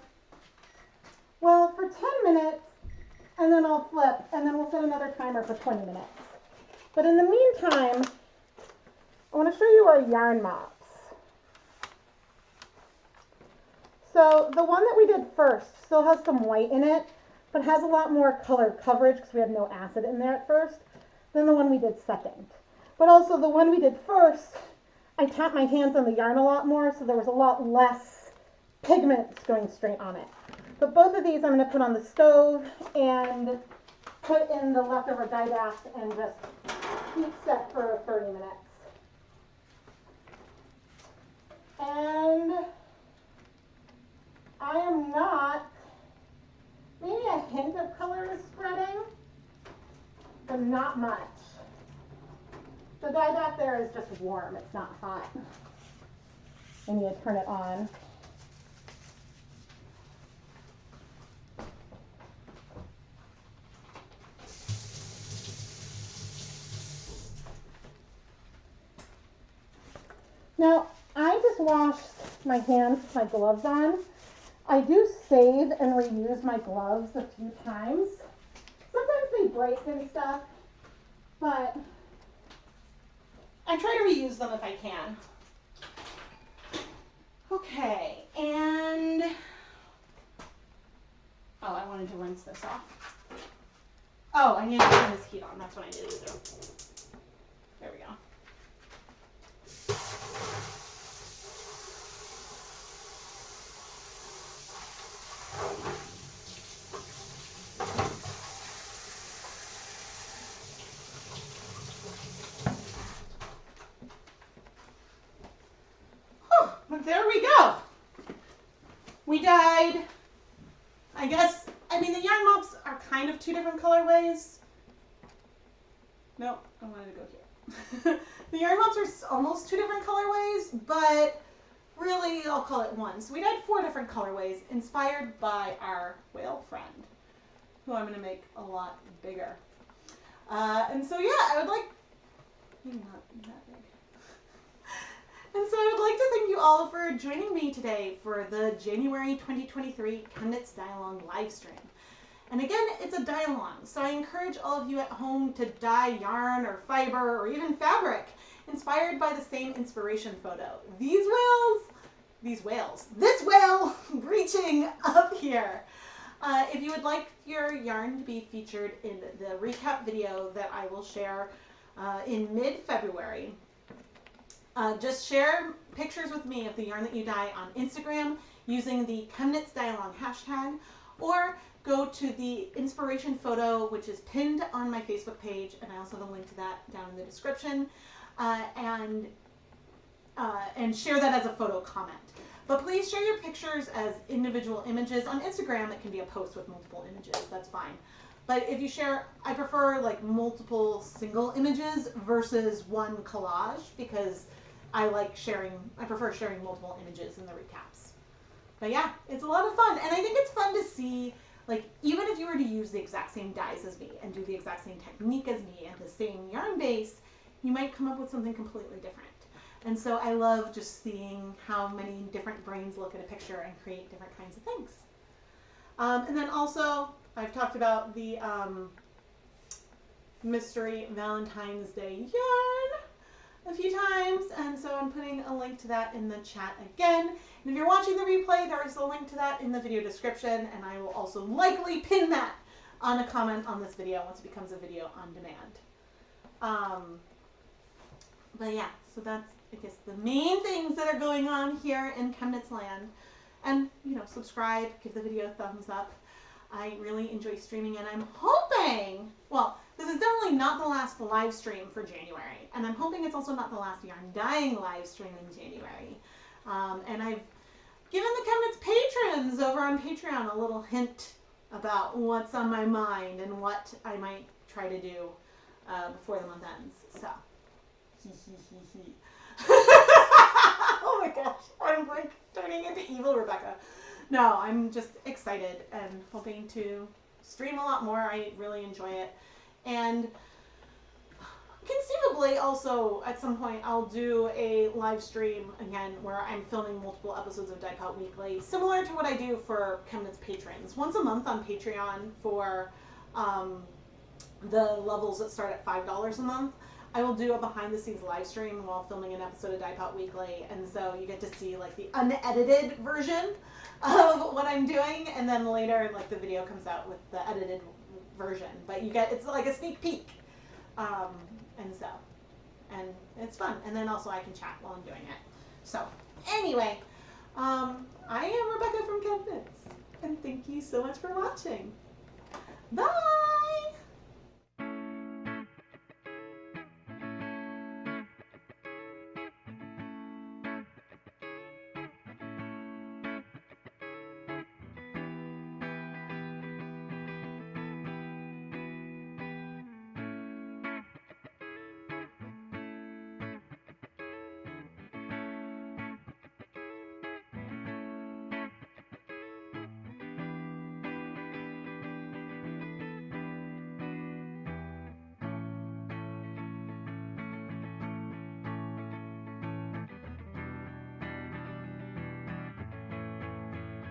well, for 10 minutes, and then I'll flip, and then we'll set another timer for 20 minutes. But in the meantime, I want to show you our yarn mops. So the one that we did first still has some white in it, but has a lot more color coverage because we had no acid in there at first than the one we did second. But also the one we did first, I tapped my hands on the yarn a lot more, so there was a lot less pigments going straight on it. But both of these I'm going to put on the stove and put in the leftover dye bath and just heat set for 30 minutes. And I am not, maybe a hint of color is spreading, but not much. The dye bath there is just warm, it's not hot. I need to turn it on. Now, I just washed my hands with my gloves on. I do save and reuse my gloves a few times. Sometimes they break and stuff, but I try to reuse them if I can. Okay, and oh, I wanted to rinse this off. Oh, I need to turn this heat on. That's what I needed to do. There we go. But there we go. We dyed, I guess, I mean the yarn mops kind of two different colorways. Nope, I wanted to go here. The yarn mops are almost two different colorways, but really I'll call it one. So we had 4 different colorways inspired by our whale friend, who I'm going to make a lot bigger. And so yeah, I would like, maybe not that big. And so I would like to thank you all for joining me today for the January 2023 ChemKnits Dye-Along live stream. And again, it's a dye-along, so I encourage all of you at home to dye yarn or fiber or even fabric inspired by the same inspiration photo. This whale reaching up here. If you would like your yarn to be featured in the recap video that I will share in mid-February, just share pictures with me of the yarn that you dye on Instagram using the ChemKnits Dye-Along hashtag, or go to the inspiration photo, which is pinned on my Facebook page, and I also have a link to that down in the description, and share that as a photo comment. But please share your pictures as individual images. On Instagram, it can be a post with multiple images, that's fine. But if you share, I prefer like multiple single images versus one collage, because I prefer sharing multiple images in the recaps. But yeah, it's a lot of fun. And I think it's fun to see, like, even if you were to use the exact same dyes as me and do the exact same technique as me and the same yarn base, you might come up with something completely different. And so I love just seeing how many different brains look at a picture and create different kinds of things. And then also, I've talked about the mystery Valentine's Day yarn a few times, and so I'm putting a link to that in the chat again. And if you're watching the replay, there is a link to that in the video description, and I will also likely pin that on a comment on this video once it becomes a video on demand. But yeah, so that's, I guess, the main things that are going on here in ChemKnits land. And, you know, subscribe, give the video a thumbs up. I really enjoy streaming, and I'm hoping, well, this is definitely not the last live stream for January, and I'm hoping it's also not the last yarn dyeing live stream in January. And I've given the ChemKnits patrons over on Patreon a little hint about what's on my mind and what I might try to do before the month ends. So, oh my gosh, I'm like turning into evil Rebecca. No, I'm just excited and hoping to stream a lot more. I really enjoy it. And conceivably also at some point I'll do a live stream again where I'm filming multiple episodes of Dye Pot Weekly, similar to what I do for ChemKnits patrons. Once a month on Patreon for the levels that start at $5 a month, I will do a behind the scenes live stream while filming an episode of Dye Pot Weekly, and so you get to see like the unedited version of what I'm doing, and then later like the video comes out with the edited version, but you get, it's like a sneak peek, and it's fun, and then also I can chat while I'm doing it. So anyway, I am Rebecca from ChemKnits, and thank you so much for watching. Bye!